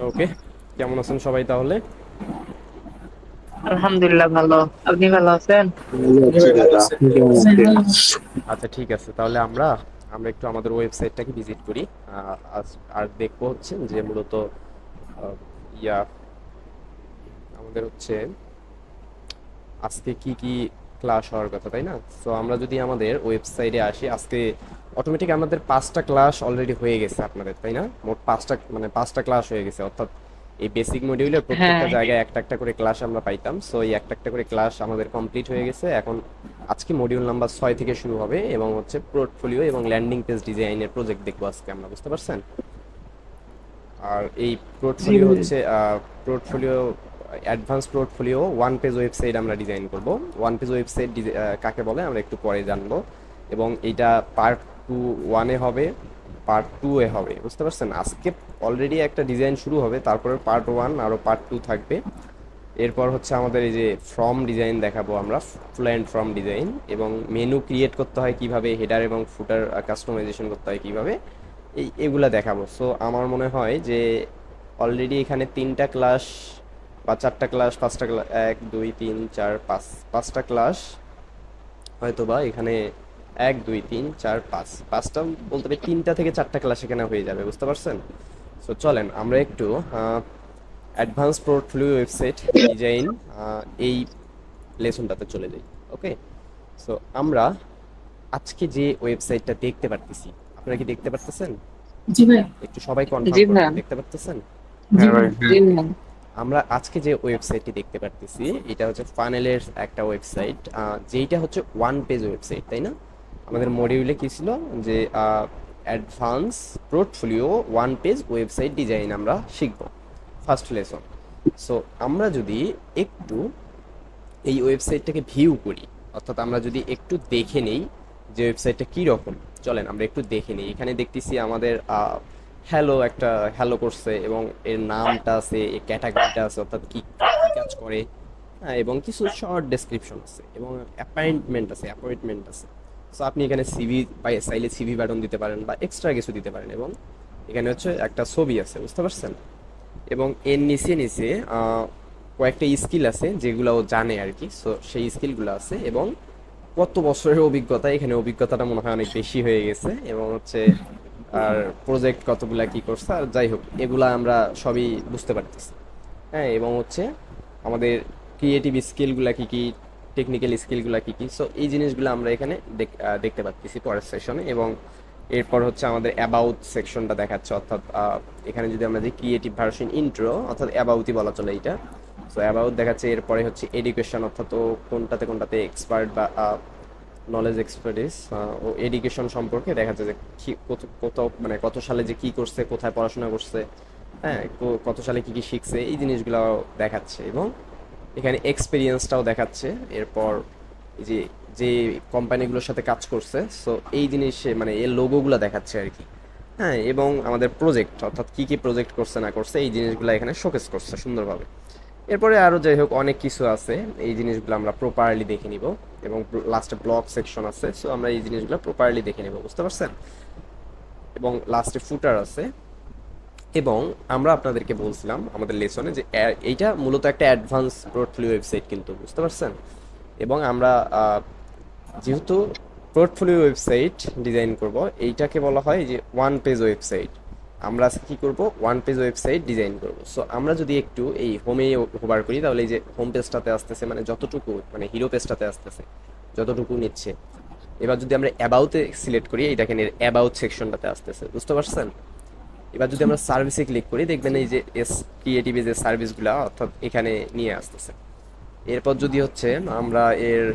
ওকে, কেমন আছেন সবাই তাহলে? আলহামদুলিল্লাহ ভালো। আপনি ভালো আছেন? আচ্ছা, ঠিক আছে, তাহলে আমরা আমরা একটু আমাদের ওয়েবসাইটটাকে ভিজিট করি। আজ আর দেখবো হচ্ছে যে মূলত আহ, ইয়া আমাদের হচ্ছে আজকে কি কি ক্লাস হওয়ার কথা, তাই না? সো আমরা যদি আমাদের ওয়েবসাইটে আসি, আজকে অটোমেটিক আমাদের 5টা ক্লাস অলরেডি হয়ে গেছে আপনাদের, তাই না? মোট 5টা, মানে 5টা ক্লাস হয়ে গেছে, অর্থাৎ এই বেসিক মডিউলের প্রত্যেকটা হ্যাঁ। জায়গায় একটা একটা করে ক্লাস আমরা পাইতাম। সো এই একটা একটা করে ক্লাস আমাদের কমপ্লিট হয়ে গেছে। এখন আজকে মডিউল নাম্বার 6 থেকে শুরু হবে এবং হচ্ছে পোর্টফোলিও এবং ল্যান্ডিং পেজ ডিজাইনের প্রজেক্ট দেখবো আজকে আমরা, বুঝতে পারছেন? আর এই জি পোর্টফোলিও ভাই। হচ্ছে portfolio advance portfolio one page website আমরা ডিজাইন করব। ওয়ান পেজ ওয়েবসাইট কাকে বলে আমরা একটু পরে জানবো। এবং এইটা পার্ট টু ওয়ানে হবে, পার্ট টু এ হবে, বুঝতে পারছেন? আজকে অলরেডি একটা ডিজাইন শুরু হবে, তারপরে পার্ট ওয়ান আরও পার্ট টু থাকবে। এরপর হচ্ছে আমাদের এই যে ফর্ম ডিজাইন দেখাবো আমরা, ফুল অ্যান্ড ফর্ম ডিজাইন, এবং মেনু ক্রিয়েট করতে হয় কিভাবে, হেডার এবং ফুটার কাস্টমাইজেশন করতে হয় কিভাবে, এগুলা দেখাবো। সো আমার মনে হয় যে অলরেডি এখানে 3টা ক্লাস বা 4টা ক্লাস, 5টা ক্লাস, 1 2 3 4 5, 5টা ক্লাস হয়তো বা এখানে, 1 2 3 4 5, পাঁচটা বলতে পারি 3টা থেকে 4টা ক্লাস এখানে হয়ে যাবে, বুঝতে পারছেন? সো চলেন আমরা একটু অ্যাডভান্স পোর্টফোলিও ওয়েবসাইট ডিজাইন এই লেসনটাতে চলে যাই। ওকে, সো আমরা আজকে যে ওয়েবসাইটটা দেখতে পারতেছি, আপনারা কি দেখতে পারতেছেন? জি ভাই। একটু সবাই জি কনফার্ম করেন, ভাই। দেখতে পারতেছেন? জি ভাই। জি ভাই। আমরা আজকে যে ওয়েবসাইটটি দেখতে পারতেছি এটা হচ্ছে ফানেলের একটা ওয়েবসাইট, যেইটা হচ্ছে ওয়ান পেজ ওয়েবসাইট, তাই না? আমাদের মডিউলে কি ছিল যে advance portfolio one page website design আমরা শিখব, ফার্স্ট লেসন। সো আমরা যদি একটু এই ওয়েবসাইটটাকে ভিউ করি, অর্থাৎ আমরা যদি একটু দেখে নেই যে ওয়েবসাইটটা কী রকম, চলেন আমরা একটু দেখে নিই। এখানে দেখতেছি আমাদের হ্যালো একটা হ্যালো করছে, এবং এর নামটা আছে, এর ক্যাটাগরিটা আছে, অর্থাৎ কি কি কাজ করে, হ্যাঁ, এবং কিছু শর্ট ডেসক্রিপশন আছে, এবং অ্যাপয়েন্টমেন্ট আছে। সো আপনি এখানে সিভি চাইলে সিভি বাটন দিতে পারেন বা এক্সট্রা কিছু দিতে পারেন, এবং এখানে হচ্ছে একটা ছবি আছে, বুঝতে পারছেন? এবং এর নিচে নিচে কয়েকটা স্কিল আছে যেগুলো ও জানে আর কি। সো সেই স্কিলগুলো আছে, এবং কত বছরের অভিজ্ঞতা, এখানে অভিজ্ঞতাটা মনে হয় অনেক বেশি হয়ে গেছে, এবং হচ্ছে আর প্রজেক্ট কতগুলা কি করছে, আর যাই হোক এগুলা আমরা সবই বুঝতে পারতেছি। হ্যাঁ, এবং হচ্ছে আমাদের ক্রিয়েটিভ স্কিলগুলা কি কি, টেকনিক্যাল স্কিলগুলা কি কি, সো এই জিনিসগুলো আমরা এখানে দেখতে পাচ্ছি পরের সেশনে। এবং এরপর হচ্ছে আমাদের অ্যাবাউট সেকশনটা দেখাচ্ছে, অর্থাৎ এখানে যদি আমরা যে ক্রিয়েটিভ ভার্সন ইন্ট্রো, অর্থাৎ অ্যাবাউটই বলা চলে এইটা। সো অ্যাবাউট দেখাচ্ছে, এরপরে হচ্ছে এডুকেশন, অর্থাৎ ও কোনটাতে কোনটাতে এক্সপার্ট বা নলেজ এক্সপার্টিস ও এডুকেশন সম্পর্কে দেখাচ্ছে যে কত মানে কত সালে যে কি করছে, কোথায় পড়াশোনা করছে, হ্যাঁ, কত সালে কি কি শিখছে, এই জিনিসগুলো দেখাচ্ছে। এবং এখানে এক্সপিরিয়েন্সটাও দেখাচ্ছে। এরপর এই যে যে কোম্পানিগুলোর সাথে কাজ করছে, সো এই জিনিসে মানে এর লোগোগুলো দেখাচ্ছে আর কি। হ্যাঁ, এবং আমাদের প্রজেক্ট, অর্থাৎ কি কি প্রজেক্ট করছে না করছে, এই জিনিসগুলো এখানে শোকেস করছে সুন্দরভাবে। এরপরে আরও যাই হোক অনেক কিছু আছে, এই জিনিসগুলো আমরা প্রপারলি দেখে নিব। এবং লাস্টে ব্লগ সেকশন আছে, সো আমরা এই জিনিসগুলো প্রপারলি দেখে নিব, বুঝতে পারছেন? এবং লাস্টে ফুটার আছে। এবং আমরা আপনাদেরকে বলছিলাম আমাদের লেসনে যে এইটা মূলত একটা অ্যাডভান্স পোর্টফোলিও ওয়েবসাইট, কিন্তু বুঝতে পারছেন? এবং আমরা যেহেতু পোর্টফোলিও ওয়েবসাইট ডিজাইন করব, এইটাকে বলা হয় যে ওয়ান পেজ ওয়েবসাইট। আমরা আজকে কী করব, ওয়ান পেজ ওয়েবসাইট ডিজাইন করব। সো আমরা যদি একটু এই হোমে হোভার করি, তাহলে এই যে হোম পেজটাতে আসতেছে, মানে যতটুকু মানে হিরো পেজটাতে আসতেছে যতটুকু নিচ্ছে। এবার যদি আমরা অ্যাবাউটে সিলেক্ট করি, এই দেখেন এর অ্যাবাউট সেকশনটাতে আসতেছে, বুঝতে পারছেন? এবার যদি আমরা সার্ভিসে ক্লিক করি, দেখবেন এই যে ক্রিয়েটিভে যে সার্ভিসগুলো, অর্থাৎ এখানে নিয়ে আসতেছে। এরপর যদি হচ্ছে আমরা এর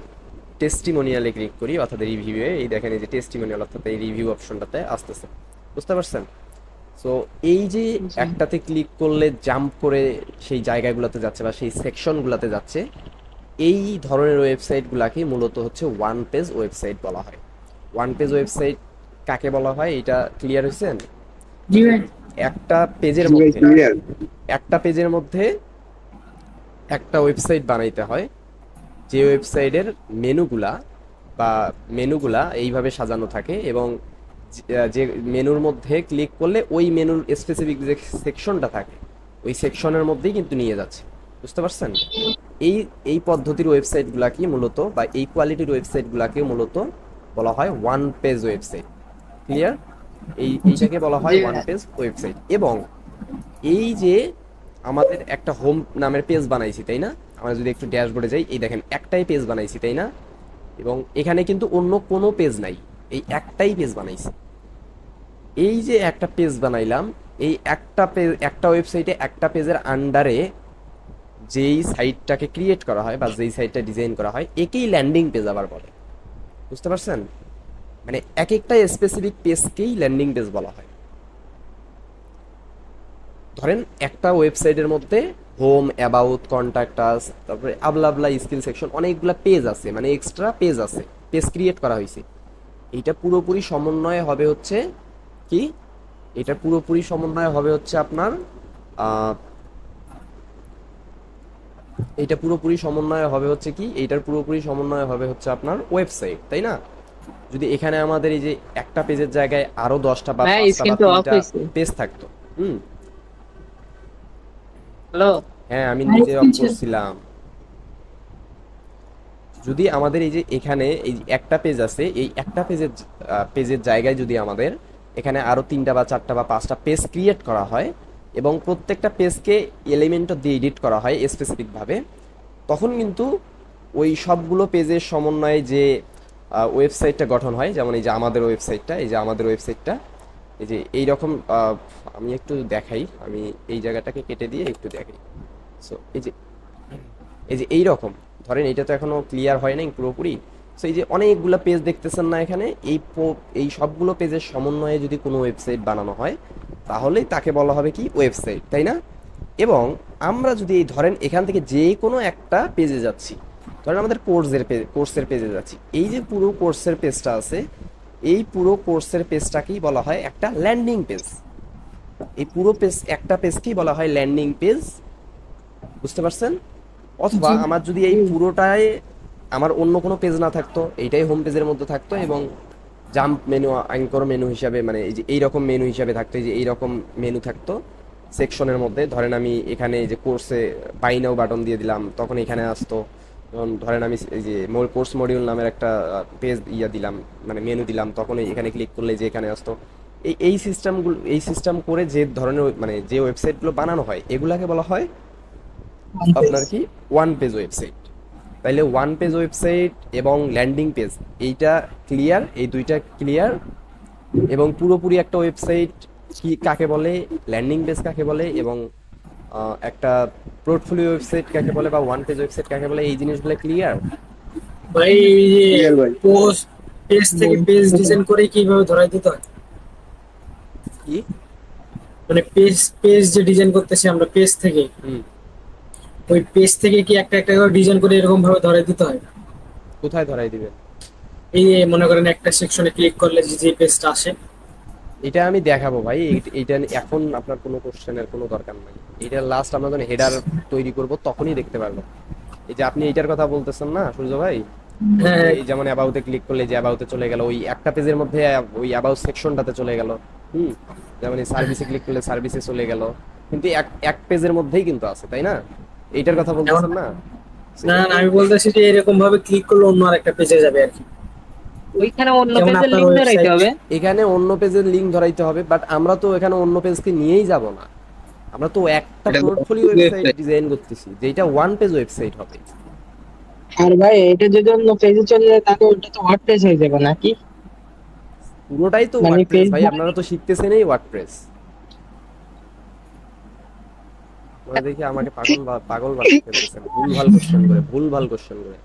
টেস্টিমোনিয়ালে ক্লিক করি, অর্থাৎ রিভিউয়ে, এই দেখেন এই যে টেস্টিমোনিয়াল, অর্থাৎ এই রিভিউ অপশনটাতে আসতেছে, বুঝতে পারছেন? সো এই যে জি। একটাতে ক্লিক করলে জাম্প করে সেই জায়গাগুলোতে যাচ্ছে বা সেই সেকশনগুলোতে যাচ্ছে, এই ধরনের ওয়েবসাইটগুলোকে মূলত হচ্ছে ওয়ান পেজ ওয়েবসাইট বলা হয়। ওয়ান পেজ ওয়েবসাইট কাকে বলা হয়, এটা ক্লিয়ার হয়েছেন? জি ভাই। একটা পেজের জি ভাই মধ্যে ক্লিয়ার। একটা পেজের মধ্যে একটা ওয়েবসাইট বানাইতে হয়, যে ওয়েবসাইটের মেনুগুলা বা মেনুগুলা এইভাবে সাজানো থাকে, এবং যে মেনুর মধ্যে ক্লিক করলে ওই মেনুর স্পেসিফিক যে সেকশনটা থাকে, ওই সেকশনের মধ্যেই কিন্তু নিয়ে যাচ্ছে। বুঝতে পারছেন? এই এই পদ্ধতির ওয়েবসাইটগুলাকে মূলত বা এই কোয়ালিটির ওয়েবসাইটগুলাকে মূলত বলা হয় ওয়ান পেজ ওয়েবসাইট। ক্লিয়ার? এইটাকে বলা হয় জি ওয়ান ভাইয়া। Page website. এবং এই যে আমাদের একটা হোম নামের পেজ বানাইছি, তাই না? আমরা যদি একটু ড্যাশবোর্ডে যাই, এই দেখেন একটাই পেজ বানাইছি, তাই না? এবং এখানে কিন্তু অন্য কোনো পেজ নাই, এই একটাই পেজ বানাইছি। এই যে একটা পেজ বানাইলাম, এই একটা পেজ, একটা ওয়েবসাইটে একটা পেজের আন্ডারে যেই সাইটটাকে ক্রিয়েট করা হয় বা যেই সাইটটা ডিজাইন করা হয়, একেই ল্যান্ডিং পেজ আবার বলে। বুঝতে পারছেন? মানে এক একটা স্পেসিফিক পেজকেই ল্যান্ডিং পেজ বলা হয়। ধরেন একটা ওয়েবসাইটের মধ্যে হোম, অ্যাবাউট, কন্ট্যাক্ট আস, তারপরে আবলা আবলা স্কিল সেকশন, অনেকগুলা পেজ আছে, মানে এক্সট্রা পেজ আছে, পেজ ক্রিয়েট করা হয়েছে। এইটা পুরোপুরি সমন্বয় হবে হচ্ছে কি, এটা পুরোপুরি সমন্বয় হবে হচ্ছে আপনার আহ, এইটা পুরোপুরি সমন্বয় হবে হচ্ছে কি, এইটার পুরোপুরি সমন্বয় হবে হচ্ছে আপনার ওয়েবসাইট, তাই না? যদি এখানে আমাদের এই যে একটা পেজের জায়গায় আরো 10টা বা ভাইয়া 5টা বা স্ক্রিন তো অফ 3টা হয়েছে। পেজ থাকতো। হুম। হ্যালো। হ্যাঁ, আমি নিজে অফ করছিলাম। যদি আমাদের এই যে এখানে এই যে একটা পেজ আছে, এই একটা পেজের জায়গায় যদি আমাদের এখানে আরো 3টা বা 4টা বা 5টা পেজ ক্রিয়েট করা হয় এবং প্রত্যেকটা পেজকে এলিমেন্টও দিয়ে এডিট করা হয় স্পেসিফিক ভাবে, তখন কিন্তু ওই সবগুলো পেজের সমন্বয়ে যে ওয়েবসাইটটা গঠন হয়, যেমন এই যে আমাদের ওয়েবসাইটটা, এই যে আমাদের ওয়েবসাইটটা, এই যে এইরকম আমি একটু দেখাই, আমি এই জায়গাটাকে কেটে দিয়ে একটু দেখাই। সো এই যে এইরকম, ধরেন এটা তো এখনো ক্লিয়ার হয় নাই পুরোপুরি। সো এই যে অনেকগুলো পেজ দেখতেছেন না এখানে, এই সবগুলো পেজের সমন্বয়ে যদি কোনো ওয়েবসাইট বানানো হয়, তাহলেই তাকে বলা হবে কি, ওয়েবসাইট, তাই না? এবং আমরা যদি এই ধরেন এখান থেকে যে কোনো একটা পেজে যাচ্ছি, ধরেন আমাদের কোর্সের পেজে যাচ্ছি, এই যে পুরো কোর্সের পেজটা আছে, এই পুরো কোর্সের পেজটাকেই বলা হয় একটা ল্যান্ডিং পেজ। এই পুরো পেজ, একটা পেজকেই বলা হয় ল্যান্ডিং পেজ। বুঝতে পারছেন? অথবা জি। আমার যদি এই পুরোটায় আমার অন্য কোনো পেজ না থাকতো, এইটাই হোম পেজের মধ্যে থাকতো এবং জাম্প মেনু, অ্যাঙ্কর মেনু হিসাবে, মানে এই যে এইরকম মেনু হিসাবে থাকতো, এই যে এইরকম মেনু থাকতো সেকশনের মধ্যে। ধরেন আমি এখানে এই যে কোর্সে বাই নাও বাটন দিয়ে দিলাম, তখন এখানে আসতো। যেমন ধরেন আমি এই যে কোর্স মডিউল নামের একটা পেজ দিলাম, মানে মেনু দিলাম, তখন এখানে ক্লিক করলে যে এখানে আসতো। এই সিস্টেম করে যে ধরনের মানে যে ওয়েবসাইটগুলো বানানো হয়, এগুলাকে বলা হয় আপনার কি, ওয়ান পেজ ওয়েবসাইট। তাইলে ওয়ান পেজ ওয়েবসাইট এবং ল্যান্ডিং পেজ, এইটা ক্লিয়ার, এই দুইটা ক্লিয়ার। এবং পুরোপুরি একটা ওয়েবসাইট কি কাকে বলে, ল্যান্ডিং পেজ কাকে বলে, এবং একটা পোর্টফোলিও ওয়েবসাইট কাকে বলে বা ওয়ান পেজ ওয়েবসাইট কাকে বলে, এই জিনিসগুলো ক্লিয়ার। ভাই এই যে ক্লিয়ার ভাই। পোস্ট পেজ থেকে পেজ ডিজাইন করে কিভাবে ধরাই দিতে হয়, কি? মানে পেজ পেজ যে ডিজাইন করতেছি আমরা পেজ থেকে, হুম। ওই পেজ থেকে কি একটা একটা করে ডিজাইন করে এরকম ভাবে ধরাই দিতে হয়? কোথায় ধরাই দিবেন? এই যে মনে করেন একটা সেকশনে ক্লিক করলে যে যে পেজটা আসে। এটা আমি দেখাবো ভাই, এইটা এখন আপনার কোনো কোশ্চেনের কোনো দরকার নাই। এটা লাস্ট আমরা যখন হেডার তৈরি করব তখনই দেখতে পারবো। এই যে আপনি এইটার কথা বলতেছেন না সূর্য ভাই, ওই যে হ্যাঁ, এই যেমন অ্যাবাউটে ক্লিক করলে যে অ্যাবাউটে চলে গেল, ওই একটা পেজের মধ্যে ওই অ্যাবাউট সেকশনটাতে চলে গেল। হুম। যেমন এই সার্ভিসে ক্লিক করলে সার্ভিসে চলে গেল, কিন্তু এক এক পেজের মধ্যেই কিন্তু আছে, তাই না? এইটার কথা এমন বলতেছেন না? না না, আমি বলতেছি যে এরকম ভাবে ক্লিক করলে অন্য আরেকটা পেজে যাবে আর কি। ওইখানে অন্য যেমন পেজের আপনার লিংক ধরাইতে ওয়েবসাইট, হবে। এখানে অন্য পেজের লিংক ধরাইতে হবে, বাট আমরা তো এখানে অন্য পেজকে নিয়েই যাব না। আমরা তো একটা এটা তো পোর্টফোলিও ওয়েবসাইট ওয়েবসাইট। ডিজাইন করতেছি, যেটা ওয়ান পেজ ওয়েবসাইট হবে। আর ভাই এটা যদি অন্য পেজে চলে যায় তাহলে ওটা তো হট পেজ হয়ে যাবে নাকি? পুরোটাই তো মানে ওয়ার্ডপ্রেস পেজ ভাই, আপনারা তো শিখতেছেনই ওয়ার্ডপ্রেস। মানে দেখি আমাকে পাগল বানিয়ে ফেলতেছেন ভুলভাল কোশ্চেন করে।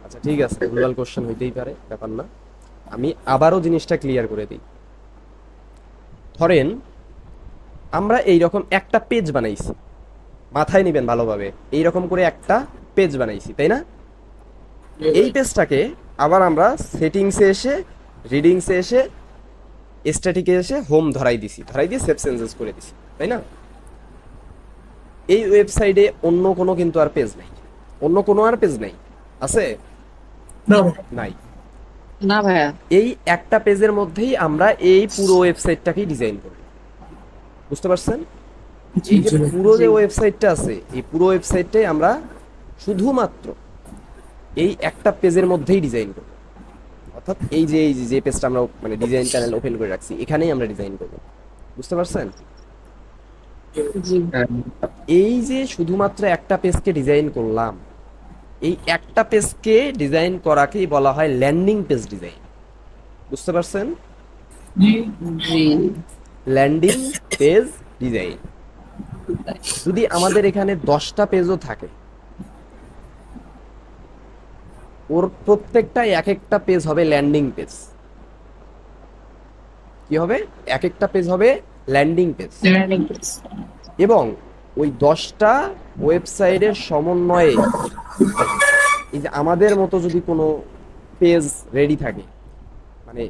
আচ্ছা ঠিক আছে, ভুলভাল কোশ্চেন হইতেই পারে, ব্যাপার না। আমি আবারও জিনিসটা ক্লিয়ার করে দিই। ধরেন আমরা এইরকম একটা পেজ বানাইছি, মাথায় নিবেন ভালোভাবে, এইরকম করে একটা পেজ বানাইছি, তাই না? এই পেজটাকে আবার আমরা সেটিংসে এসে, রিডিংসে এসে, স্ট্যাটিকে এসে হোম ধরাই দিয়ে সেভ চেঞ্জেস করে দিছি, তাই না? এই ওয়েবসাইটে অন্য কোনো কিন্তু আর পেজ নাই, অন্য কোনো আর পেজ নাই, আছে? না নাই। না ভাইয়া। এই একটা পেজের মধ্যেই আমরা এই পুরো ওয়েবসাইটটাকেই ডিজাইন করি। বুঝতে পারছেন? জি এই যে জি ভাই। পুরো যে জি ওয়েবসাইটটা আছে, এই পুরো ওয়েবসাইটটাই আমরা শুধুমাত্র এই একটা পেজের মধ্যেই ডিজাইন করব। অর্থাৎ এই যে পেজটা আমরা মানে ডিজাইন প্যানেল ওপেন করে রাখছি, এখানেই আমরা ডিজাইন করব। বুঝতে পারছেন? জি এই যে শুধুমাত্র একটা পেজকে ডিজাইন করলাম, এই একটা পেজকে ডিজাইন করাকেই বলা হয় ল্যান্ডিং পেজ ডিজাইন। বুঝতে পারছেন? জি ল্যান্ডিং পেজ ডিজাইন। যদি আমাদের এখানে 10টা পেজও থাকে, ওর প্রত্যেকটা এক একটা পেজ হবে ল্যান্ডিং পেজ। কি হবে? এক একটা পেজ হবে ল্যান্ডিং পেজ। Learning page. এবং ওই 10টা ওয়েবসাইটের সমন্বয়ে এই যে আমাদের মতো যদি কোনো পেজ রেডি থাকে, মানে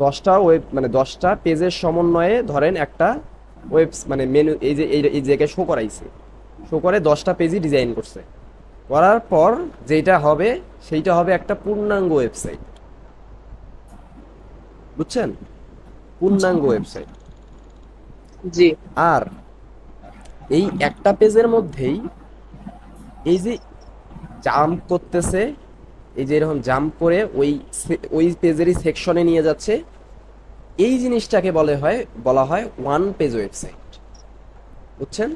10টা ওয়েব মানে 10টা পেজের সমন্বয়ে ধরেন একটা মানে মেনু এই যে এই জায়গায় শো করাইছে, শো করে 10টা পেজই ডিজাইন করছে, করার পর যেটা হবে সেইটা হবে একটা পূর্ণাঙ্গ ওয়েবসাইট। বুঝছেন? পূর্ণাঙ্গ ওয়েবসাইট। জি আর এই একটা পেজের মধ্যেই এই যে জাম্প করতেছে, এই যে এরকম জাম্প করে ওই পেজেরই সেকশনে নিয়ে যাচ্ছে, এই জিনিসটাকে বলা হয় ওয়ান পেজ ওয়েবসাইট। বুঝছেন?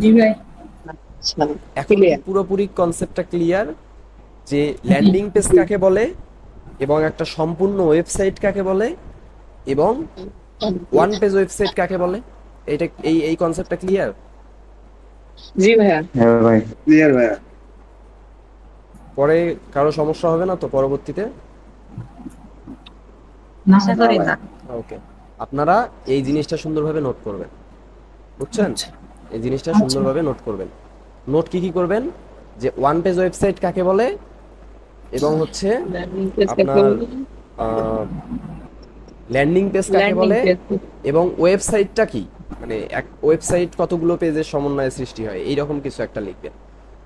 জি ভাই। আচ্ছা এখন কি ক্লিয়ার। পুরোপুরি কনসেপ্টটা ক্লিয়ার যে ল্যান্ডিং পেজ কাকে বলে এবং একটা সম্পূর্ণ ওয়েবসাইট কাকে বলে এবং ওয়ান পেজ ওয়েবসাইট কাকে বলে? এটা এই কনসেপ্টটা ক্লিয়ার? জি ভাইয়া। হ্যাঁ ভাই, ক্লিয়ার ভাইয়া। পরে কারো সমস্যা হবে না তো পরবর্তীতে? আশা করি না। ওকে, আপনারা এই জিনিসটা সুন্দরভাবে নোট করবেন। বুঝছেন? এই জিনিসটা সুন্দরভাবে নোট করবেন। নোট কি করবেন? যে ওয়ান পেজ ওয়েবসাইট কাকে বলে এবং হচ্ছে লার্নিং পেজ কাকে আপনার বলে? ল্যান্ডিং পেজ কাকে ল্যান্ডিং বলে পেজ। এবং ওয়েবসাইটটা কি, মানে এক ওয়েবসাইট কতগুলো পেজের সমন্বয়ে সৃষ্টি হয়, এইরকম কিছু একটা লিখবেন।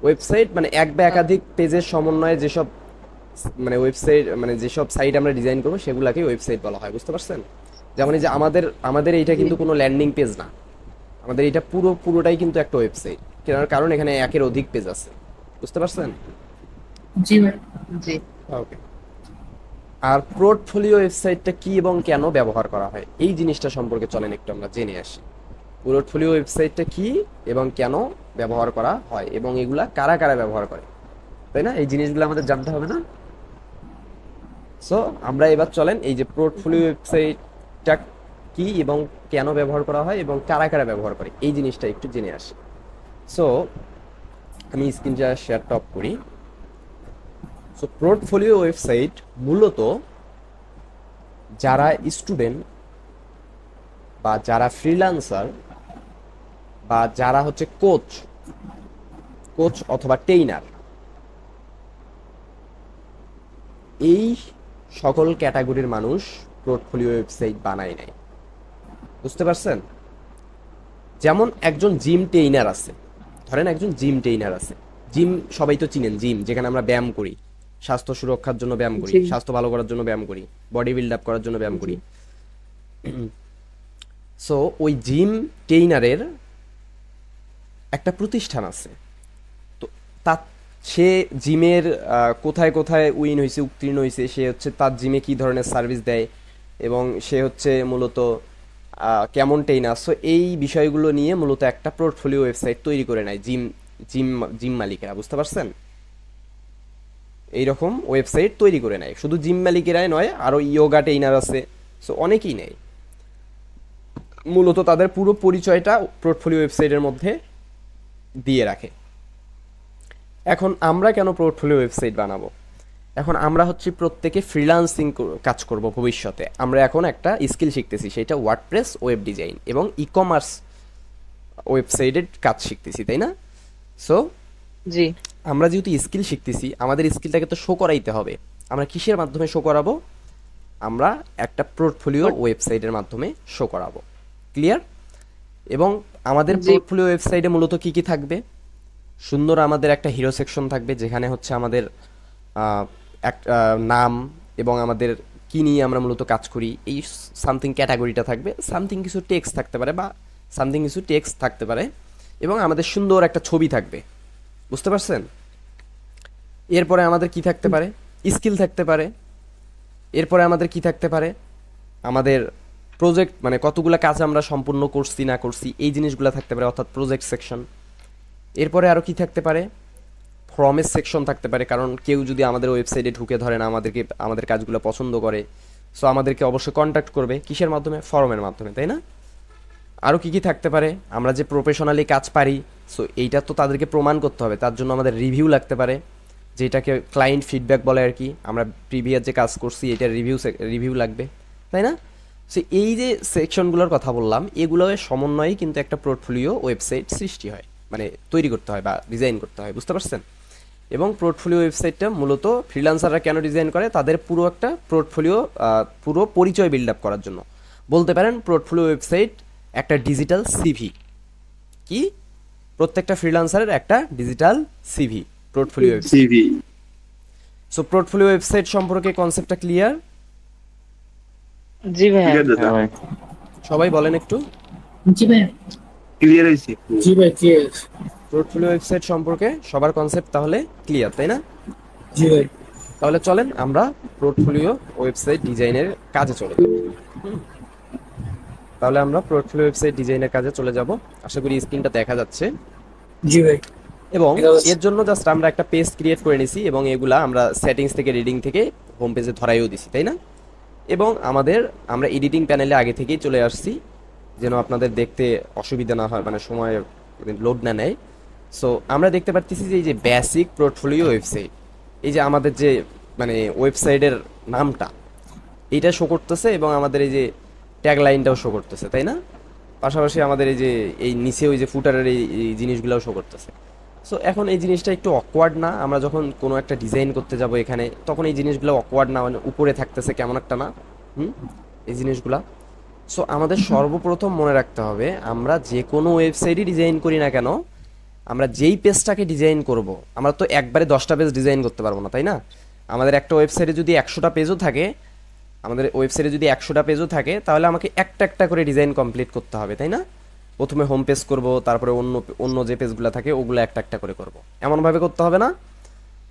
ওয়েবসাইট মানে এক বা একাধিক পেজের সমন্বয়ে যেসব মানে ওয়েবসাইট মানে যেসব সাইট আমরা ডিজাইন করবো সেগুলাকে ওয়েবসাইট বলা হয়। বুঝতে পারছেন? যেমন এই যে আমাদের এইটা কিন্তু কোনো ল্যান্ডিং পেজ না, আমাদের এটা পুরোটাই কিন্তু একটা ওয়েবসাইট, কারণ এখানে একের অধিক পেজ আছে। বুঝতে পারছেন? জি ভাই। জি ওকে। আর পোর্টফোলিও ওয়েবসাইটটা কি এবং কেন ব্যবহার করা হয়, এই জিনিসটা সম্পর্কে চলেন একটু আমরা জেনে আসি। পোর্টফোলিও ওয়েবসাইটটা কি এবং কেন ব্যবহার করা হয় এবং এগুলা কারা কারা ব্যবহার করে, তাই না? এই জিনিসগুলো আমাদের জানতে হবে না? সো আমরা এবার চলেন এই যে পোর্টফোলিও ওয়েবসাইটটা কি এবং কেন ব্যবহার করা হয় এবং কারা কারা ব্যবহার করে, এই জিনিসটা একটু জেনে আসি। সো আমি স্ক্রিনটা শেয়ার টপ করি। সো পোর্টফোলিও ওয়েবসাইট মূলত যারা স্টুডেন্ট বা যারা ফ্রিল্যান্সার বা যারা হচ্ছে কোচ অথবা ট্রেইনার, এই সকল ক্যাটাগরির মানুষ পোর্টফোলিও ওয়েবসাইট বানায় নেয়। বুঝতে পারছেন? যেমন একজন জিম ট্রেইনার আছে, ধরেন একজন জিম ট্রেইনার আছে, জিম সবাই তো চিনেন, জিম যেখানে আমরা ব্যায়াম করি, স্বাস্থ্য সুরক্ষার জন্য ব্যায়াম করি, জি স্বাস্থ্য ভালো করার জন্য ব্যায়াম করি, বডি বিল্ড আপ করার জন্য ব্যায়াম করি। সো ওই জিম ট্রেইনারের একটা প্রতিষ্ঠান আছে। তো তার সে জিমের কোথায় কোথায় উইন হয়েছে, উত্তীর্ণ হয়েছে, সে হচ্ছে তার জিমে কি ধরনের সার্ভিস দেয় এবং সে হচ্ছে মূলত কেমন ট্রেইনার, সো এই বিষয়গুলো নিয়ে মূলত একটা পোর্টফোলিও ওয়েবসাইট তৈরি করে নেয় জিম জিম জিম মালিকেরা। বুঝতে পারছেন? এইরকম ওয়েবসাইট তৈরি করে নেয়, শুধু জিম মালিকেরাই নয়, আরও ইয়োগা ট্রেইনার আছে, সো অনেকেই নেয়। মূলত তাদের পুরো পরিচয়টা পোর্টফোলিও ওয়েবসাইটের মধ্যে দিয়ে রাখে। এখন আমরা কেন পোর্টফোলিও ওয়েবসাইট বানাবো? এখন আমরা হচ্ছে প্রত্যেকে ফ্রিল্যান্সিং কাজ করব ভবিষ্যতে। আমরা এখন একটা স্কিল শিখতেছি, সেটা ওয়ার্ডপ্রেস ওয়েব ডিজাইন এবং ই কমার্স ওয়েবসাইটের কাজ শিখতেছি, তাই না? সো জি আমরা যেহেতু স্কিল শিখতেছি, আমাদের স্কিলটাকে তো শো করাইতে হবে। আমরা কিসের মাধ্যমে শো করাবো? আমরা একটা পোর্টফোলিও ওয়েবসাইটের মাধ্যমে শো করাবো। ক্লিয়ার? এবং আমাদের জি পোর্টফোলিও ওয়েবসাইটে মূলত কি কি থাকবে? সুন্দর আমাদের একটা হিরো সেকশন থাকবে, যেখানে হচ্ছে আমাদের এক নাম এবং আমাদের কি নিয়ে আমরা মূলত কাজ করি এই সামথিং ক্যাটাগরিটা থাকবে, সামথিং কিছু টেক্সট থাকতে পারে বা সামথিং কিছু টেক্সট থাকতে পারে এবং আমাদের সুন্দর একটা ছবি থাকবে, বুঝতে পারছেন? এরপরে আমাদের কি থাকতে পারে, স্কিল থাকতে পারে। এরপরে আমাদের কি থাকতে পারে, আমাদের প্রজেক্ট, মানে কতগুলো কাজ আমরা সম্পূর্ণ করছি না করছি এই জিনিসগুলো থাকতে পারে, অর্থাৎ প্রজেক্ট সেকশন। এরপরে আরও কি থাকতে পারে, ফর্মের সেকশন থাকতে পারে, কারণ কেউ যদি আমাদের ওয়েবসাইটে ঢুকে ধরেন আমাদের কাজগুলো পছন্দ করে, সো আমাদেরকে অবশ্যই কন্ট্যাক্ট করবে কিসের মাধ্যমে, ফর্মের মাধ্যমে, তাই না? আরও কি কি থাকতে পারে, আমরা যে প্রফেশনালি কাজ পারি, সো এইটা তো তাদেরকে প্রমাণ করতে হবে, তার জন্য আমাদের রিভিউ লাগতে পারে, যেটাকে ক্লায়েন্ট ফিডব্যাক বলে আর কি। আমরা প্রিভিয়াস যে কাজ করছি এটার রিভিউ লাগবে, তাই না? সো এই যে সেকশনগুলোর কথা বললাম, এগুলোর সমন্বয়ে কিন্তু একটা পোর্টফোলিও ওয়েবসাইট সৃষ্টি হয়, মানে তৈরি করতে হয় বা ডিজাইন করতে হয়, বুঝতে পারছেন? এবং পোর্টফোলিও ওয়েবসাইটটা মূলত ফ্রিল্যান্সাররা কেন ডিজাইন করে, তাদের পুরো একটা পোর্টফোলিও, পুরো পরিচয় বিল্ড আপ করার জন্য। বলতে পারেন পোর্টফোলিও ওয়েবসাইট একটা ডিজিটাল সিভি। কি? প্রত্যেকটা ফ্রিল্যান্সারের একটা digital CV, portfolio website. CV. So portfolio website সম্পর্কে কনসেপ্টটা ক্লিয়ার? জি ভাইয়া। ক্লিয়ার দাদা? সবাই বলেন একটু। জি ভাই। ক্লিয়ার হয়েছে? জি ভাই ক্লিয়ার। পোর্টফোলিও ওয়েবসাইট সম্পর্কে সবার কনসেপ্ট তাহলে ক্লিয়ার, তাই না? জি ভাই। তাহলে চলেন আমরা পোর্টফোলিও ওয়েবসাইট ডিজাইনের কাজে চলে যাই। তাহলে আমরা পোর্টফোলিও ওয়েবসাইট ডিজাইনের কাজে চলে যাব। আশা করি স্ক্রিনটা দেখা যাচ্ছে। জি ভাই। এবং দেখা যাচ্ছে। এর জন্য জাস্ট আমরা একটা পেজ ক্রিয়েট করে নিছি এবং এগুলা আমরা সেটিংস থেকে রিডিং থেকে হোম পেজে ধরাইও দিছি, তাই না? এবং আমরা এডিটিং প্যানেলে আগে থেকেই চলে আসছি, যেন আপনাদের দেখতে অসুবিধা না হয়, মানে সময় লোড না নেয়। সো আমরা দেখতে পাচ্ছি যে এই যে বেসিক পোর্টফোলিও ওয়েবসাইট, এই যে আমাদের যে মানে ওয়েবসাইটের নামটা এইটা শো করতেছে এবং আমাদের এই যে ট্যাগ লাইনটাও শো করতেছে, তাই না? পাশাপাশি আমাদের এই যে এই নিচে ওই যে ফুটারের এই জিনিসগুলোও শো করতেছে। সো এখন এই জিনিসটা একটু অকওয়ার্ড না? আমরা যখন কোনো একটা ডিজাইন করতে যাব এখানে, তখন এই জিনিসগুলো অকওয়ার্ড না? মানে উপরে থাকতেছে কেমন একটা না, এই জিনিসগুলা। সো আমাদের সর্বপ্রথম মনে রাখতে হবে, আমরা যে কোনো ওয়েবসাইটই ডিজাইন করি না কেন, আমরা যেই পেজটাকে ডিজাইন করব, আমরা তো একবারে 10টা পেজ ডিজাইন করতে পারবো না, তাই না? আমাদের একটা ওয়েবসাইটে যদি 100টা পেজও থাকে, তাহলে আমাকে একটা একটা করে ডিজাইন কমপ্লিট করতে হবে, তাই না? প্রথমে হোম পেজ করব, তারপরে অন্য যে পেজগুলো থাকে ওগুলো একটা একটা করে করব, এমনভাবে করতে হবে না?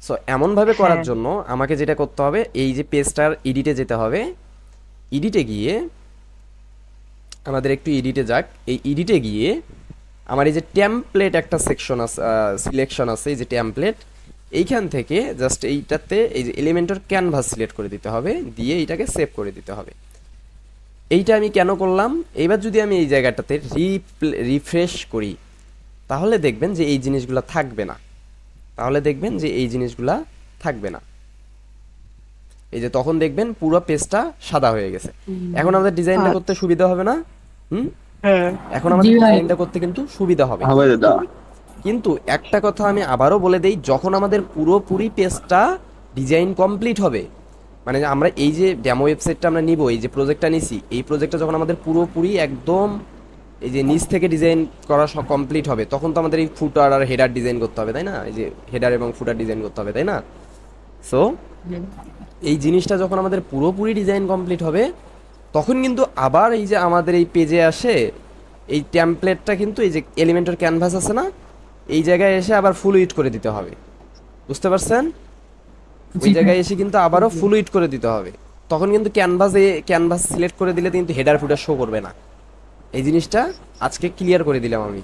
সো এমনভাবে করার জন্য আমাকে যেটা করতে হবে, এই যে পেজটার এডিটে যেতে হবে। এডিটে গিয়ে আমাদের একটু এডিটে যাক। এই এডিটে গিয়ে আমার এই যে টেমপ্লেট একটা সেকশন আছে, সিলেকশন আছে, এই যে টেমপ্লেট, এইখান থেকে জাস্ট এইটাতে এই যে এলিমেন্টর ক্যানভাস সিলেক্ট করে দিতে হবে, দিয়ে এইটাকে সেভ করে দিতে হবে। এইটা আমি কেন করলাম, এইবার যদি আমি এই জায়গাটাতে রিফ্রেশ করি, তাহলে দেখবেন যে এই জিনিসগুলো থাকবে না। এই যে তখন দেখবেন পুরো পেজটা সাদা হয়ে গেছে। এখন আমাদের ডিজাইনটা করতে সুবিধা হবে না? এখন আমাদের ডিজাইনটা করতে কিন্তু সুবিধা হবে। হবে দাদা। কিন্তু একটা কথা আমি আবারও বলে দেই, যখন আমাদের পুরোপুরি পেজটা ডিজাইন কমপ্লিট হবে, মানে আমরা এই যে ডেমো ওয়েবসাইটটা আমরা নিব, এই যে প্রজেক্টটা নিছি, এই প্রজেক্টটা যখন আমাদের পুরোপুরি একদম এই যে নিচ থেকে ডিজাইন করা সব কমপ্লিট হবে, তখন তো আমাদের এই ফুটার আর হেডার ডিজাইন করতে হবে, তাই না? এই যে হেডার এবং ফুটার ডিজাইন করতে হবে, তাই না? সো এই জিনিসটা যখন আমাদের পুরোপুরি ডিজাইন কমপ্লিট হবে, তখন কিন্তু আবার এই যে আমাদের এই পেজে আসে এই টেমপ্লেটটা, কিন্তু এই যে এলিমেন্টের ক্যানভাস আছে না, এই জায়গায় এসে আবার ফুল উইট করে দিতে হবে, বুঝতে পারছেন? ওই জায়গায় এসে কিন্তু আবারও ফুল উইট করে দিতে হবে। তখন কিন্তু ক্যানভাস সিলেক্ট করে দিলে কিন্তু হেডার ফুটার শো করবে না। এই জিনিসটা আজকে ক্লিয়ার করে দিলাম আমি।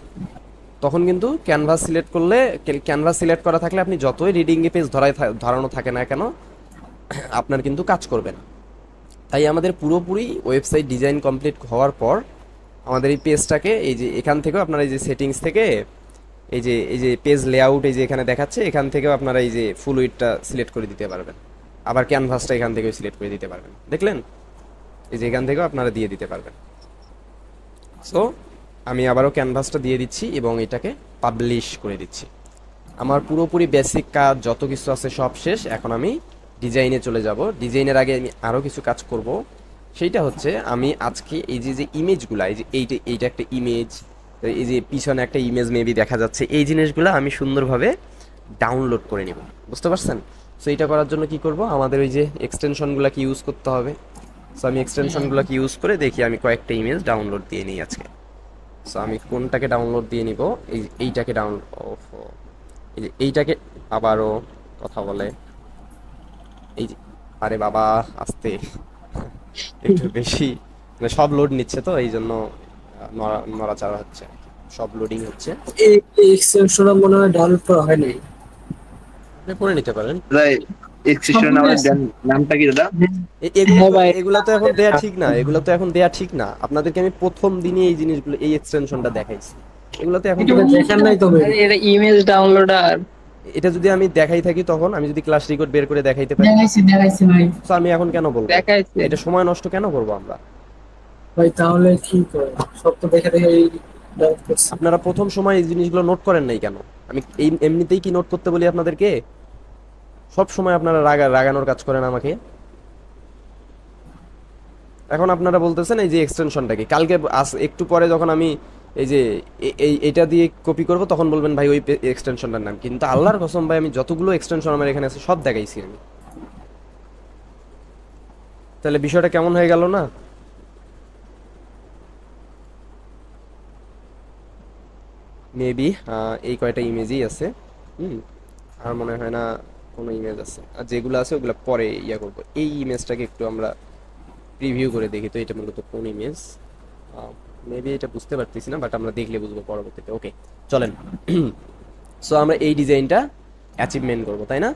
তখন কিন্তু ক্যানভাস সিলেক্ট করা থাকলে আপনি যতই রিডিং এ পেজ ধরানো থাকে না কেন, আপনার কিন্তু কাজ করবে না। তাই আমাদের পুরোপুরি ওয়েবসাইট ডিজাইন কমপ্লিট হওয়ার পর আমাদের এই পেজটাকে এই যে এখান থেকেও আপনারা এই যে সেটিংস থেকে এই যে পেজ লেআউট এই যে এখানে দেখাচ্ছে, এখান থেকেও আপনারা এই যে ফুল উইডথটা সিলেক্ট করে দিতে পারবেন। আবার ক্যানভাসটা এখান থেকেও সিলেক্ট করে দিতে পারবেন, দেখলেন? এই যে এখান থেকেও আপনারা দিয়ে দিতে পারবেন। সো আমি আবারও ক্যানভাসটা দিয়ে দিচ্ছি এবং এটাকে পাবলিশ করে দিচ্ছি। আমার পুরোপুরি বেসিক কাজ যত কিছু আছে সব শেষ। এখন আমি ডিজাইনে চলে যাব। ডিজাইনের আগে আমি আরও কিছু কাজ করব। সেইটা হচ্ছে, আমি আজকে এই যে ইমেজগুলো, এই যে এইটা একটা ইমেজ, এই যে পিছনে একটা ইমেজ মেবি দেখা যাচ্ছে, এই জিনিসগুলো আমি সুন্দরভাবে ডাউনলোড করে নিব, বুঝতে পারছেন? সো এইটা করার জন্য কি করব, আমাদের ওই যে এক্সটেনশনগুলোকে ইউজ করতে হবে। সো আমি এক্সটেনশনগুলোকে ইউজ করে দেখি আমি কয়েকটা ইমেজ ডাউনলোড দিয়ে নিই আজকে। সো আমি কোনটাকে ডাউনলোড দিয়ে নিব, এইটাকে ডাউনলোড, এই যে এইটাকে, আবারও কথা বলে, এই যে, আরে বাবা আস্তে, একটু বেশি মানে সব লোড নিচ্ছে তো এই জন্য নড়াচড়া হচ্ছে, সব লোডিং হচ্ছে। এই এক্সটেনশনটা মনে হয় ডাউনলোড করা হয় নাই। আপনি করে নিতে পারেন। এক্সটেনশন সবগুলো আছে। নামটা কি দাদা? এগুলো হ্যাঁ তো, ভাই, এগুলো তো এখন দেয়া ঠিক না, এগুলো তো এখন দেয়া ঠিক না। আপনাদেরকে আমি প্রথম দিনই এই জিনিসগুলো, এই এক্সটেনশনটা দেখাইছি, এগুলো তো এখন এটা দেখেন নাই তবে। আরে এটা ইমেজ ডাউনলোডার। এটা যদি আমি দেখাই থাকি, তখন আমি যদি ক্লাস রেকর্ড বের করে দেখাইতে পারি, দেখাইছি ভাই, তো আমি এখন কেন বলবো? দেখাইছি। এটা সময় নষ্ট কেন করবো আমরা? ভাই তাহলে কি করে সব তো দেখে দেখে ডাউনলোড করছি। আপনারা প্রথম সময় এই জিনিসগুলো নোট করেন নাই কেন? আমি এই এমনিতেই কি নোট করতে বলি আপনাদেরকে? সব সময় আপনারা রাগানোর কাজ করেন আমাকে। এখন আপনারা বলতেছেন এই যে এক্সটেনশনটা কি, কালকে একটু পরে যখন আমি এই যে এটা দিয়ে কপি করব, তখন বলবেন ভাই ওই এক্সটেনশনটার নাম, কিন্তু আল্লাহর কসম ভাই আমি যতগুলো এক্সটেনশন আমার এখানে আছে সব দেখাইছি আমি। তাহলে বিষয়টা কেমন হয়ে গেল না? মেবি এই কয়টা ইমেজই আছে। আর মনে হয় না কোনো ইমেজ আছে, আর যেগুলো আছে ওগুলো পরে ইয়া করবো। এই ইমেজটাকে একটু আমরা প্রিভিউ করে দেখি তো, এটা মূলত কোন ইমেজ। মেবি এটা বুঝতে পারতেছি না, বাট আমরা দেখলে বুঝবো পরবর্তীতে। ওকে চলেন। সো আমরা এই ডিজাইনটা অ্যাচিভমেন্ট করবো, তাই না?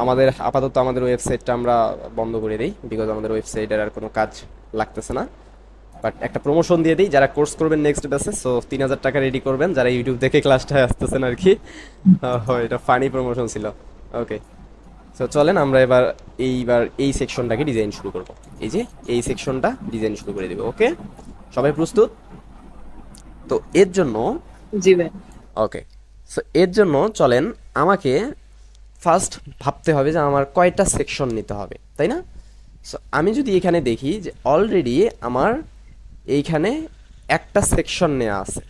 আমাদের আপাতত আমাদের ওয়েবসাইটটা আমরা বন্ধ করে দিই, বিকজ আমাদের ওয়েবসাইটের আর কোনো কাজ লাগতেছে না। বাট একটা প্রমোশন দিয়ে দিই, যারা কোর্স করবেন নেক্সট ব্যাচে, সো 3000 টাকা রেডি করবেন যারা ইউটিউব দেখে ক্লাসটা আসতেছেন আর কি। এটা ফানি প্রমোশন ছিল। ওকে, সো চলেন আমরা এইবার এই সেকশনটাকে ডিজাইন শুরু করব। এই যে এই সেকশনটা ডিজাইন শুরু করে দেব। ওকে, সবাই প্রস্তুত? তো এর জন্য, জি ভাই। ওকে, সো এর জন্য চলেন আমাকে ফার্স্ট ভাবতে হবে যে আমার কয়টা সেকশন নিতে হবে, তাই না? সো আমি যদি এখানে দেখি যে অলরেডি আমার এইখানে একটা সেকশন নেওয়া আছে,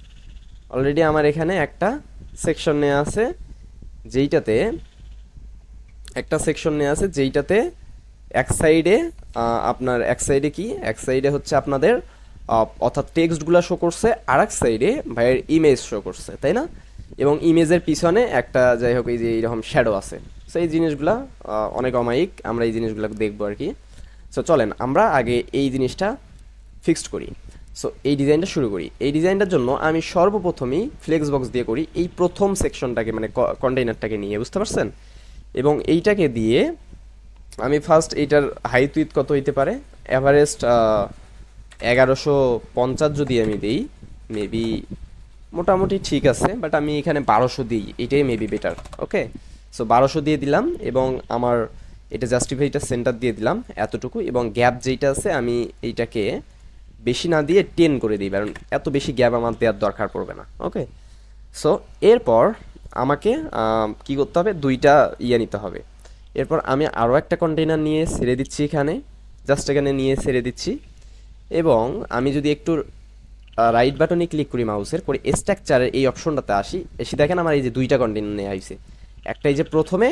অলরেডি আমার এখানে একটা সেকশন নেওয়া আছে, যেইটাতে একটা সেকশন নেওয়া আছে যেইটাতে এক সাইডে আপনার এক সাইডে কি, এক সাইডে হচ্ছে আপনাদের অর্থাৎ টেক্সটগুলো শো করছে, আর এক সাইডে ভাইয়ের ইমেজ শো করছে, তাই না? এবং ইমেজের পিছনে একটা যাই হোক এই যে এইরকম শ্যাডো আছে। সো এই জিনিসগুলা অনেক অমায়িক, আমরা এই জিনিসগুলো দেখবো আর কি। সো চলেন আমরা আগে এই জিনিসটা ফিক্সড করি। সো এই ডিজাইনটা শুরু করি। এই ডিজাইনটার জন্য আমি সর্বপ্রথমেই ফ্লেক্স বক্স দিয়ে করি, এই প্রথম সেকশনটাকে মানে কন্টেইনারটাকে নিয়ে, বুঝতে পারছেন? এবং এইটাকে দিয়ে আমি ফার্স্ট এইটার হাইট উইথ কত হইতে পারে, এভারেস্ট 1150 যদি আমি দিই, মেবি মোটামুটি ঠিক আছে, বাট আমি এখানে 1200 দিই, এটাই মেবি বেটার। ওকে, সো 1200 দিয়ে দিলাম, এবং আমার এটা জাস্টিফাইটা সেন্টার দিয়ে দিলাম এতটুকু, এবং গ্যাপ যেইটা আছে আমি এইটাকে বেশি না দিয়ে 10 করে দিই, কারণ এত বেশি গ্যাপ আমার দেওয়ার দরকার পড়বে না। ওকে, সো এরপর আমাকে কি করতে হবে, দুইটা ইয়ে নিতে হবে। এরপর আমি আরও একটা কন্টেইনার নিয়ে ছেড়ে দিচ্ছি এখানে, জাস্ট এখানে নিয়ে ছেড়ে দিচ্ছি, এবং আমি যদি একটু রাইট বাটনে ক্লিক করি মাউসের, করে স্ট্রাকচারের এই অপশনটাতে আসি, এসে দেখেন আমার এই যে দুইটা কন্টেইনার নিয়ে আসছে, একটা এই যে প্রথমে,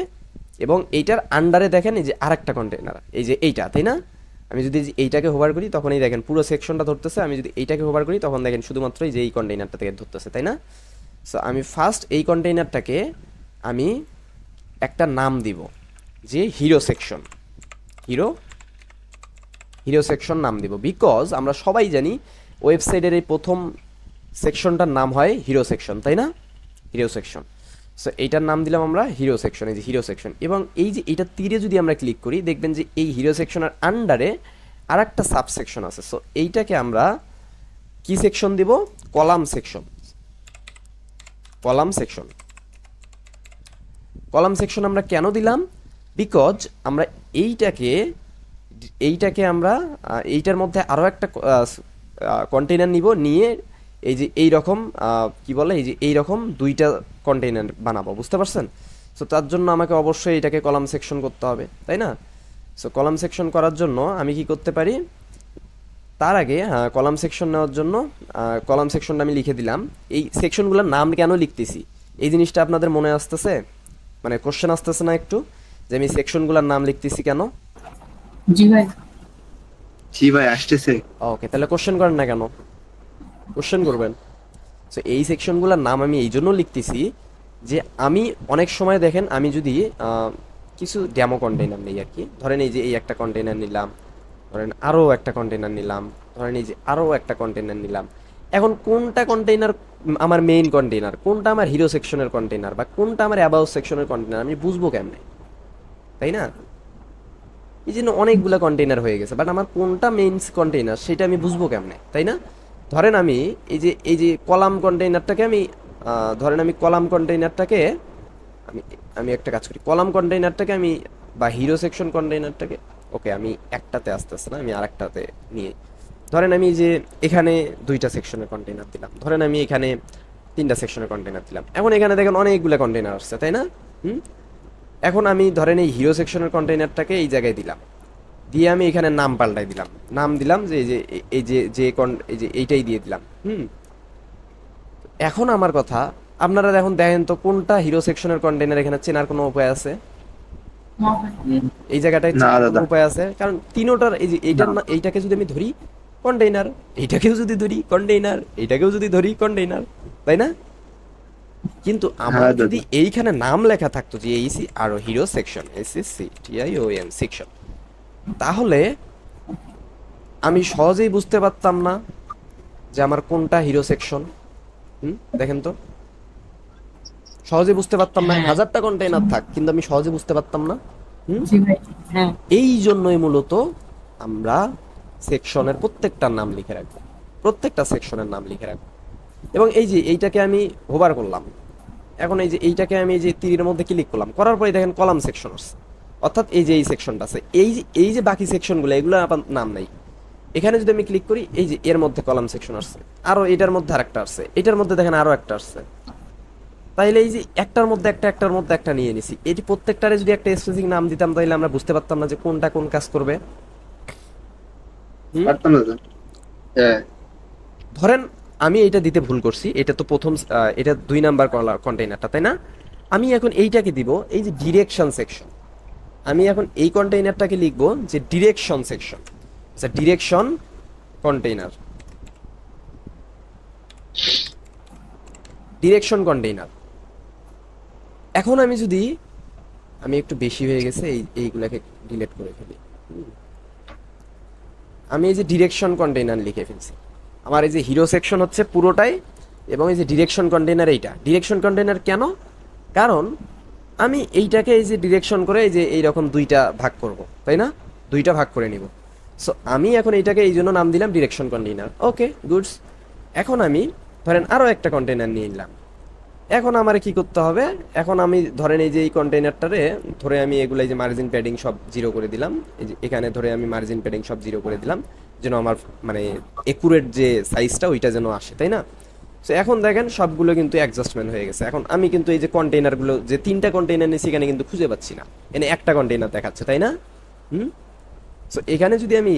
এবং এইটার আন্ডারে দেখেন এই যে আরেকটা কন্টেইনার, এই যে এইটা, তাই না? আমি যদি এইটাকে হোভার করি তখন এই দেখেন পুরো সেকশনটা ধরতেছে, আমি যদি এইটাকে হোভার করি তখন দেখেন শুধুমাত্র এই যে এই কন্টেইনারটা থেকে ধরতেছে, তাই না? সো আমি ফার্স্ট এই কন্টেইনারটাকে আমি একটা নাম দিব, যে হিরো সেকশন, হিরো সেকশন নাম দিব, বিকজ আমরা সবাই জানি ওয়েবসাইটের এই প্রথম সেকশনটার নাম হয় হিরো সেকশন, তাই না? Hero section. সো এইটার নাম দিলাম আমরা হিরো সেকশন, এই যে হিরো সেকশন। এবং এই যে এইটা তীরে যদি আমরা ক্লিক করি, দেখবেন যে এই হিরো সেকশনের আন্ডারে আর একটা সাব সেকশন আছে। সো এইটাকে আমরা কি সেকশন দিব? Column section. Column section, column section আমরা কেন দিলাম? বিকজ আমরা এইটাকে আমরা এইটার মধ্যে আরও একটা কন্টেইনার নিব, নিয়ে এই যে এই রকম কি বলে, এই যে এই রকম দুইটা কন্টেইনার বানাবো, বুঝতে পারছেন? সো তার জন্য আমাকে অবশ্যই এটাকে কলাম সেকশন করতে হবে, তাই না? সো কলাম সেকশন করার জন্য আমি কি করতে পারি, তার আগে কলাম সেকশন নেওয়ার জন্য কলাম সেকশনটা আমি লিখে দিলাম। এই সেকশনগুলোর নাম কেন লিখতেছি এই জিনিসটা আপনাদের মনে আসতেছে, মানে কোশ্চেন আসতেছে না একটু, যে আমি সেকশনগুলোর নাম লিখতেছি কেন? জি ভাই। জি ভাই আসতেছে। ওকে, তাহলে কোশ্চেন করেন না কেন? কোশ্চেন করবেন। সো এই সেকশনগুলোর নাম আমি এই জন্য লিখতেছি যে আমি অনেক সময় দেখেন আমি যদি কিছু ডেমো কন্টেইনার নেই আর কি, ধরেন এই যে এই একটা কন্টেইনার নিলাম, ধরেন আরও একটা কন্টেইনার নিলাম, ধরেন এই যে আরও একটা কন্টেইনার নিলাম। এখন কোনটা কন্টেইনার আমার মেইন কন্টেইনার, কোনটা আমার হিরো সেকশনের কন্টেইনার, বা কোনটা আমার অ্যাবাউট সেকশনের কন্টেইনার আমি বুঝবো কেমনে, তাই না? এই জন্য অনেকগুলো কন্টেইনার হয়ে গেছে, বাট আমার কোনটা মেইন কন্টেইনার সেটা আমি বুঝবো কেমনে, তাই না? ধরেন আমি এই যে কলাম কন্টেইনারটাকে আমি ধরেন আমি কলাম কন্টেইনারটাকে আমি আমি একটা কাজ করি, কলাম কন্টেইনারটাকে আমি বা হিরো সেকশন কন্টেইনারটাকে, ওকে আমি একটাতে আস্তে আস্তে না, আমি আরেকটাতে নিয়ে, ধরেন আমি যে এখানে দুইটা সেকশনের কন্টেইনার দিলাম, ধরেন আমি এখানে তিনটা সেকশনের কন্টেইনার দিলাম। এখন এখানে দেখেন অনেকগুলো কন্টেইনার আসছে, তাই না? হুম। এখন আমি ধরেন এই হিরো সেকশনের কন্টেইনারটাকে এই জায়গায় দিলাম, দিয়ে আমি এখানে নাম পাল্টাই দিলাম, নাম দিলাম যে এই যে এইটাই দিয়ে দিলাম। হুম। এখন আমার কথা, আপনারা এখন দেখেন তো কোনটা হিরো সেকশনের কন্টেইনার এখানে চেনার কোনো উপায় আছে? এই জায়গাটায় না চেনার কোনো দাদা। উপায় আছে? কারণ তিনোটার এই যে এইটার এইটাকে যদি আমি ধরি কন্টেইনার, এইটাকেও যদি ধরি কন্টেইনার, এইটাকেও যদি ধরি কন্টেইনার, তাই না? কিন্তু আমার হ্যাঁ দাদা। যদি এইখানে নাম লেখা থাকতো যে এইসি আর হিরো সেকশন, SCTION সেকশন, তাহলে আমি সহজেই বুঝতে পারতাম না যে আমার কোনটা হিরো সেকশন। দেখেন তো, সহজে বুঝতে পারতাম না, হাজারটা কন্টেইনার থাক কিন্তু আমি সহজে বুঝতে পারতাম না। হুম। হ্যাঁ এই জন্যই মূলত আমরা সেকশনের প্রত্যেকটার নাম লিখে রাখবো, প্রত্যেকটা সেকশনের নাম লিখে রাখবো। এবং এই যে এইটাকে আমি হোভার করলাম, এখন এই যে এইটাকে আমি এই যে তীরের মধ্যে ক্লিক করলাম, করার পরে দেখেন কলাম সেকশন আছে, অর্থাৎ এই যে এই সেকশনটা আছে, এই যে বাকি সেকশনগুলো এগুলো আমার নাম নাই। এখানে যদি আমি ক্লিক করি এই যে এর মধ্যে কলাম সেকশন আসছে, আরো এটার মধ্যে আরেকটা আসছে, এটার মধ্যে দেখেন আরো একটা আসছে। তাইলে এই যে একটার মধ্যে একটা, একটার মধ্যে একটা নিয়ে নিছি, এটি প্রত্যেকটারে যদি একটা স্পেসিফিক নাম দিতাম তাহলে আমরা বুঝতে পারতাম না যে কোনটা কোন কাজ করবে। হুম। পারতাম দাদা। হ্যাঁ। ধরেন আমি এইটা দিতে ভুল করছি, এটা তো প্রথম এটা 2 নাম্বার কন্টেইনারটা, তাই না? আমি এখন এইটাকে দিব এই যে ডিরেকশন সেকশন, আমি এখন এই কন্টেইনারটাকে লিখবো যে ডিরেকশন সেকশন, আচ্ছা ডিরেকশন কন্টেইনার, ডিরেকশন কন্টেইনার। এখন আমি যদি আমি একটু বেশি হয়ে গেছে এইগুলাকে ডিলিট করে ফেলি। আমি এই যে ডিরেকশন কন্টেইনার লিখে ফেলছি, আমার এই যে হিরো সেকশন হচ্ছে পুরোটাই, এবং এই যে ডিরেকশন কন্টেইনার এইটা ডিরেকশন কন্টেইনার কেন? কারণ আমি এইটাকে এই যে ডিরেকশন করে এই যে এইরকম দুইটা ভাগ করব, তাই না? দুইটা ভাগ করে নিব। সো আমি এখন এইটাকে এই জন্য নাম দিলাম ডিরেকশন কন্টেইনার। ওকে গুডস। এখন আমি ধরেন আরো একটা কন্টেইনার নিয়ে নিলাম, এখন আমার কি করতে হবে, এখন আমি ধরেন এই যে এই কন্টেইনারটারে ধরে আমি এগুলাই যে মার্জিন প্যাডিং সব জিরো করে দিলাম, এই যে এখানে ধরে আমি মার্জিন প্যাডিং সব জিরো করে দিলাম, যেন আমার মানে একুরেট যে সাইজটা ওইটা যেন আসে, তাই না? সো এখন দেখেন সবগুলো কিন্তু অ্যাডজাস্টমেন্ট হয়ে গেছে। এখন আমি কিন্তু এই যে কন্টেইনারগুলো যে তিনটা কন্টেইনার নিয়েছি এখানে কিন্তু খুঁজে পাচ্ছি না, এখানে একটা কন্টেইনার দেখাচ্ছে, তাই না? হুম। সো এখানে যদি আমি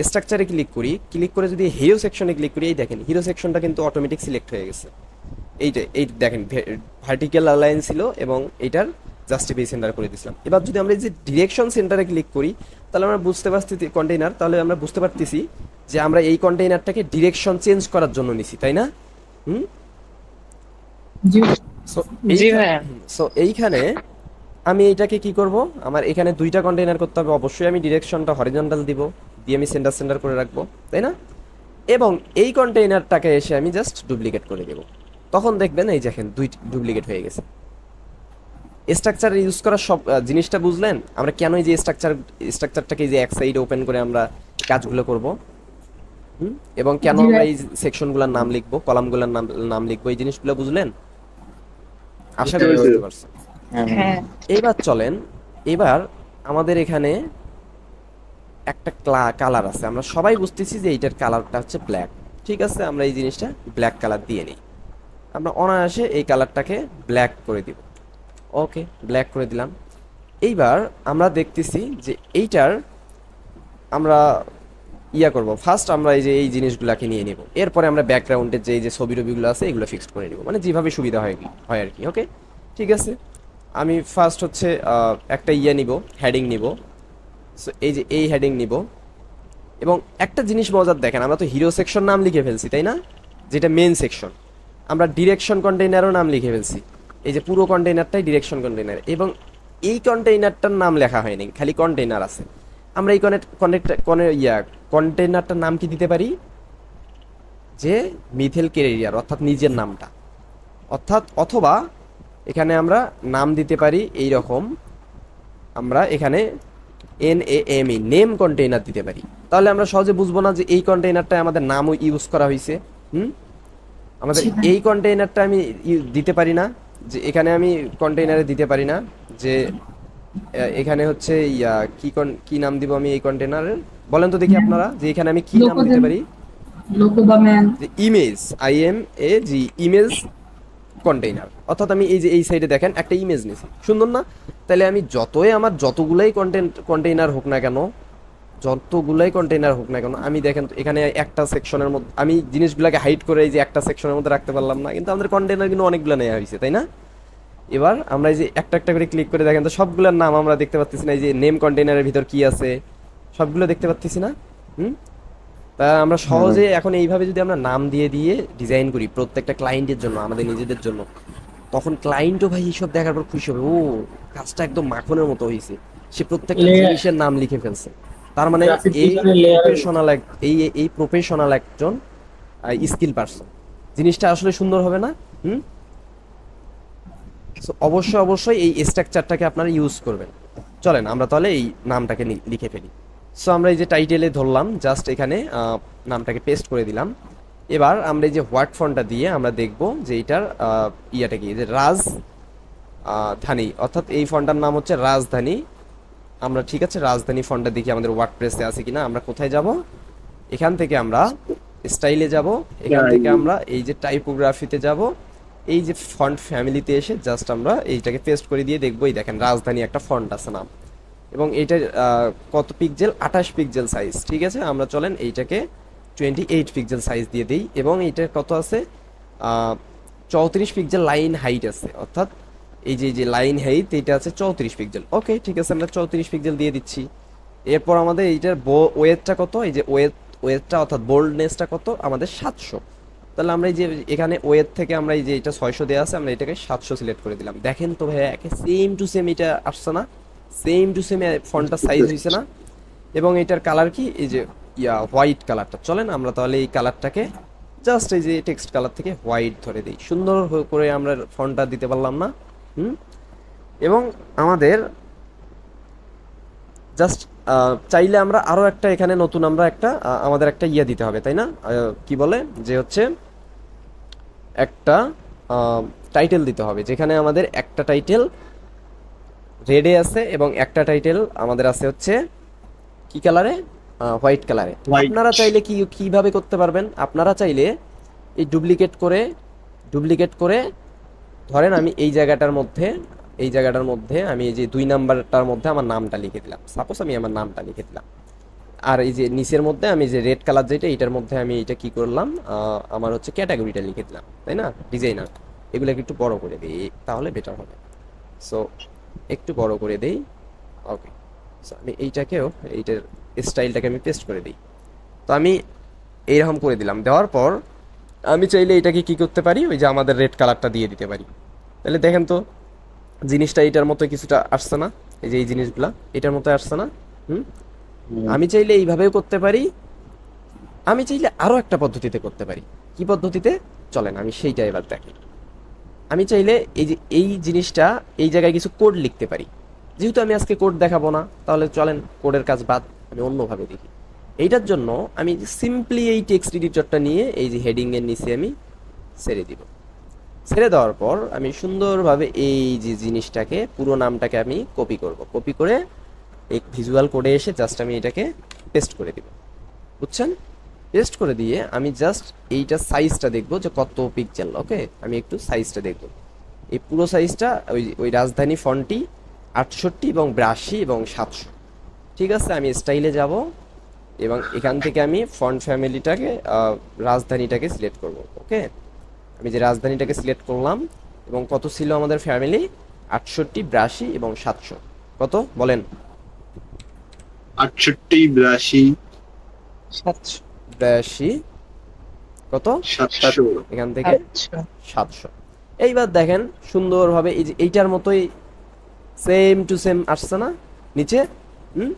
স্ট্রাকচারে ক্লিক করি, ক্লিক করে যদি হিরো সেকশনে ক্লিক করি, এই দেখেন হিরো সেকশনটা কিন্তু অটোমেটিক সিলেক্ট হয়ে গেছে। এই দেখেন ভার্টিক্যাল অ্যালাইন ছিল এবং এটার জাস্টিফাই সেন্টার করে দিয়েছিলাম। এবার যদি আমরা এই যে ডিরেকশন সেন্টারে ক্লিক করি তাহলে আমরা বুঝতে পারছি কন্টেইনার, তাহলে আমরা বুঝতে পারতেছি যে আমরা এই কন্টেইনারটাকে ডিরেকশন চেঞ্জ করার জন্য নিছি, তাই না? হুম। জি সো জি ভাইয়া। এইখানে আমি এইটাকে কি করব, আমার এখানে দুইটা কন্টেইনার করতে হবে, অবশ্যই আমি ডিরেকশনটা হরিজন্টাল দিব, দিয়ে আমি সেন্টার করে রাখবো, তাই না? এবং এই কন্টেইনারটাকে এসে আমি জাস্ট ডুপ্লিকেট করে দেব, তখন দেখবেন এই দেখেন দুই ডুপ্লিকেট হয়ে গেছে। স্ট্রাকচার ইউজ করার সব জিনিসটা বুঝলেন, আমরা কেন এই যে স্ট্রাকচারটাকে যে এক সাইড ওপেন করে আমরা কাজগুলো করব, এবং কেন আমরা এই সেকশনগুলোর নাম লিখবো, কলামগুলোর নাম লিখবো, এই জিনিসগুলো বুঝলেন? আশা করি বুঝতে পারছেন। হ্যাঁ এইবার চলেন, এবার আমাদের এখানে একটা কালার আছে, আমরা সবাই বুঝতেছি যে এইটার কালারটা হচ্ছে ব্ল্যাক, ঠিক আছে? আমরা এই জিনিসটা ব্ল্যাক কালার দিয়ে নিই, আমরা অনায়াসে এই কালারটাকে ব্ল্যাক করে দিব। ওকে, ব্ল্যাক করে দিলাম। এইবার আমরা দেখতেছি যে এইটার আমরা করব, ফার্স্ট আমরা এই যে এই জিনিসগুলোকে নিয়ে নেব, এরপরে আমরা ব্যাকগ্রাউন্ডের যে এই যে ছবি টবিগুলো আছে এগুলো ফিক্সড করে নেব, মানে যেভাবে সুবিধা হয় আর কি। ওকে ঠিক আছে, আমি ফার্স্ট হচ্ছে একটা নিব, হেডিং নিব। সো এই যে এই হেডিং নিব, এবং একটা জিনিস মজার দেখেন, আমরা তো হিরো সেকশন নাম লিখে ফেলছি, তাই না? যেটা মেন সেকশন। আমরা ডিরেকশন কন্টেইনারও নাম লিখে ফেলছি। এই যে পুরো কন্টেইনারটাই ডিরেকশন কন্টেইনার, এবং এই কন্টেইনারটার নাম লেখা হয়নি, খালি কন্টেইনার আছে। আমরা এই কন্টেইনারটার নাম কি দিতে পারি, যে মিথেল ক্যারিয়ার, অর্থাৎ নিজের নামটা, অথবা এখানে আমরা নাম দিতে পারি এই রকম, আমরা এখানে NAME নেম কন্টেইনার দিতে পারি। তাহলে আমরা সহজে বুঝবো না যে এই কন্টেইনারটা আমাদের নামও ইউজ করা হয়েছে। আমাদের এই কন্টেইনারটা আমি দিতে পারি না, যে এখানে আমি কন্টেইনারে দিতে পারি না যে এখানে হচ্ছে কি নাম দিব আমি এই কন্টেইনারের, বলেন তো দেখি আপনারা, যে এখানে আমি কি নাম দিতে পারি, যে ইমেজ, IMAG ইমেজ কন্টেইনার। অর্থাৎ আমি এই যে এই সাইডে দেখেন একটা ইমেজ নিয়েছি, সুন্দর না? তাহলে আমি আমার যতগুলাই কন্টেইনার হোক না কেন, আমি দেখেন এখানে একটা সেকশনের মধ্যে আমি জিনিসগুলোকে হাইড করে এই যে একটা সেকশনের মধ্যে রাখতে পারলাম না, কিন্তু আমাদের কন্টেইনার কিন্তু অনেকগুলো নেওয়া হয়েছে, তাই না? এবার আমরা এই যে একটা একটা করে ক্লিক করে দেখেন তো সবগুলোর নাম আমরা দেখতে পাচ্ছি না, এই যে নেম কন্টেইনারের ভিতর কি আছে সবগুলো দেখতে পাচ্ছি না। তা আমরা সহজে এখন এইভাবে যদি আমরা নাম দিয়ে দিয়ে ডিজাইন করি প্রত্যেকটা ক্লায়েন্টের জন্য, আমাদের নিজেদের জন্য, তখন ক্লায়েন্টও ভাই এইসব দেখার পর খুশি হবে, ও কাজটা একদম মাখনের মতো হয়েছে, সে প্রত্যেকটা জিনিসের নাম লিখে ফেলছে। তার মানে এই প্রফেশনাল একজন স্কিল পারসন, জিনিসটা আসলে সুন্দর হবে না? অবশ্যই এই স্ট্রাকচারটাকে আপনারা ইউজ করবেন। চলেন আমরা তাহলে এই নামটাকে লিখে ফেলি। সো আমরা এই যে টাইটেলে ধরলাম, জাস্ট এখানে নামটাকে পেস্ট করে দিলাম। এবার আমরা এই যে হোয়াট ফন্টটা দিয়ে আমরা দেখব যে এটার ইয়াটা কি, যে রাজধানী, অর্থাৎ এই ফন্টটার নাম হচ্ছে রাজধানী। আমরা ঠিক আছে রাজধানী ফন্টটা দেখি আমাদের ওয়ার্ডপ্রেসে আছে কিনা। আমরা কোথায় যাব, এখান থেকে আমরা স্টাইলে যাব, এখান থেকে আমরা এই যে টাইপোগ্রাফিতে যাব, এই যে ফন্ট ফ্যামিলিতে এসে জাস্ট আমরা এইটাকে পেস্ট করে দিয়ে দেখবো, এই দেখেন রাজধানী একটা ফন্ট আছে নাম, এবং এইটার কত পিক্সেল, 28 পিক্সেল সাইজ। ঠিক আছে, আমরা চলেন এইটাকে 28 পিক্সেল সাইজ দিয়ে দিই, এবং এইটার কত আছে 34 পিক্সেল লাইন হাইট আছে, অর্থাৎ এই যে লাইন হাইট এটা আছে 34 পিক্সেল। ওকে ঠিক আছে, আমরা 34 পিক্সেল দিয়ে দিচ্ছি। এরপর আমাদের এইটার ওয়েটটা কত, এই যে ওয়েটটা অর্থাৎ বোল্ডনেসটা কত আমাদের 700। তাহলে আমরা এই যে এখানে ওয়েট থেকে আমরা এই যে এটা 600 দেওয়া আছে, আমরা এটাকে 700 সিলেক্ট করে দিলাম। দেখেন তো ভাইয়া একে সেম টু সেম এটা আসছে না, সেম টু সেম ফন্টটা সাইজ হয়েছে না? এবং এটার কালার কি, এই যে হোয়াইট কালারটা। চলেন আমরা তাহলে এই কালারটাকে জাস্ট এই যে টেক্সট কালার থেকে হোয়াইট ধরে দিই, সুন্দর করে আমরা ফন্টটা দিতে পারলাম না? এবং আমাদের জাস্ট চাইলে আমরা আরো একটা এখানে নতুন আমরা একটা আমাদের একটা দিতে হবে, তাই না? কি বলে যে হচ্ছে একটা টাইটেল দিতে হবে, যেখানে আমাদের একটা টাইটেল রেডে আছে এবং একটা টাইটেল আমাদের আছে হচ্ছে কি কালারে, হোয়াইট কালারে। আপনারা চাইলে কিভাবে করতে পারবেন, আপনারা চাইলে এই ডুপ্লিকেট করে ধরেন আমি এই জায়গাটার মধ্যে আমি এই যে 2 নাম্বারটার মধ্যে আমার নামটা লিখে দিলাম, সাপোজ আমি আমার নামটা লিখে দিলাম। আর এই যে নিচের মধ্যে আমি যে রেড কালার যেটা, এটার মধ্যে আমি এটা কি করলাম, আমার হচ্ছে ক্যাটাগরিটা লিখে দিলাম, তাই না? ডিজাইনার, এগুলোকে একটু বড় করে দিই তাহলে বেটার হবে। সো একটু বড় করে দেই। ওকে, সো আমি এইটার স্টাইলটাকে আমি পেস্ট করে দিই। তো আমি এইরকম করে দিলাম, দেওয়ার পর আমি চাইলে এটাকে কি করতে পারি, ওই যে আমাদের রেড কালারটা দিয়ে দিতে পারি। তাহলে দেখেন তো জিনিসটা এটার মতো কিছুটা আসছে না, এই যে এই জিনিসগুলা এটার মতো আসছে না? আমি চাইলে এইভাবেও করতে পারি, আমি চাইলে আরো একটা পদ্ধতিতে করতে পারি। কি পদ্ধতিতে, চলেন আমি সেইটা এবার দেখি। আমি চাইলে এই যে এই জিনিসটা এই জায়গায় কিছু কোড লিখতে পারি। যেহেতু আমি আজকে কোড দেখাবো না, তাহলে চলেন কোডের কাজ বাদ, আমি অন্যভাবে দেখি। এইটার জন্য আমি সিম্পলি এই টেক্সট এডিটরটা নিয়ে এই যে হেডিং এর নিচে আমি ছেড়ে দিব। ছেড়ে দেওয়ার পর আমি সুন্দরভাবে এই যে জিনিসটাকে পুরো নামটাকে আমি কপি করে এই ভিজুয়াল কোডে এসে জাস্ট আমি এটাকে পেস্ট করে দিব, বুঝছেন? পেস্ট করে দিয়ে আমি জাস্ট এইটা সাইজটা দেখবো যে কত পিক্সেল। ওকে, আমি একটু সাইজটা দেখবো, এই পুরো সাইজটা ওই রাজধানী ফন্টটি 68 এবং 82 এবং 700। ঠিক আছে, আমি স্টাইলে যাব এবং এখান থেকে আমি ফন্ট ফ্যামিলিটাকে রাজধানীটাকে সিলেক্ট করব। ওকে, আমি যে রাজধানীটাকে সিলেক্ট করলাম এবং কত ছিল আমাদের ফ্যামিলি, 68, 82 এবং 700। কত বলেন? 68, 82, 700, 82, কত 700 এখান থেকে আচ্ছা 700। এইবার দেখেন সুন্দরভাবে এই যে এইটার মতোই সেম টু সেম আসছে না নিচে? হুম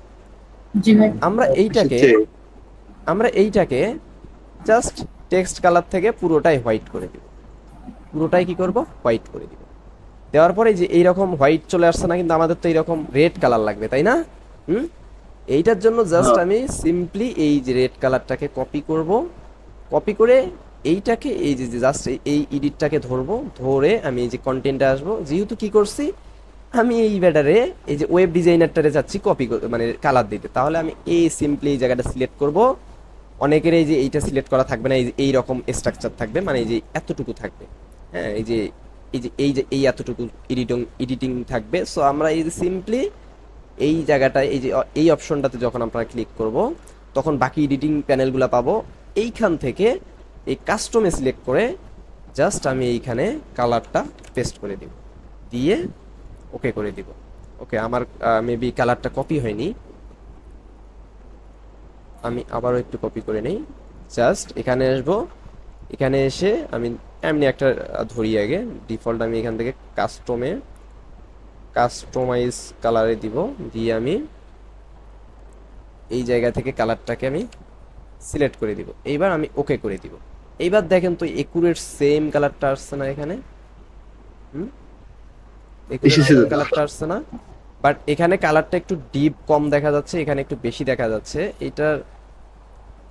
জি ভাই। আমরা এইটাকে জাস্ট টেক্সট কালার থেকে পুরোটাই হোয়াইট করে দিব, পুরোটাই কি করব হোয়াইট করে দিব। দেওয়ার পরে যে এইরকম হোয়াইট চলে আসছে না, কিন্তু আমাদের তো এইরকম রেড কালার লাগবে তাই না? হুম এইটার জন্য জাস্ট আমি সিম্পলি এই যে রেড কালারটাকে কপি করব, কপি করে এইটাকে এই যে জাস্ট এই এডিটটাকে ধরবো, ধরে আমি এই যে কন্টেন্টে আসবো, যেহেতু কি করছি আমি এই ব্যাটারে এই যে ওয়েব ডিজাইনারটারে যাচ্ছি কপি মানে কালার দিতে, তাহলে আমি এই সিম্পলি এই জায়গাটা সিলেক্ট করব। অনেকের এই যে এইটা সিলেক্ট করা থাকবে না, এই যে এইরকম স্ট্রাকচার থাকবে, মানে এই যে এতটুকু থাকবে, হ্যাঁ এই যে এতটুকু এডিটিং থাকবে। সো আমরা এই যে সিম্পলি এই জায়গাটায় এই যে এই অপশনটাতে যখন আমরা ক্লিক করব তখন বাকি এডিটিং প্যানেলগুলো পাবো। এইখান থেকে এই কাস্টমে সিলেক্ট করে জাস্ট আমি এইখানে কালারটা পেস্ট করে দিব, দিয়ে ওকে করে দিব। ওকে, আমার মেবি কালারটা কপি হয়নি, আমি আবারও একটু কপি করে নেই। জাস্ট এখানে আসবো, এখানে এসে আমি এমনি একটা ধরি আগে ডিফল্ট, আমি এখান থেকে কাস্টমাইজ কালারে দিব, দিয়ে আমি এই জায়গা থেকে কালারটাকে আমি সিলেক্ট করে দিব। এইবার আমি ওকে করে দিব। এইবার দেখেন তো একুরেট সেম কালারটা আসছে না এখানে? কালারটা আসছে না, বাট এখানে কালারটা একটু ডিপ কম দেখা যাচ্ছে, এখানে একটু বেশি দেখা যাচ্ছে।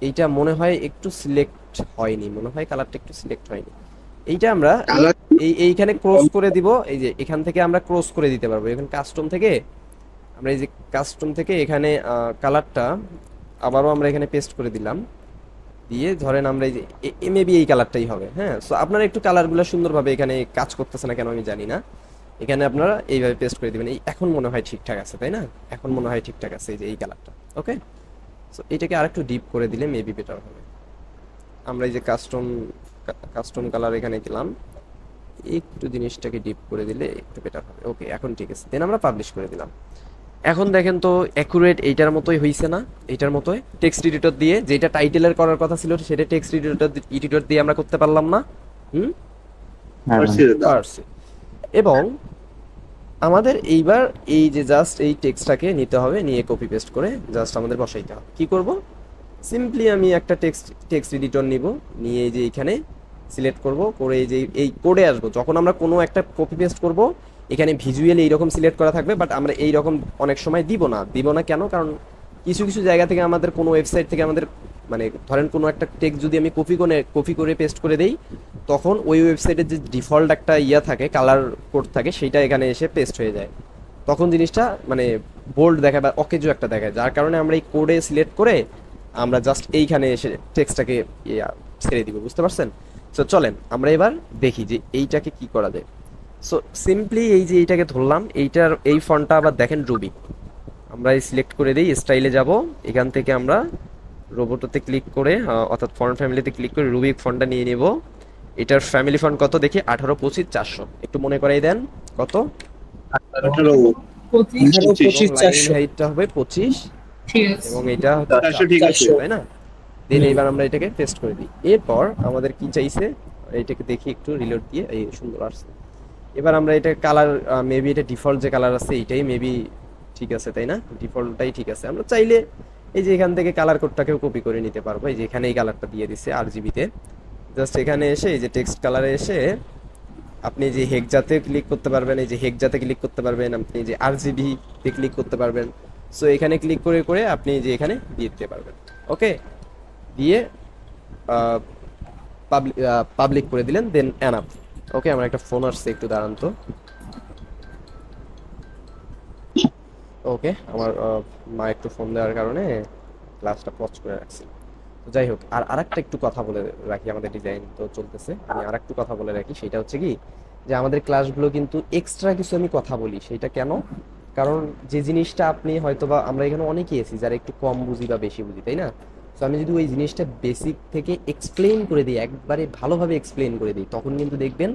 এইটা মনে হয় একটু সিলেক্ট হয়নি, মনে হয় কালারটা একটু সিলেক্ট হয়নি। এইটা আমরা এইখানে ক্রস করে দিব, এই যে এখান থেকে আমরা ক্রস করে দিতে পারবো। এখানে কাস্টম থেকে আমরা এই যে কাস্টম থেকে এখানে কালারটা আবারও আমরা এখানে পেস্ট করে দিলাম, দিয়ে ধরেন আমরা এই যে মেবি এই কালারটাই হবে। হ্যাঁ, সো আপনারা একটু কালারগুলো সুন্দরভাবে এখানে কাজ করতেছে না কেন আমি জানি না, এখানে আপনারা এইভাবে পেস্ট করে দিবেন। এই এখন মনে হয় ঠিকঠাক আছে তাই না? এখন মনে হয় ঠিকঠাক আছে এই যে এই কালারটা। ওকে, সো এটাকে আরেকটু ডিপ করে দিলে মেবি বেটার হবে। আমরা এই যে কাস্টম কালার এখানে গেলাম, একটু জিনিসটাকে ডিপ করে দিলে একটু বেটার হবে। ওকে, এখন ঠিক আছে, দেন আমরা পাবলিশ করে দিলাম। এখন দেখেন তো অ্যাকুরেট এইটার মতোই হইছে না? এইটার মতোই টেক্সট এডিটর দিয়ে, যেটা টাইটেলের করার কথা ছিল সেটা টেক্সট এডিটর দিয়ে আমরা করতে পারলাম না? পারছি। এবং আমাদের এইবার এই যে জাস্ট এই টেক্সটটাকে নিতে হবে, নিয়ে কপি পেস্ট করে জাস্ট আমাদের বসাইতে হবে। কি করব? সিম্পলি আমি একটা টেক্সট এডিটর নিব, নিয়ে এই যে এইখানে সিলেক্ট করব, করে এই যে এই কোডে আসবো। যখন আমরা কোনো একটা কপি পেস্ট করব এখানে ভিজুয়ালি এইরকম সিলেক্ট করা থাকবে, বাট আমরা এইরকম অনেক সময় দিব না কেন? কারণ কিছু কিছু জায়গা থেকে আমাদের কোনো ওয়েবসাইট থেকে আমাদের মানে ধরেন কোনো একটা টেক্সট যদি আমি কপি করে পেস্ট করে দেই, তখন ওই ওয়েবসাইটের যে ডিফল্ট একটা থাকে কালার কোড থাকে, সেইটা এখানে এসে পেস্ট হয়ে যায়। তখন জিনিসটা মানে বোল্ড দেখায় বা অকেজো একটা দেখায়, যার কারণে আমরা এই কোডে সিলেক্ট করে আমরা জাস্ট এইখানে এসে টেক্সটটাকে ছেড়ে দিব। বুঝতে পারছেন? সো চলেন আমরা এবার দেখি যে এইটাকে কি করা যায়। সো সিম্পলি এই যে এইটাকে ধরলাম, এইটার এই ফন্টটা আবার দেখেন রুবি, আমরা সিলেক্ট করে দিই, স্টাইলে যাব, এখান থেকে আমরা রোবোটোতে ক্লিক করে অর্থাৎ ফন্ট ফ্যামিলিতে ক্লিক করে রুবিক ফন্টটা নিয়ে নেব। এটার ফ্যামিলি ফন্ট কত দেখি? 18, 25, 400। একটু মনে করাই দেন কত? 18, 25, 400 হাইটটা হবে 25, ঠিক আছে। এবং এটা 400 ঠিক আছে তাই না? দেন এইবার আমরা এটাকে পেস্ট করে দিই। এরপর আমাদের কি চাইছে, এটাকে দেখি একটু রিলোড দিয়ে, এই সুন্দর আসছে। এবার আমরা এটা কালার মেবি এটা ডিফল্ট যে কালার আছে এইটাই মেবি ঠিক আছে তাই না? ডিফল্টটাই ঠিক আছে। আমরা চাইলে এই যে এখান থেকে কালার কোডটাকেও কপি করে নিতে পারবো। এই যে এখানে এই কালারটা দিয়ে দিছে RGB-তে, জাস্ট এখানে এসে এই যে টেক্সট কালারে এসে আপনি যে হেক্সাতে ক্লিক করতে পারবেন, এই যে হেক্সাতে ক্লিক করতে পারবেন, আপনি যে RGB-তে ক্লিক করতে পারবেন। সো এখানে ক্লিক করে করে আপনি যে এখানে দিয়ে দিতে পারবেন। ওকে, দিয়ে পাবলিক করে দিলেন, দেন এনাফ। ওকে, আমার একটা ফোন আসছে, একটু দাঁড়ান তো। ওকে, আমার মা একটু ফোন দেওয়ার কারণে ক্লাসটা পজ করে রাখছি। তো যাই হোক, আর আরেকটা একটু কথা বলে রাখি, আমাদের ডিজাইন তো চলতেছে, আমি আরেকটু কথা বলে রাখি। সেটা হচ্ছে কি যে আমাদের ক্লাসগুলো কিন্তু এক্সট্রা কিছু আমি কথা বলি। সেটা কেন? কারণ যে জিনিসটা আপনি হয়তোবা আমরা এখানে অনেকেই আছি যারা একটু কম বুঝি বা বেশি বুঝি, তাই না? তো আমি যদি ওই জিনিসটা বেসিক থেকে এক্সপ্লেইন করে দিই, একবারে ভালোভাবে এক্সপ্লেইন করে দিই, তখন কিন্তু দেখবেন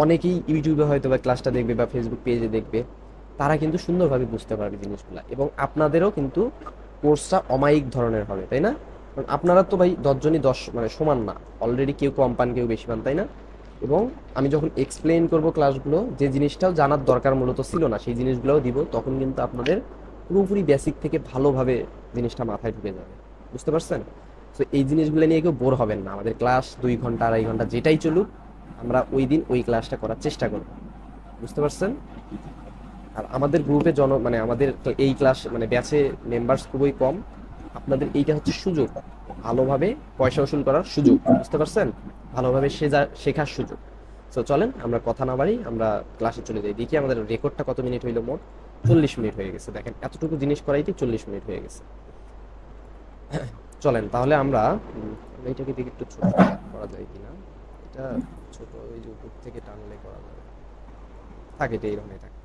অনেকেই ইউটিউবে হয়তো বা ক্লাসটা দেখবে বা ফেসবুক পেজে দেখবে, তারা কিন্তু সুন্দরভাবে বুঝতে পারবে জিনিসগুলো, এবং আপনাদেরও কিন্তু কোর্সটা অমায়িক ধরনের হবে, তাই না? কারণ আপনারা তো ভাই 10 জনই 10 মানে সমান না, অলরেডি কেউ কম পান কেউ বেশি পান, তাই না? এবং আমি যখন এক্সপ্লেইন করব ক্লাসগুলো, যে জিনিসটাও জানার দরকার মূলত ছিল না সেই জিনিসগুলোও দিব, তখন কিন্তু আপনাদের পুরোপুরি বেসিক থেকে ভালোভাবে জিনিসটা মাথায় ঢুকে যাবে। বুঝতে পারছেন? তো এই জিনিসগুলো নিয়ে কেউ বোর হবেন না। আমাদের ক্লাস 2 ঘন্টা 2.5 ঘন্টা যেটাই চলুক, আমরা ওই দিন ওই ক্লাসটা করার চেষ্টা করব। বুঝতে পারছেন? আর আমাদের গ্রুপে মানে আমাদের এই ক্লাস মানে ব্যাচে মেম্বার্স খুবই কম। আপনাদের এইটা হচ্ছে সুযোগ, ভালোভাবে পয়সা উসুল করার সুযোগ। বুঝতে পারছেন? ভালোভাবে শেখার সুযোগ। তো চলেন আমরা কথা না বাড়ি, আমরা ক্লাসে চলে যাই। দেখি আমাদের রেকর্ডটা কত মিনিট হইলো। মোট 40 মিনিট হয়ে গেছে। দেখেন এতটুকু জিনিস করাইতে 40 মিনিট হয়ে গেছে। চলেন তাহলে আমরা এইটাকে দেখি একটু ছোট করা যায় কিনা। এটা ছোট, ওই যে উপর থেকে টানলে করা যাবে, থাকে এটা এইরকমই থাকে।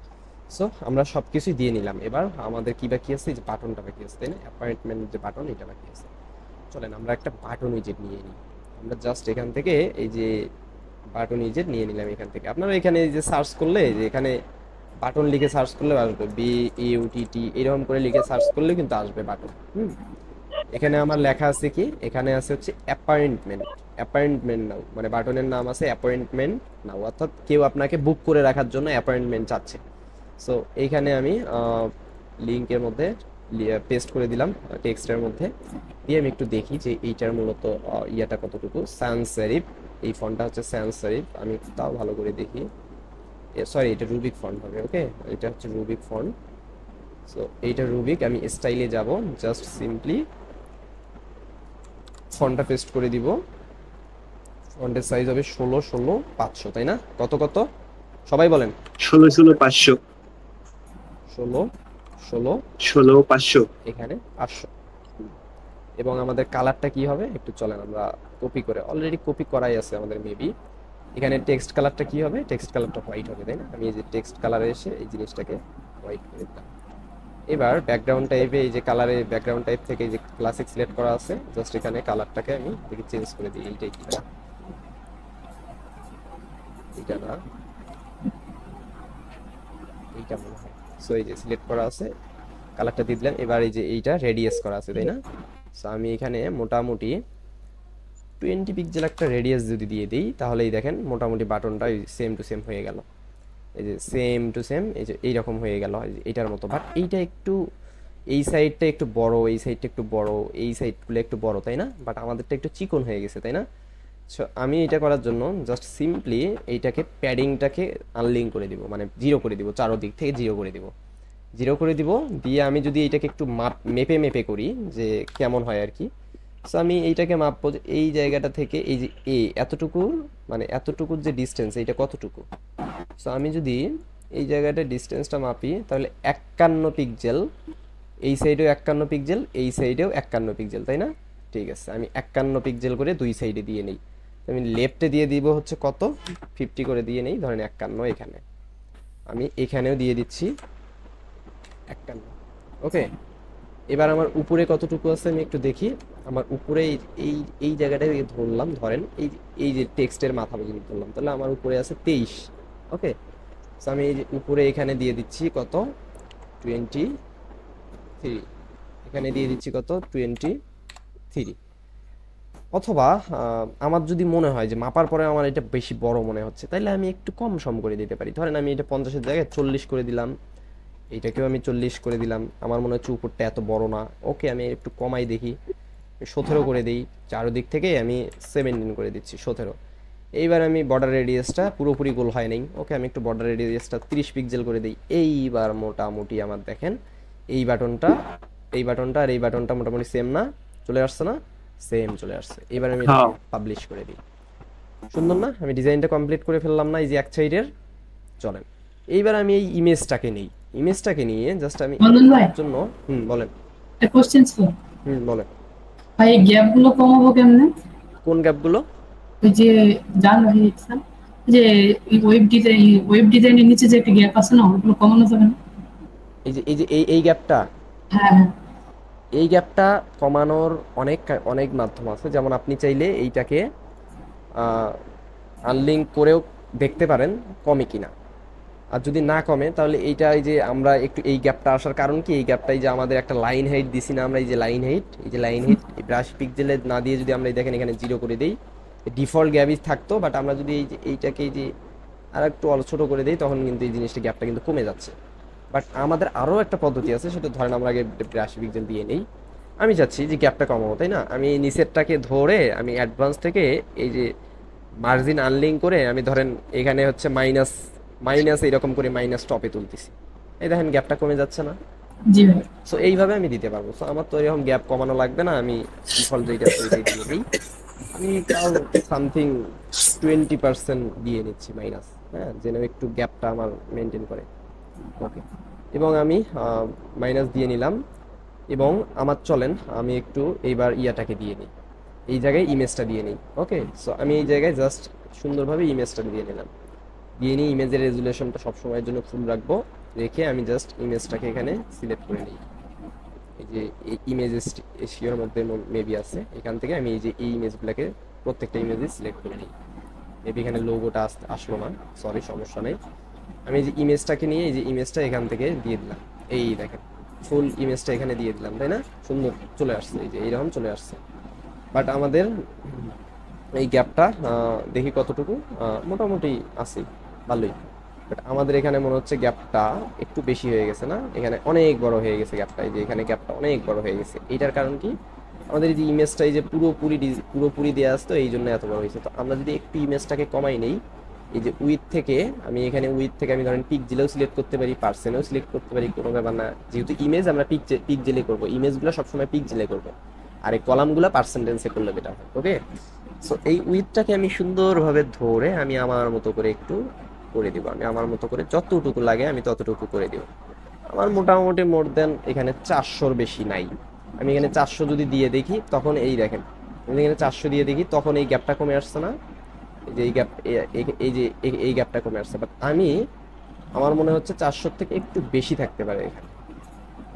সো আমরা সবকিছুই দিয়ে নিলাম। এবার আমাদের কি বাকি আছে? যে বাটনটা বাকি আছে, তাই না? অ্যাপয়েন্টমেন্ট যে বাটন, এটা বাকি আছে। চলেন আমরা একটা বাটন উইজেট নিয়ে নিই। আমরা জাস্ট এখান থেকে এই যে বাটন উইজেট নিয়ে নিলাম এখান থেকে। আপনারা এখানে যে সার্চ করলে, যে এখানে বাটন লিখে সার্চ করলে আসবে, BUTT এরকম করে লিখে সার্চ করলে কিন্তু আসবে বাটন। এখানে আমার লেখা আছে কি, এখানে আছে হচ্ছে অ্যাপয়েন্টমেন্ট। অ্যাপয়েন্টমেন্ট নাও, মানে বাটনের নাম আছে অ্যাপয়েন্টমেন্ট নাও, অর্থাৎ কেউ আপনাকে বুক করে রাখার জন্য অ্যাপয়েন্টমেন্ট চাচ্ছে। সো এইখানে আমি লিঙ্কের মধ্যে পেস্ট করে দিলাম, টেক্সটের মধ্যে দিয়ে আমি একটু দেখি যে এইটার মূলত ইয়াটা কতটুকু। সান্স সেরিফ, এই ফন্টটা হচ্ছে সান্স সেরিফ। আমি তাও ভালো করে দেখি, সরি এটা রুবিক ফন্ট হবে। ওকে, এটা হচ্ছে রুবিক ফন্ট। সো এইটা রুবিক। আমি স্টাইলে যাব, জাস্ট সিম্পলি ফন্টটা পেস্ট করে দিব। ফন্টের সাইজ হবে 16 16 500, তাই না? কত কত সবাই বলেন? 16 16 500 16 16 16 500। এখানে 500। এবং আমাদের কালারটা কি হবে একটু চলেন আমরা কপি করে, অলরেডি কপি করাই আছে আমাদের মেবি। এখানে টেক্সট কালারটা কি হবে? টেক্সট কালারটা হোয়াইট হবে, তাই না? আমি এই যে টেক্সট কালারে এসে এই জিনিসটাকে হোয়াইট করে দিলাম। এবার ব্যাকগ্রাউন্ড টাইপে এই যে কালারে ব্যাকগ্রাউন্ড টাইপ থেকে যে ক্লাসিক সিলেক্ট করা আছে, জাস্ট এখানে কালারটাকে আমি দেখি চেঞ্জ করে দিই। এইটাই কি, এইটা না, এইটা মনে হয়। সো এই যে সিলেক্ট করা আছে, কালারটা দিয়ে দিলাম। এবার এই যে এইটা রেডিয়াস করা আছে, তাই না? সো আমি এখানে মোটামুটি 20 পিক্সেল একটা রেডিয়াস যদি দিয়ে দিই, তাহলেই দেখেন মোটামুটি বাটনটা সেম টু সেম হয়ে গেল। এই যে সেম টু সেম, এই যে এইরকম হয়ে গেল এইটার মতো। বাট এইটা একটু, এই সাইডটা একটু বড়, এই সাইডটা একটু বড়, এই সাইডগুলো একটু বড়, তাই না? বাট আমাদেরটা একটু চিকন হয়ে গেছে, তাই না? সো আমি এটা করার জন্য জাস্ট সিম্পলি এইটাকে প্যাডিংটাকে আনলিঙ্ক করে দিব, মানে 0 করে দিব, চারোদিক থেকে 0 করে দিব। 0 করে দিব দিয়ে আমি যদি এইটাকে একটু মেপে মেপে করি যে কেমন হয় আর কি। সো আমি এইটাকে মাপবো যে এই জায়গাটা থেকে এই যে এতটুকুর, মানে এতটুকুর যে ডিস্টেন্স, এইটা কতটুকু। সো আমি যদি এই জায়গাটা ডিস্টেন্সটা মাপি, তাহলে 51 পিক্সেল, এই সাইডেও 51 পিক্সেল, এই সাইডেও 51 পিক্সেল, তাই না? ঠিক আছে, আমি 51 পিক্সেল করে দুই সাইডে দিয়ে নেই। আমি লেফটে দিয়ে দিব হচ্ছে কত, 50 করে দিয়ে নেই, ধরেন 51। এখানে আমি এখানেও দিয়ে দিচ্ছি 51। ওকে, এবার আমার উপরে কতটুকু আছে আমি একটু দেখি। আমার উপরে এই এই জায়গাটায় ধরলাম, ধরেন এই এই যে টেক্সটের মাথা পর্যন্ত ধরলাম, তাহলে আমার উপরে আছে 23। ওকে, সো আমি এই যে উপরে এখানে দিয়ে দিচ্ছি কত, 23। এখানে দিয়ে দিচ্ছি কত, 23। অথবা আমার যদি মনে হয় যে মাপার পরে আমার এটা বেশি বড় মনে হচ্ছে, তাইলে আমি একটু কম সম করে দিতে পারি। ধরেন আমি এটা 50-এর জায়গায় 40 করে দিলাম, এইটাকেও আমি 40 করে দিলাম। আমার মনে হচ্ছে উপরটা এত বড় না, ওকে আমি একটু কমাই দেখি, 17 করে দিই। চারদিক থেকে আমি 17 করে দিচ্ছি, 17। এইবার আমি বর্ডার রেডিয়াসটা পুরোপুরি গোল হয় নাই, ওকে আমি একটু বর্ডার রেডিয়াসটা 30 পিক্সেল করে দিই। এইবার মোটামুটি আমার দেখেন এই বাটনটা, এই বাটনটা আর এই বাটনটা মোটামুটি সেম না, চলে আসছে না? সেম চলে আসছে। এবার আমি পাবলিশ করে দিই। সুন্দর না? আমি ডিজাইনটা কমপ্লিট করে ফেললাম না এই যে এক সাইডের। চলেন এইবার আমি এই ইমেজটাকে নিই, ইমেজটাকে নিয়ে জাস্ট আমি এর জন্য বলেন, একটা কোশ্চেন ছিল। বলেন ভাই এই গ্যাপগুলো কমাবো কেমনে? কোন গ্যাপগুলো? ওই যে জান ভাই দেখছেন যে ওয়েব ডিজাইনের নিচে যে একটা গ্যাপ আছে না, ওগুলো কমানো যাবে না? এই যে এই যে এই গ্যাপটা, হ্যাঁ হ্যাঁ, এই গ্যাপটা কমানোর অনেক অনেক মাধ্যম আছে। যেমন আপনি চাইলে এইটাকে আনলিঙ্ক করেও দেখতে পারেন কমে কিনা। আর যদি না কমে তাহলে এইটা এই যে আমরা একটু এই গ্যাপটা আসার কারণ কি, এই গ্যাপটাই যে আমাদের একটা লাইন হাইট দিছি না আমরা, এই যে লাইন হাইট, এই যে লাইন হাইট ব্রাশ পিক্সেলে না দিয়ে যদি আমরা দেখেন এখানে 0 করে দেই, ডিফল্ট গ্যাপই থাকতো, বাট আমরা যদি এই যে এইটাকে এই যে আর একটু ছোট করে দেই তখন কিন্তু এই জিনিসটা গ্যাপটা কিন্তু কমে যাচ্ছে। বাট আমাদের আরও একটা পদ্ধতি আছে, সেটা ধরেন আমরা আগে ব্রাশ পিক্সেল দিয়ে নেই, আমি চাচ্ছি যে গ্যাপটা কমাবো তাই না, আমি নিচেরটাকে ধরে আমি অ্যাডভান্স থেকে এই যে মার্জিন আনলিঙ্ক করে আমি ধরেন এখানে হচ্ছে মাইনাস মাইনাস এইরকম করে মাইনাস টপে তুলতেছি, এই দেখেন গ্যাপটা কমে যাচ্ছে না। জি ভাই। সো এইভাবে আমি দিতে পারবো। সো আমার তো এরকম গ্যাপ কমানো লাগবে না, আমি ডিফল্ট যেটা সেটাই দিয়ে দিই। আমি তাও সামথিং 20% দিয়ে নিচ্ছি মাইনাস, হ্যাঁ, যেন একটু গ্যাপটা আমার মেনটেন করে। ওকে, এবং আমি মাইনাস দিয়ে নিলাম, এবং আমার চলেন আমি একটু এইবার ইয়াটাকে দিয়ে নিই, এই জায়গায় ইমেজটা দিয়ে নিই। ওকে, সো আমি এই জায়গায় জাস্ট সুন্দরভাবে ইমেজটা দিয়ে নিলাম, দিয়ে নিই। ইমেজের রেজুলেশনটা সবসময়ের জন্য ফুল রাখবো, রেখে আমি জাস্ট ইমেজটাকে এখানে সিলেক্ট করে নিই। এই যে এই ইমেজ এশিয়ার মধ্যে মেবি আছে, এখান থেকে আমি এই যে এই ইমেজগুলোকে প্রত্যেকটা ইমেজে সিলেক্ট করে নিই। মেবি এখানে লোগোটা আসলো না, সরি, সমস্যা নেই। আমি এই যে ইমেজটাকে নিয়ে এই যে ইমেজটা এখান থেকে দিয়ে দিলাম, এই দেখেন ফুল ইমেজটা এখানে দিয়ে দিলাম, তাই না, সুন্দর চলে আসছে, এই যে এইরকম চলে আসছে। বাট আমাদের এই গ্যাপটা দেখি কতটুকু, মোটামুটি আছে, ভালোই। বাট আমাদের এখানে মনে হচ্ছে গ্যাপটা একটু বেশি হয়ে গেছে না, এখানে অনেক বড় হয়ে গেছে গ্যাপটা, এই যে এখানে গ্যাপটা অনেক বড় হয়ে গেছে। এইটার কারণ কি, আমাদের এই যে ইমেজটা এই যে পুরোপুরি দেওয়া আসতো, এই জন্য এত বড় হয়েছে। তো আমরা যদি একটু ইমেজটাকে কমাই নেই, এই যে উইথ থেকে আমি এখানে উইথ থেকে আমি ধরেন পিক্সেলেও সিলেক্ট করতে পারি, পার্সেন্টেও সিলেক্ট করতে পারি, কোনো ব্যাপার না। যেহেতু ইমেজ আমরা পিক্সেলে করবো, ইমেজগুলো সবসময় পিক্সেলে করবো, আর এই কলামগুলো পার্সেন্টেন্সে করলে বেটার হয়। ওকে, সো এই উইথটাকে আমি সুন্দরভাবে ধরে আমি আমার মতো করে একটু করে দিব, আমি আমার মতো করে যতটুকু লাগে আমি ততটুকু করে দিব। আমার মোটামুটি মোর দেন এখানে 400-র বেশি নাই। আমি এখানে 400 যদি দিয়ে দেখি তখন এই দেখেন, আমি এখানে 400 দিয়ে দেখি তখন এই গ্যাপটা কমে আসছে না, এই যে এই গ্যাপ, এই যে এই গ্যাপটা কমে আসছে। বাট আমার মনে হচ্ছে 400 থেকে একটু বেশি থাকতে পারে এখানে,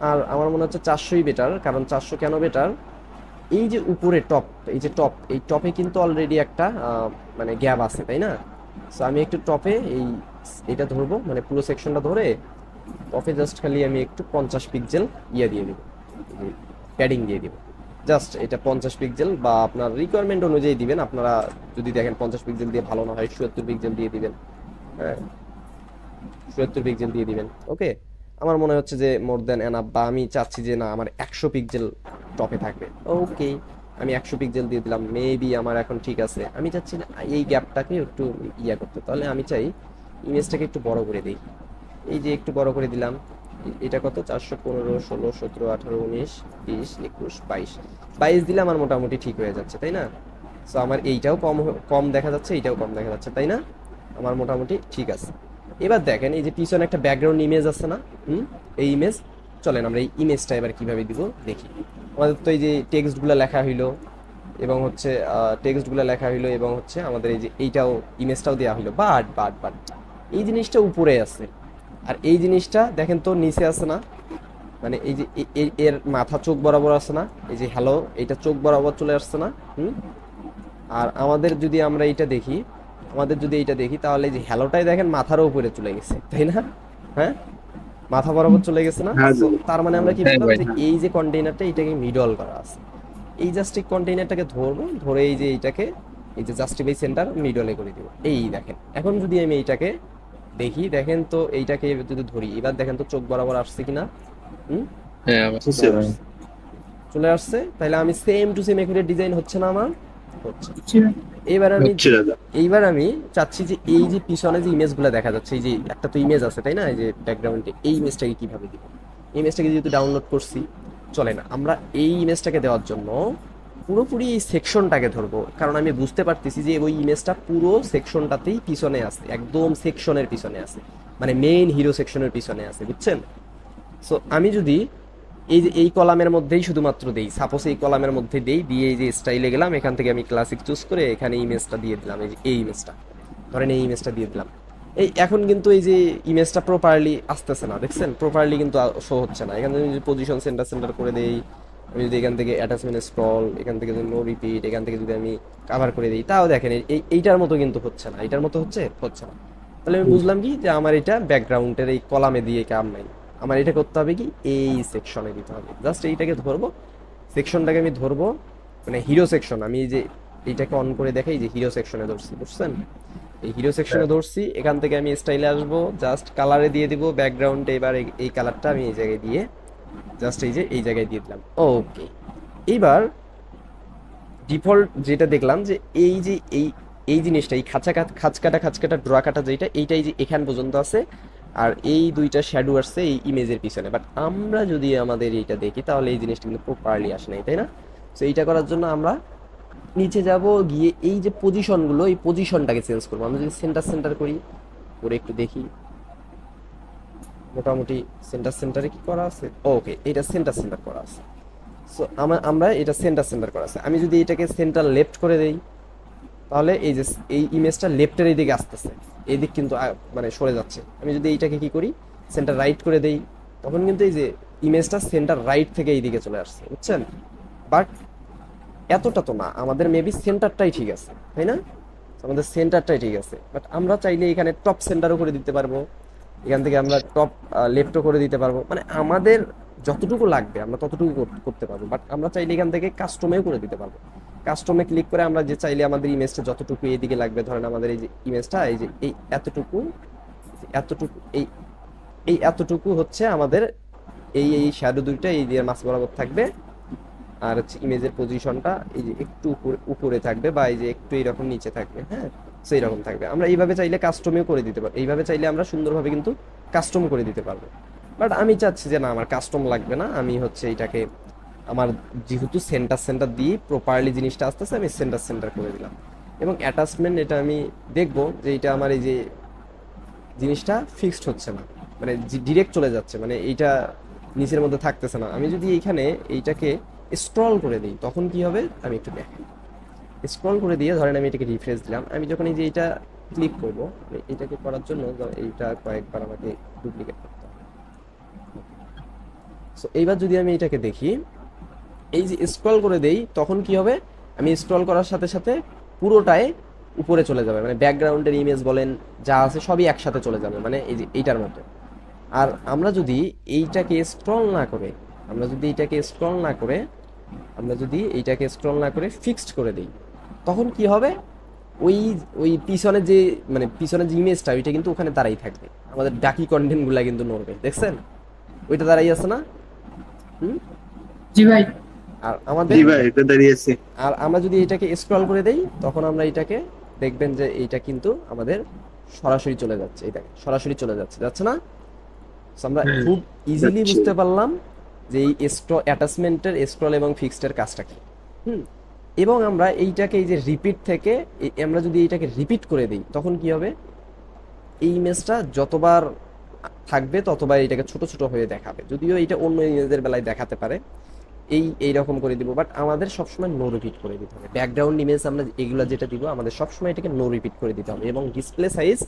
আর আমার মনে হচ্ছে 400ই বেটার। কারণ 400 কেন বেটার, এই যে উপরে টপ, এই যে টপ, এই টপে কিন্তু অলরেডি একটা মানে গ্যাপ আছে, তাই না। সো আমি একটু টপে এটা ধরবো, মানে পুরো সেকশনটা ধরে টপে জাস্ট খালি আমি একটু 50 পিক্সেল ইয়ে দিয়ে দিব, প্যাডিং দিয়ে দিব। জাস্ট এটা 50 পিক্সেল বা আপনার রিকোয়ারমেন্ট অনুযায়ী দিবেন। আপনারা যদি দেখেন 50 পিক্সেল দিয়ে ভালো না হয় 77 পিক্সেল দিয়ে দিবেন, হ্যাঁ, 77 পিক্সেল দিয়ে দিবেন। ওকে, আমার মনে হচ্ছে যে মোর দেন এনাফ, বা আমি চাচ্ছি যে না আমার 100 পিক্সেল টপে থাকবে। ওকে, আমি 100 পিক্সেল দিয়ে দিলাম, মেবি আমার এখন ঠিক আছে। আমি চাচ্ছি না এই গ্যাপটাকে একটু ইয়া করতে, তাহলে আমি চাই ইমেজটাকে একটু বড় করে দিই। এই যে একটু বড় করে দিলাম, এটা কত, 415, 16, 17, 18, 19, 20, 21, 22 দিলে আমার মোটামুটি ঠিক হয়ে যাচ্ছে, তাই না। সো আমার এইটাও কম দেখা যাচ্ছে, এইটাও কম দেখা যাচ্ছে, তাই না, আমার মোটামুটি ঠিক আছে। এবার দেখেন এই যে পিছনে একটা ব্যাকগ্রাউন্ড ইমেজ আছে না, এই ইমেজ, চলেন আমরা এই ইমেজটা এবার কিভাবে দিব দেখি। আমাদের তো এই যে টেক্সটগুলো লেখা হইলো, এবং হচ্ছে এবং হচ্ছে আমাদের এই যে এইটাও ইমেজটাও দেওয়া হইলো, বাট এই জিনিসটা উপরে আছে, আর এই জিনিসটা দেখেন তো নিচে আছে না, মানে এই যে এর মাথা চোখ বরাবর আছে না, এই যে হ্যালো, এইটা চোখ বরাবর চলে আসছে না। আর আমাদের যদি আমরা এইটা দেখি, তাহলে এই যে হ্যালোটাই দেখেন মাথারও উপরে চলে গেছে, তাই না, হ্যাঁ, মাথা বরাবর চলে গেছে না। হ্যাঁ, So, তার মানে আমরা কি হ্যাঁ বললাম ভাই, যে হ্যাঁ। এই যে কন্টেইনারটা, এটাকে মিডল করা আছে, এই জাস্ট এই কন্টেইনারটাকে ধরবো, ধরে এই যে এইটাকে এই যে জাস্টিফাই সেন্টার মিডলে করে দিব। এই দেখেন, এখন যদি আমি এইটাকে দেখি, দেখেন তো এইটাকে যদি ধরি, এবার দেখেন তো চোখ বরাবর আসছে কিনা, হ্যাঁ, বুঝছি ভাই। চলে আসছে। তাহলে আমি same to same accurate design হচ্ছে না আমার, হচ্ছে। জি ভাই। হচ্ছে দাদা। এইবার আমি চাচ্ছি যে এই যে পিছনে যে ইমেজগুলো দেখা যাচ্ছে, এই যে একটা তো ইমেজ আছে, তাই না, এই যে ব্যাকগ্রাউন্ডে, এই ইমেজটাকে কিভাবে দিব। ইমেজটাকে যেহেতু ডাউনলোড করছি, চলে না আমরা এই ইমেজটাকে দেওয়ার জন্য পুরোপুরি এই সেকশনটাকে ধরবো, কারণ আমি বুঝতে পারতেছি যে ওই ইমেজটা পুরো সেকশনটাতেই পিছনে আছে, একদম সেকশনের পিছনে আছে, মানে মেইন হিরো সেকশনের পিছনে আছে, বুঝছেন। সো আমি যদি এই যে এই কলামের মধ্যেই শুধুমাত্র দেই, সাপোজ এই কলামের মধ্যে দেই, দিয়ে এই যে স্টাইলে গেলাম, এখান থেকে আমি ক্লাসিক চুজ করে এখানে ইমেজটা দিয়ে দিলাম, এই যে এই ইমেজটা, ধরেন এই ইমেজটা দিয়ে দিলাম। এই এখন কিন্তু এই যে ইমেজটা প্রপারলি আসতেছে না, দেখছেন, প্রপারলি কিন্তু শো হচ্ছে না। এখান থেকে যদি পজিশন সেন্টার করে দেই, আমি যদি এখান থেকে অ্যাটাচমেন্ট স্ক্রল, এখান থেকে যদি নো রিপিট, এখান থেকে যদি আমি কভার করে দিই, তাও দেখেন এইটার মতো কিন্তু হচ্ছে না, এটার মতো হচ্ছে না। তাহলে আমি বুঝলাম কি যে আমার এটা ব্যাকগ্রাউন্ডের এই কলামে দিয়ে কাম নাই, আমার এটা করতে হবে কি এই সেকশনে দিতে হবে। জাস্ট এইটাকে ধরবো, সেকশনটাকে আমি ধরবো, মানে হিরো সেকশন, আমি এই যে এইটাকে অন করে দেখাই যে হিরো সেকশনে ধরছি, বুঝছেন? এই হিরো সেকশনে ধরছি, এখান থেকে আমি স্টাইলে আসবো, জাস্ট কালারে দিয়ে দিব ব্যাকগ্রাউন্ডে, এবার এই কালারটা আমি এই জায়গায় দিয়ে জাস্ট এই যে এই জায়গায় দিয়ে দিলাম। ওকে, এইবার ডিফল্ট যেটা দেখলাম যে এই যে এই জিনিসটা, এই খাঁচকাটা ড্র কাটা যেটা, এইটাই যে এখান পর্যন্ত আছে, আর এই দুইটা শ্যাডো আসছে এই ইমেজের পিছনে। বাট আমরা যদি আমাদের এইটা দেখি তাহলে এই জিনিসটা কিন্তু প্রপারলি আসে নাই, তাই না? সো এইটা করার জন্য আমরা নিচে যাব, গিয়ে এই যে পজিশনগুলো, এই পজিশনটাকে চেঞ্জ করবো। আমরা যদি সেন্টার করি, করে একটু দেখি, মোটামুটি সেন্টারে কি করা আছে? ওকে, এটা সেন্টার করা আছে। সো আমরা এটা সেন্টার করা আছে। আমি যদি এটাকে সেন্টার লেফট করে দেই, তাহলে এই যে এই ইমেজটা লেফটের এই দিকে আসতেছে, এই দিক কিন্তু মানে সরে যাচ্ছে। আমি যদি এইটাকে কি করি, সেন্টার রাইট করে দেই, তখন কিন্তু এই যে ইমেজটা সেন্টার রাইট থেকে এই দিকে চলে আসছে, বুঝছেন? বাট এতটা তো না, আমাদের মেবি সেন্টারটাই ঠিক আছে, তাই না? আমাদের সেন্টারটাই ঠিক আছে, বাট আমরা চাইলে এখানে টপ সেন্টারও করে দিতে পারবো, এখান থেকে আমরা টপ লেফটও করে দিতে পারবো, মানে আমাদের যতটুকু লাগবে আমরা ততটুকু করতে পারবো। বাট আমরা চাইলে এখান থেকে কাস্টমেও করে দিতে পারবো। কাস্টমে ক্লিক করে আমরা যে চাইলে আমাদের ইমেজটা যতটুকু এদিকে লাগবে, ধরেন আমাদের এই যে ইমেজটা এই যে এই এতটুকু এই এতটুকু হচ্ছে আমাদের এই শ্যাডো দুইটা এই দিয়ে মাছ বরাবর থাকবে, আর হচ্ছে ইমেজের পজিশনটা এই যে একটু উপরে থাকবে, বা এই যে একটু এইরকম নিচে থাকবে, হ্যাঁ, সেই রকম থাকবে। আমরা এইভাবে চাইলে কাস্টমেও করে দিতে পারবো, এইভাবে চাইলে আমরা সুন্দরভাবে কিন্তু কাস্টম করে দিতে পারবো। বাট আমি চাচ্ছি যে না, আমার কাস্টম লাগবে না, আমি হচ্ছে এইটাকে আমার যেহেতু সেন্টার দিয়ে প্রপারলি জিনিসটা আসতেছে, আমি সেন্টার করে দিলাম। এবং অ্যাটাচমেন্ট এটা আমি দেখবো যে এটা আমার এই যে জিনিসটা ফিক্সড হচ্ছে না, মানে ডিরেক্ট চলে যাচ্ছে, মানে এইটা নিচের মধ্যে থাকতেছে না। আমি যদি এইখানে এইটাকে স্ক্রল করে দিই তখন কি হবে আমি একটু দেখি। স্ক্রল করে দিয়ে ধরেন আমি এটাকে রিফ্রেশ দিলাম, আমি যখন এই যে এইটা ক্লিক করবো, এইটাকে করার জন্য এইটা কয়েকবার আমাকে ডুপ্লিকেট করতে হবে। সো এইবার যদি আমি এটাকে দেখি, এই যে স্ক্রল করে দেই তখন কি হবে, আমি স্ক্রল করার সাথে সাথে পুরোটাই উপরে চলে যাবে, মানে ব্যাকগ্রাউন্ডের ইমেজ বলেন যা আছে সবই একসাথে চলে যাবে, মানে এই যে এইটার মতো। আর আমরা যদি এইটাকে স্ক্রল না করে ফিক্সড করে দিই, তখন কি হবে, ওই ওই পিছনে যে পিছনের যে ইমেজটা ওইটা কিন্তু ওখানে দাঁড়াই থাকবে, আমাদের ডাকি কন্টেন্টগুলো কিন্তু নড়বে, দেখছেন ওইটা দাঁড়াই আছে না? জি ভাই। আর আমাদের আর আমরা যদি এটাকে স্ক্রল করে দেই তখন আমরা এটাকে দেখবেন যে এইটা কিন্তু আমাদের সরাসরি চলে যাচ্ছে, এটাকে সরাসরি চলে যাচ্ছে না? আমরা খুব ইজিলি বুঝতে পারলাম যে এই অ্যাটাচমেন্টের স্ক্রল এবং ফিক্সডের কাজটা কি। এবং আমরা এইটাকে এই যে রিপিট থেকে আমরা যদি এইটাকে রিপিট করে দিই তখন কি হবে, এই ইমেজটা যতবার থাকবে ততবার এটাকে ছোট ছোট হয়ে দেখাবে, যদিও এটা অন্য ইমেজের বেলায় দেখাতে পারে। এইরকম করে দিব, বাট আমাদের সবসময় নো রিপিট করে দিতে হবে। ব্যাকগ্রাউন্ড ইমেজ আমরা এগুলো যেটা দিব আমাদের সবসময় এটাকে নো রিপিট করে দিতে হবে, এবং ডিসপ্লে সাইজ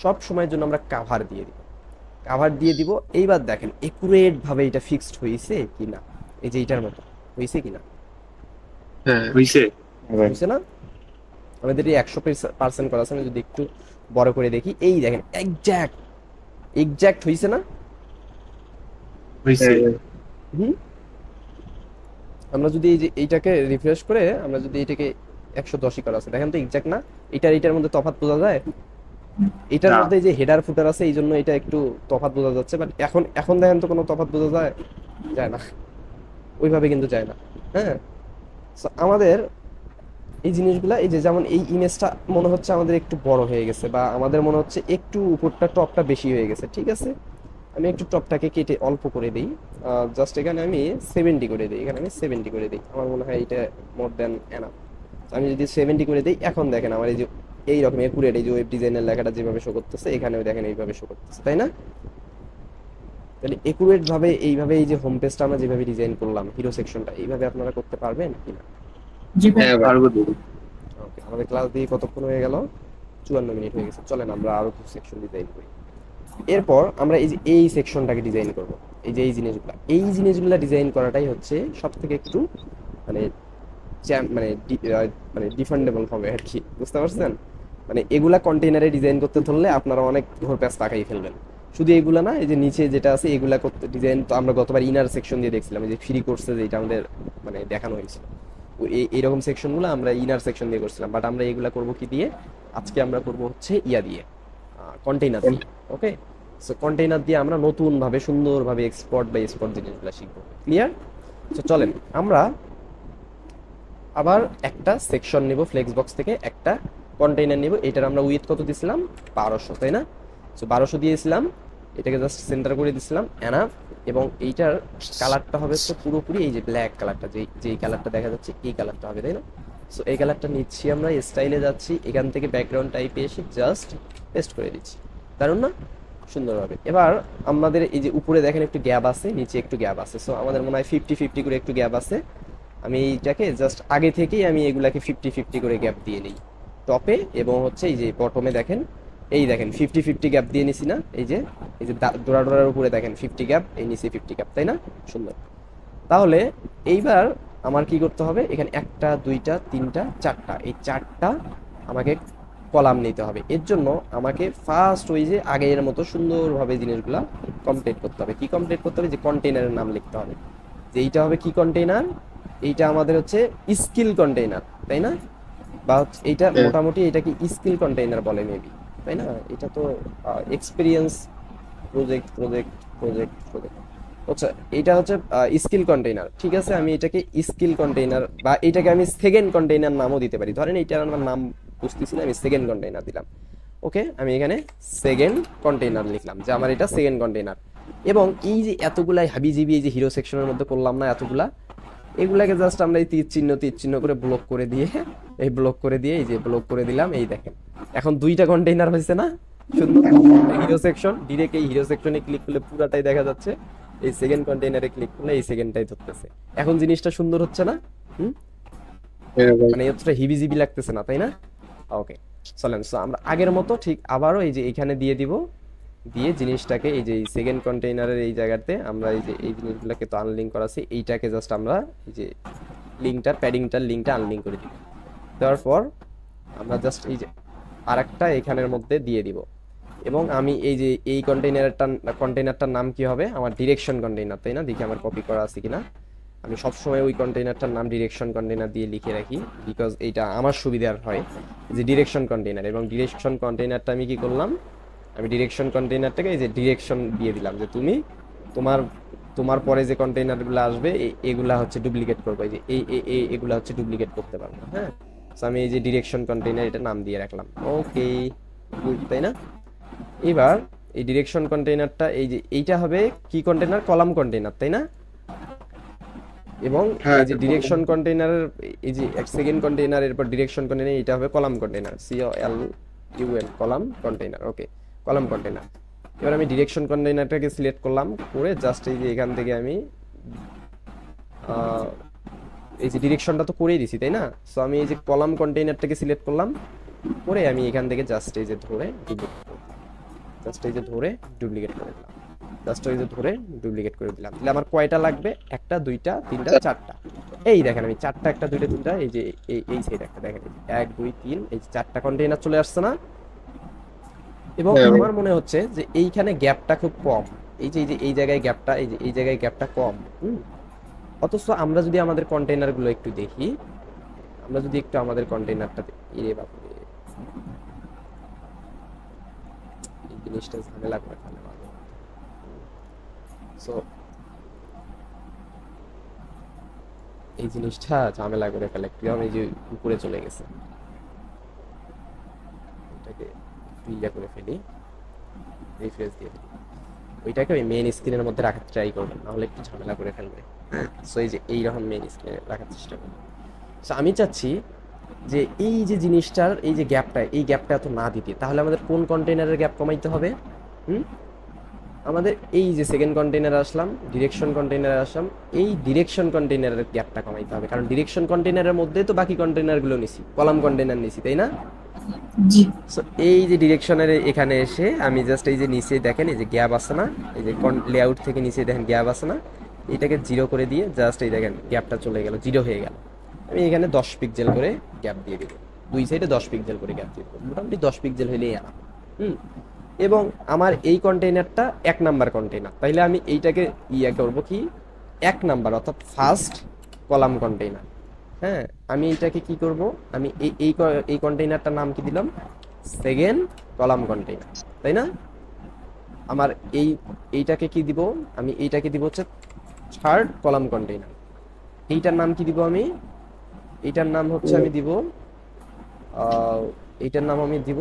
সব সময়ের জন্য আমরা কাভার দিয়ে দিব। এইবার দেখেন একুরেট ভাবে এটা ফিক্সড হয়েছে কিনা, এই যে এইটার মতো হয়েছে কিনা। হ্যাঁ হইছে না? আমাদের এই 100% করা আছে, আমি যদি একটু বড় করে দেখি, এই দেখেন এক্সাক্ট হয়েছে না? হইছে। আমরা যদি এই যে এইটাকে রিফ্রেশ করে আমরা যদি এটাকে 110 করা আছে, দেখেন তো এক্সাক্ট না? এইটার মধ্যে তফাৎ বোঝা যায়? এটার মধ্যে যে হেডার ফুটার আছে এই জন্য এটা একটু তফাৎ বোঝা যাচ্ছে, বাট এখন দেখেন তো কোনো তফাৎ বোঝা যায় না, ওইভাবে কিন্তু যায় না। হ্যাঁ, আমাদের এই জিনিসগুলা, এই যে যেমন এই ইমেজটা মনে হচ্ছে আমাদের একটু বড় হয়ে গেছে, বা আমাদের মনে হচ্ছে একটু উপরটা টপটা বেশি হয়ে গেছে, ঠিক আছে, আমি একটু টপটাকে কেটে অল্প করে দিই, জাস্ট এখানে আমি 70 করে দিই, আমার মনে হয় এটা মোর দ্যান এনাফ। আমি যদি 70 করে দিই, এখন দেখেন আমার এই যে এইরকম একুরেট এই যে ওয়েব ডিজাইনের লেখাটা যেভাবে শো করতেছে, এখানেও দেখেন এইভাবে শো করতেছে, তাই না? তাহলে একুরেট ভাবে এইভাবে এই যে হোম পেজটা আমরা যেভাবে ডিজাইন করলাম, হিরো সেকশনটা এইভাবে আপনারা করতে পারবেন কিনা? জি ভাই। হ্যাঁ পারবো। ওকে, আমাদের ক্লাস দিয়ে কতক্ষণ হয়ে গেল? 54 মিনিট হয়ে গেছে। চলেন আমরা আরো কিছু সেকশন ডিজাইন করি। এরপর আমরা এই যে এই সেকশনটাকে ডিজাইন করব, এই যে এই জিনিসগুলা ডিজাইন করাটাই হচ্ছে সব থেকে একটু মানে ডিফেন্ডেবল হবে আর কি, বুঝতে পারছেন? মানে এগুলা কন্টেইনারে ডিজাইন করতে ধরলে আপনারা অনেক ঘোর প্যাচ পাকাই ফেলবেন। শুধু এগুলা না, এই যে নিচে যেটা আছে এগুলা করতে ডিজাইন তো আমরা গতবার ইনার সেকশন দিয়ে দেখছিলাম, এই যে ফ্রি কোর্সে যেটা আমাদের মানে দেখানো হয়েছিল, এইরকম সেকশনগুলো আমরা ইনার সেকশন দিয়ে করছিলাম। বাট আমরা এগুলা করব কি দিয়ে, আজকে আমরা করব হচ্ছে ইয়া দিয়ে, কন্টেইনার দিয়ে। ওকে, সো কন্টেইনার দিয়ে আমরা নতুনভাবে সুন্দরভাবে এক্সপোর্ট বা এক্সপোর্ট জিনিসগুলো শিখবো। ক্লিয়ার? তো চলেন আমরা আবার একটা সেকশন নেব ফ্লেক্সবক্স থেকে, একটা কন্টেইনার নেব। এটার আমরা উইথ কত দিয়েছিলাম? 1200, তাই না? সো 1200 দিয়েছিলাম, এটাকে জাস্ট সেন্টার করে দিয়েছিলাম, এনাফ। এবং এইটার কালারটা হবে তো পুরোপুরি এই যে ব্ল্যাক কালারটা, যেই কালারটা দেখা যাচ্ছে এই কালারটা হবে, তাই না? সো এই কালারটা নিচ্ছি আমরা, স্টাইলে যাচ্ছি, এখান থেকে ব্যাকগ্রাউন্ড টাইপে এসে জাস্ট পেস্ট করে দিচ্ছি। দারুণ না? সুন্দরভাবে। এবার আমাদের এই যে উপরে দেখেন একটু গ্যাপ আছে, নিচে একটু গ্যাপ আছে, সো আমাদের মনে হয় 50-50 করে একটু গ্যাপ আছে। আমি এইটাকে জাস্ট আগে থেকেই আমি এগুলাকে 50-50 করে গ্যাপ দিয়ে নিই টপে, এবং হচ্ছে এই যে বটমে দেখেন, এই দেখেন 50-50 গ্যাপ দিয়ে নিছি না? এই যে ডোরার উপরে দেখেন 50 গ্যাপ, এই নিচে 50 গ্যাপ, তাই না? সুন্দর। তাহলে এইবার আমার কি করতে হবে, এখানে 1টা 2টা 3টা 4টা, এই 4টা আমাকে কলাম নিতে হবে। এর জন্য আমাকে ফার্স্ট ওই যে আগের মতো সুন্দরভাবে জিনিসগুলা কমপ্লিট করতে হবে। কি কমপ্লিট করতে হবে? যে কন্টেইনারের নাম লিখতে হবে, যে এইটা হবে কি কন্টেইনার, এইটা আমাদের হচ্ছে স্কিল কন্টেইনার, তাই না? বা এইটা মোটামুটি এটাকে স্কিল কন্টেইনার বলে মেবি, তাই না? এটা তো experience project project project project, আচ্ছা এটা হচ্ছে স্কিল কন্টেইনার। ঠিক আছে, আমি এটাকে স্কিল কন্টেইনার বা এটাকে আমি সেকেন্ড কন্টেইনার নামও দিতে পারি। ধরেন এইটার আমার নাম বুঝতেছি না, আমি সেকেন্ড কন্টেইনার দিলাম। ওকে, আমি এখানে সেকেন্ড কন্টেইনার লিখলাম যে আমার এটা সেকেন্ড কন্টেইনার। এবং এই যে এতগুলাই হাবিজিবি এই যে হিরো সেকশনের মধ্যে করলাম না এতগুলা, এগুলাকে জাস্ট আমরা এই তীর চিহ্ন করে ব্লক করে দিয়ে, এই ব্লক করে দিয়ে, এই যে ব্লক করে দিলাম, এই দেখেন এখন 2টা কন্টেইনার হয়েছে না? সুন্দর। হিরো সেকশন, ডিরেক্ট এই হিরো সেকশনে ক্লিক করলে পুরাটাই দেখা যাচ্ছে, এই সেকেন্ড কন্টেইনারে ক্লিক করলে এই সেকেন্ডটাই ধরতেছে। এখন জিনিসটা সুন্দর হচ্ছে না? মানে এতটা হিবিজিবি লাগতেছে না, তাই না? ওকে, চলেন। সো আমরা আগের মতো ঠিক আবারও এই যে এখানে দিয়ে দিব, দিয়ে জিনিসটাকে এই যে সেকেন্ড কন্টেইনারের এই জায়গাতে আমরা এই যে এই জিনিসগুলোকে তো আনলিঙ্ক করা আছে, এইটাকে জাস্ট আমরা এই যে লিঙ্কটার প্যাডিংটার লিঙ্কটা আনলিঙ্ক করে দিব। দেওয়ার পর আমরা জাস্ট এই যে আরেকটা এখানের মধ্যে দিয়ে দিব। এবং আমি এই যে এই কন্টেইনারটার নাম কি হবে? আমার ডিরেকশন কন্টেইনার, তাই না? দেখি আমার কপি করা আছে কিনা। আমি সবসময় ওই কন্টেইনারটার নাম ডিরেকশন কন্টেইনার দিয়ে লিখে রাখি, বিকজ এইটা আমার সুবিধার হয় যে ডিরেকশন কন্টেইনার। এবং ডিরেকশন কন্টেইনারটা আমি কি করলাম, আমি ডিরেকশন কন্টেইনারটাকে এই যে ডিরেকশন দিয়ে দিলাম যে তুমি তোমার পরে যে কন্টেইনারগুলো আসবে এগুলা হচ্ছে ডুপ্লিকেট করবে, এই যে এগুলা হচ্ছে ডুপ্লিকেট করতে পারবে না। হ্যাঁ, সো আমি এই যে ডিরেকশন কন্টেইনার এটা নাম দিয়ে রাখলাম। ওকে, গুড, তাই না? এবার এই ডিরেকশন কন্টেইনারটা এই যে এইটা হবে কি কন্টেইনার? কলাম কন্টেইনার, তাই না? এবং এই যে ডিরেকশন কন্টেইনারের এই যে সেকেন্ড কন্টেইনার, এরপর ডিরেকশন কন্টেইনার, এটা হবে column container, COLUM column container. Okay, column container. এবার আমি ডিরেকশন কন্টেইনারটাকে সিলেক্ট করলাম, করে জাস্ট এই যে এখান থেকে আমি এই যে ডিরেকশনটা তো করেই দিছি, তাই না? সো আমি এই যে কলাম কন্টেইনারটাকে সিলেক্ট করলাম, করে আমি এখান থেকে জাস্ট এই যে ধরে ডুপ্লিকেট করে দিলাম, জাস্ট এই যে ধরে ডুপ্লিকেট করে দিলাম। তাহলে আমার কয়টা লাগবে? 1টা 2টা 3টা 4টা। এই দেখেন আমি 4টা 1টা 2টা 3টা এই যে এই সাইড একটা দেখেন 1 2 3 এই যে 4টা কন্টেইনার চলে আসছে না? এবং আমার মনে হচ্ছে যে এইখানে গ্যাপটা খুব কম, এই যে এই জায়গায় গ্যাপটা, এই জায়গায় গ্যাপটা কম। অথচ আমরা যদি আমাদের কন্টেইনারগুলো একটু দেখি, আমরা যদি একটু আমাদের কন্টেইনারটা এরে বাপরে, এই জিনিসটা ঝামেলা করে ফেলে। সো এই জিনিসটা ঝামেলা করে ফেলে, কিরকম এই যে উপরে চলে গেছে, এটাকে ইয়া করে ফেলি, রিফ্রেশ দিয়ে ফেলি, ওইটাকে ওই মেইন স্ক্রিনের মধ্যে রাখার ট্রাই করবেন, নাহলে একটু ঝামেলা করে ফেলবে। সো এই যে এইরকম মেইন স্ক্রিনে রাখার চেষ্টা করবেন। সো আমি চাচ্ছি যে এই যে জিনিসটার এই যে গ্যাপটা, এই গ্যাপটা এত না দিতে, তাহলে আমাদের কোন কন্টেইনারের গ্যাপ কমাইতে হবে? আমাদের এই যে সেকেন্ড কন্টেইনারে আসলাম, ডিরেকশন কন্টেইনারে আসলাম, এই ডিরেকশন কন্টেইনারের গ্যাপটা কমাইতে হবে, কারণ ডিরেকশন কন্টেইনারের মধ্যে তো বাকি কন্টেইনারগুলো নিছি, কলাম কন্টেইনার নিছি, তাই না? জি। সো এই যে ডিরেকশনের এখানে এসে আমি জাস্ট এই যে নিচে দেখেন এই যে গ্যাপ আছে না, এই যে লেআউট থেকে নিচে দেখেন গ্যাপ আছে না, এটাকে 0 করে দিয়ে জাস্ট এই দেখেন গ্যাপটা চলে গেল, 0 হয়ে গেল। আমি এখানে 10 পিক্সেল করে গ্যাপ দিয়ে দিব। দুই সাইডে 10 পিক্সেল করে গ্যাপ দিব, মোটামুটি 10 পিক্সেল হলেই আনা। এবং আমার এই কন্টেইনারটা 1 নাম্বার কন্টেইনার, তাইলে আমি এইটাকে করব কি 1 নাম্বার অর্থাৎ ফার্স্ট কলাম কন্টেইনার। হ্যাঁ, আমি এইটাকে কি করব, আমি এই কন্টেইনারটার নাম কি দিলাম, সেকেন্ড কলাম কন্টেইনার, তাই না? আমার এইটাকে কি দিব, আমি এইটাকে দিব হচ্ছে থার্ড কলাম কন্টেইনার। এইটার নাম কি দিব আমি, এইটার নাম হচ্ছে আমি দিব এইটার নাম আমি দিব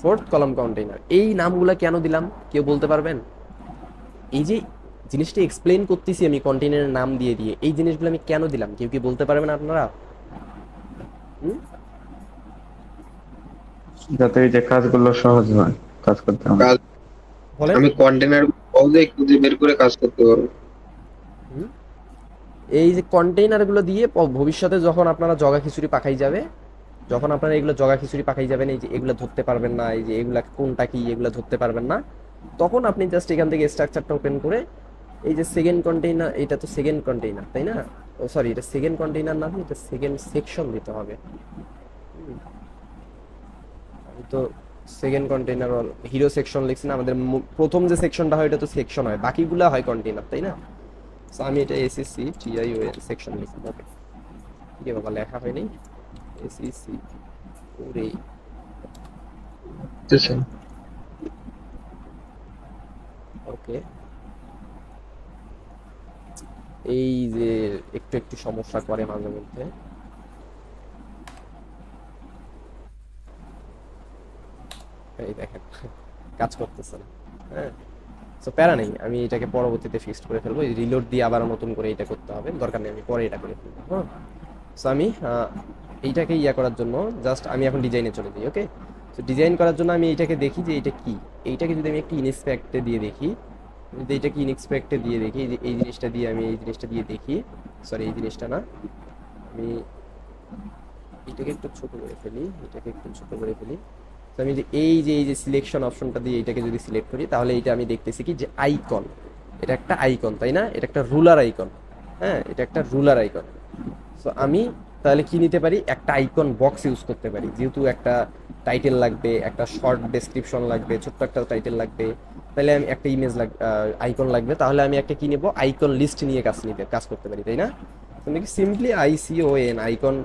ফোর্থ কলাম কন্টেইনার। এই নামগুলা কেন দিলাম কেউ বলতে পারবেন? এই যে জিনিসটা এক্সপ্লেইন করতেছি আমি কন্টেইনারের নাম দিয়ে দিয়ে, এই জিনিসগুলো আমি কেন দিলাম কেউ কি বলতে পারবেন আপনারা? যাতে এই যে কাজগুলো সহজ হয় কাজ করতে হবে। বলেন। আমি কন্টেইনার সহজে খুঁজে বের করে কাজ করতে পারবো। এই যে কন্টেইনারগুলো দিয়ে ভবিষ্যতে যখন আপনারা জগা খিচুড়ি পাকাই যাবে, যখন আপনারা এগুলো জগা খিচুড়ি পাকাই যাবেন, এই যে এগুলো ধরতে পারবেন না, এই যে এগুলা কোনটা কি এগুলো ধরতে পারবেন না, তখন আপনি জাস্ট এখান থেকে স্ট্রাকচারটা ওপেন করে এই যে সেকেন্ড কন্টেইনার, এটা তো সেকেন্ড কন্টেইনার তাই না, ও সরি এটা সেকেন্ড কন্টেইনার না, এটা সেকেন্ড সেকশন দিতে হবে। আমি তো সেকেন্ড কন্টেইনার হিরো সেকশন লিখছি না, আমাদের প্রথম যে সেকশনটা হয় এটা তো সেকশন হয়, বাকিগুলা হয় কন্টেইনার তাই না? সো আমি এটা এসএসসি টিআইওএন সেকশন লিখব। ওকে, ঠিক আছে বাবা, লেখা হয়নি এসএসসি ওরে। ওকে, এই যে একটু একটু সমস্যা করে মাঝে মধ্যে, এই দেখেন কাজ করতেছে না। হ্যাঁ, সো প্যারা নেই, আমি এটাকে পরবর্তীতে ফিক্সড করে ফেলবো, রিলোড দিয়ে আবার নতুন করে এটা করতে হবে, দরকার নেই, আমি পরে এটা করে ফেলবো। হ্যাঁ, সো আমি এইটাকে করার জন্য জাস্ট আমি এখন ডিজাইনে চলে যাই। ওকে, সো ডিজাইন করার জন্য আমি এইটাকে দেখি যে এটা কি, এইটাকে যদি আমি একটু ইনস্পেক্টে দিয়ে দেখি, যদি এইটাকে ইনস্পেক্টে দিয়ে দেখি, যে এই জিনিসটা দিয়ে আমি এই জিনিসটা দিয়ে দেখি, সরি এই জিনিসটা না, আমি এটাকে একটু ছোট করে ফেলি, এটাকে একটু ছোট করে ফেলি। তো আমি যে এই যে সিলেকশন অপশনটা দিয়ে এটাকে যদি সিলেক্ট করি, তাহলে এটা আমি দেখতেছি কি যে আইকন, এটা একটা আইকন তাই না, এটা একটা রুলার আইকন। হ্যাঁ, এটা একটা রুলার আইকন। সো আমি তাহলে কি নিতে পারি, একটা আইকন বক্স ইউজ করতে পারি, যেহেতু একটা টাইটেল লাগবে, একটা শর্ট ডেসক্রিপশন লাগবে, ছোট্ট একটা টাইটেল লাগবে, তাহলে আমি একটা ইমেজ আইকন লাগবে, তাহলে আমি একটা কি নেব, আইকন লিস্ট নিয়ে কাজ করতে পারি তাই না? তুমি কি সিম্পলি ICON আইকন,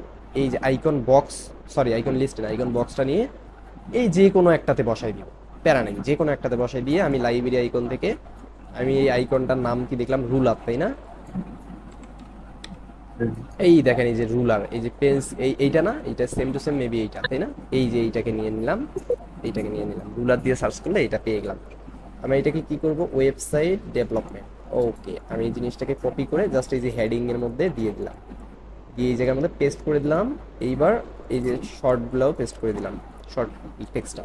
এই যে icon box, sorry icon list না, আইকন বক্সটা নিয়ে এই যে কোনো একটাতে বসাই দিব, প্যারা নেই, যে কোনো একটাতে বসাই দিয়ে আমি লাইব্রেরি আইকন থেকে আমি এই আইকনটার নাম কি দেখলাম, রুলার তাই না? এই দেখেন এই যে রুলার, এই যে পেন্স, এইটা না, এইটা সেম টু সেম মেবি এইটা তাই না? এই যে এইটাকে নিয়ে নিলাম, এইটাকে নিয়ে নিলাম, রুলার দিয়ে সার্চ করলে এটা পেয়ে গেলাম। আমি এটাকে কি করব, ওয়েবসাইট ডেভেলপমেন্ট। ওকে, আমি এই জিনিসটাকে কপি করে জাস্ট এই যে হেডিং এর মধ্যে দিয়ে দিলাম, দিয়ে এই জায়গার মধ্যে পেস্ট করে দিলাম। এইবার এই যে শর্টগুলোও পেস্ট করে দিলাম, শর্ট টেক্সটটা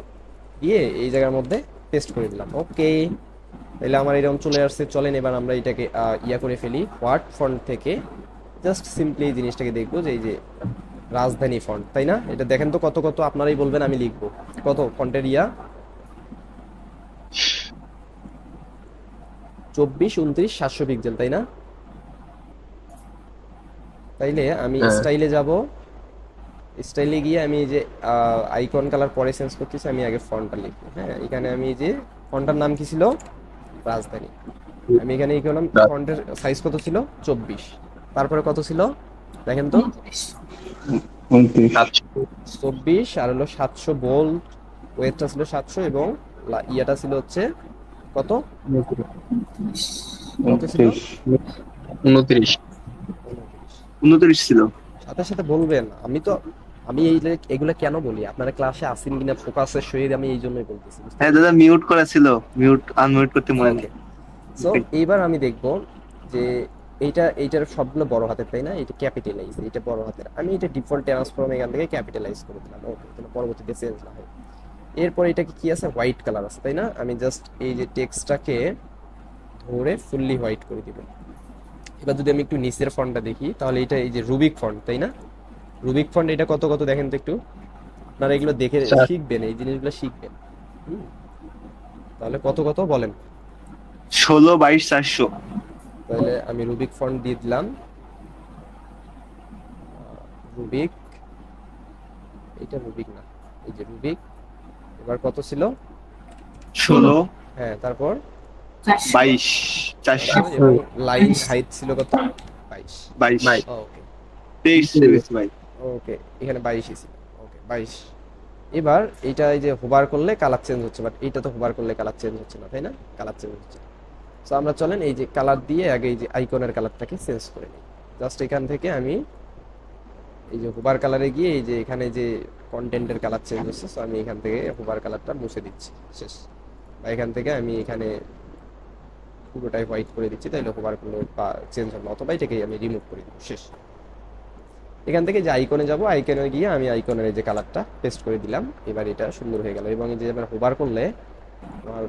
দিয়ে এই জায়গার মধ্যে পেস্ট করে দিলাম। ওকে, তাহলে আমার এরকম চলে আসছে। চলেন এবার আমরা এটাকে করে ফেলি, হোয়াট ফন্ট থেকে জাস্ট সিম্পলি এই জিনিসটাকে দেখবো যে এই যে রাজধানী ফন্ট তাই না? এটা দেখেন তো কত কত, আপনারাই বলবেন, আমি লিখবো কত ফন্টের 24, 29, 700 পিক্সেল তাই না? তাইলে আমি স্টাইলে যাব, স্টাইলে গিয়ে আমি এই যে আইকন কালার পরে চেঞ্জ করতেছি, আমি আগে ফন্টটা লিখি। হ্যাঁ, এখানে আমি এই যে ফন্টটার নাম কি ছিল, রাজধানী। আমি এখানে কি করলাম, ফন্টের সাইজ কত ছিল, 24, তারপরে কত ছিল দেখেন তো, 24 আর হলো 700 বোল্ড, ওয়েটটা ছিল 700 এবং ইয়াটা ছিল হচ্ছে কত, কত ছিল, 29 ছিল। সাথে সাথে বলবেন, আমি এগুলা কেন বলি, আপনারা ক্লাসে আসেন কিনা ফোকাসের সহিত, আমি এই জন্যই বলতেছি। হ্যাঁ দাদা, মিউট করা ছিল, মিউট আনমিউট করতে মনে নেই। সো এইবার আমি দেখবো যে এইটার সবগুলো বড় হাতের তাই না, এটা ক্যাপিটালাইজ, এটা বড় হাতের, আমি এটা ডিফল্ট ট্রান্সফর্ম এখান থেকে ক্যাপিটালাইজ করে দিলাম। ওকে, তাহলে পরবর্তীতে চেঞ্জ না হয়। এরপর এটাকে কি আছে, হোয়াইট কালার আছে তাই না, আমি জাস্ট এই যে টেক্সটটাকে ধরে ফুললি হোয়াইট করে দিব। এবার যদি আমি একটু নিচের ফন্টটা দেখি, তাহলে এটা এই যে রুবিক ফন্ট তাই না, রুবিক ফন্ট, এটা কত কত দেখেন তো একটু, আপনারা এগুলো দেখে শিখবেন, এই জিনিসগুলো শিখবেন। তাহলে কত কত বলেন, 16, 22, 400। তাহলে আমি রুবিক ফন্ট দিয়ে দিলাম, রুবিক এটা রুবিক না, এই যে রুবিক। এবার কত ছিল? 16 হ্যাঁ, তারপর 22 400 এবং লাইন হাইট ছিল কত? 22। 22 ওকে 23 সেভিস ভাই। ওকে, এখানে 22ই ছিল। ওকে 22। এবার এটা এই যে হোভার করলে কালার চেঞ্জ হচ্ছে, বাট এটা তো হোভার করলে কালার চেঞ্জ হচ্ছে না, তাই না? কালার চেঞ্জ হচ্ছে। সো আমরা চলেন এই যে কালার দিয়ে আগে এই যে আইকনের কালারটাকে চেঞ্জ করে নিই। জাস্ট এখান থেকে আমি এই যে হোভার কালারে গিয়ে এই যে এখানে যে কন্টেন্টের কালার চেঞ্জ হচ্ছে, সো আমি এখান থেকে হোভার কালারটা মুছে দিচ্ছি, শেষ। বা এখান থেকে আমি এখানে পুরোটাই হোয়াইট করে দিচ্ছি, তাইলে হোভার করলে বা চেঞ্জ হবে না, অথবা এটাকে আমি রিমুভ করে দিব, শেষ। এখান থেকে যে আইকনে যাব, আইকনে গিয়ে আমি আইকনের এই যে কালারটা পেস্ট করে দিলাম। এবার এটা সুন্দর হয়ে গেল। এবং এই যে আমার হোভার করলে, আমার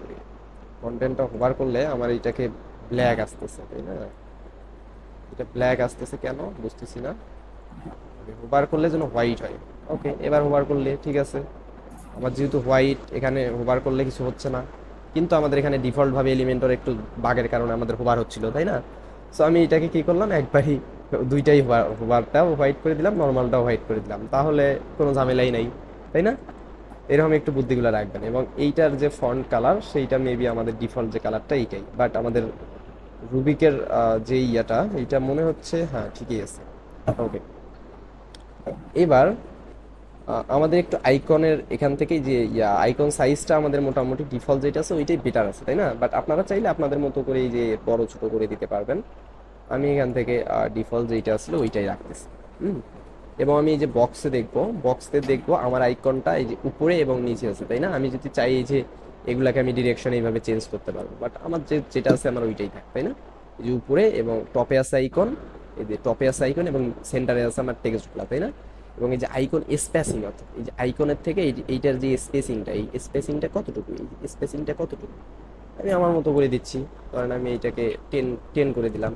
কন্টেন্টটা হোভার করলে আমার এইটাকে ব্ল্যাক আসতেছে, তাই না? এটা ব্ল্যাক আসতেছে কেন বুঝতেছি না। হোভার করলে যেন হোয়াইট হয়। ওকে, এবার হোভার করলে ঠিক আছে। আমার যেহেতু হোয়াইট, এখানে হোভার করলে কিছু হচ্ছে না, কিন্তু আমাদের এখানে ডিফল্ট ভাবে এলিমেন্টর একটু বাগের কারণে আমাদের হোভার হচ্ছিল, তাই না? সো আমি এটাকে কি করলাম, একবারই দুইটাই হোভারটাও হোয়াইট করে দিলাম, নর্মালটাও হোয়াইট করে দিলাম, তাহলে কোনো ঝামেলাই নাই, তাই না? এরকম একটু বুদ্ধিগুলো রাখবেন। এবং এইটার যে ফন্ট কালার, সেইটা মেবি আমাদের ডিফল্ট যে কালারটা এইটাই, বাট আমাদের রুবিকের যে ইয়াটা, এইটা মনে হচ্ছে হ্যাঁ ঠিকই আছে। ওকে, এবার আমাদের একটু আইকনের এখান থেকে যে আইকন সাইজটা আমাদের মোটামুটি ডিফল্ট যেটা আছে ওইটাই বেটার আছে, তাই না? বাট আপনারা চাইলে আপনাদের মতো করে এই যে বড় ছোট করে দিতে পারবেন। আমি এখান থেকে ডিফল্ট যেটা আসলে ওইটাই রাখতেছি। এবং আমি এই যে বক্সে দেখবো আমার আইকনটা এই যে উপরে এবং নিচে আছে, তাই না? আমি যদি চাই এই যে এগুলাকে আমি ডিরেকশন এইভাবে চেঞ্জ করতে পারবো, বাট আমার যেটা আছে আমার ওইটাই থাকে, তাই না? এই যে উপরে এবং টপে আছে আইকন, এই যে টপে আছে আইকন এবং সেন্টারে আছে আমার টেক্সটগুলো, তাই না? এবং এই যে আইকন স্পেসিং, অর্থাৎ এই যে আইকনের থেকে এইটার যে স্পেসিংটা, এই স্পেসিংটা কতটুকু, এই স্পেসিংটা কতটুকু আমি আমার মতো করে দিচ্ছি। কারণ আমি এইটাকে 10 করে দিলাম,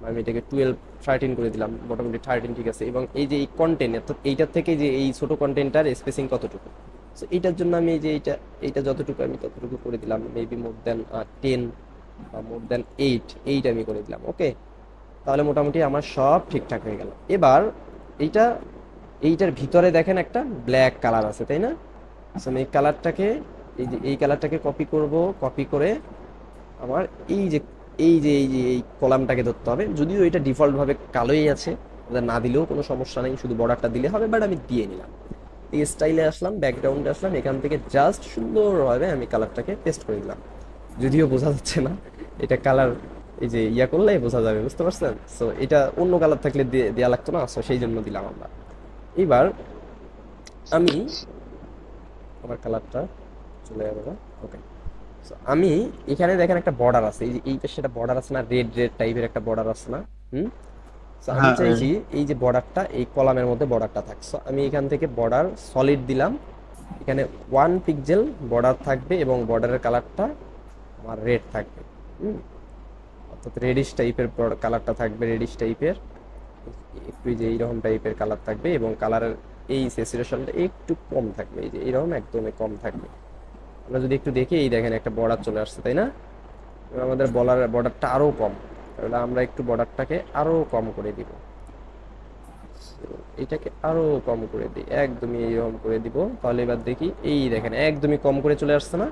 আমি এটাকে 12-13 করে দিলাম, মোটামুটি 13 ঠিক আছে। এবং এই যে এই কন্টেন্ট, অর্থাৎ এইটার থেকে যে এই ছোট কন্টেন্টটার স্পেসিং কতটুকু, সো এইটার জন্য আমি এই যে এইটা যতটুকু আমি ততটুকু করে দিলাম, মেবি মোর দ্যান 10 বা মোর দ্যান 8 আমি করে দিলাম। ওকে, তাহলে মোটামুটি আমার সব ঠিকঠাক হয়ে গেল। এবার এইটার ভিতরে দেখেন একটা ব্ল্যাক কালার আছে, তাই না? আমি এই কালারটাকে কপি করব, কপি করে আমার এই কলামটাকে ধরতে হবে। যদিও এটা ডিফল্ট ভাবে কালোই আছে, না দিলেও কোনো সমস্যা নেই, শুধু বর্ডারটা দিলে হবে, বাট আমি দিয়ে নিলাম। এই স্টাইলে আসলাম, ব্যাকগ্রাউন্ডে আসলাম, এখান থেকে জাস্ট সুন্দরভাবে আমি কালারটাকে পেস্ট করে দিলাম। যদিও বোঝা যাচ্ছে না, এটা কালার এই যে করলে বোঝা যাবে, বুঝতে পারছেন? সো এটা অন্য কালার থাকলে দেওয়া লাগতো না, সো সেই জন্য দিলাম আমরা। এবার আমি আমার কালারটা চলে যাবে না। ওকে, আমি এখানে দেখেন একটা বর্ডার আছে, এই যে এই পাশে একটা বর্ডার আছে না, রেড টাইপের একটা বর্ডার আছে না? আমি চাইছি এই যে বর্ডারটা এই কলামের মধ্যে বর্ডারটা থাকছে। আমি এখান থেকে বর্ডার সলিড দিলাম, এখানে 1 পিক্সেল বর্ডার থাকবে এবং বর্ডারের কালারটা আমার রেড থাকবে। অর্থাৎ রেডিশ টাইপের কালারটা থাকবে, রেডিশ টাইপের একটু যে এইরকম টাইপের কালার থাকবে এবং কালারের এই স্যাচুরেশনটা একটু কম থাকবে, এই যে এইরকম একদমই কম থাকবে। আমরা যদি একটু দেখি, এই দেখেন একটা বর্ডার চলে আসছে, তাই না? আমাদের বর্ডারটা আরো কম, তাহলে আমরা একটু বর্ডারটাকে আরো কম করে দিব, এটাকে আরো কম করে দিই, একদমই এইরকম করে দিব। তাহলে এবার দেখি, এই দেখেন একদমই কম করে চলে আসছে না?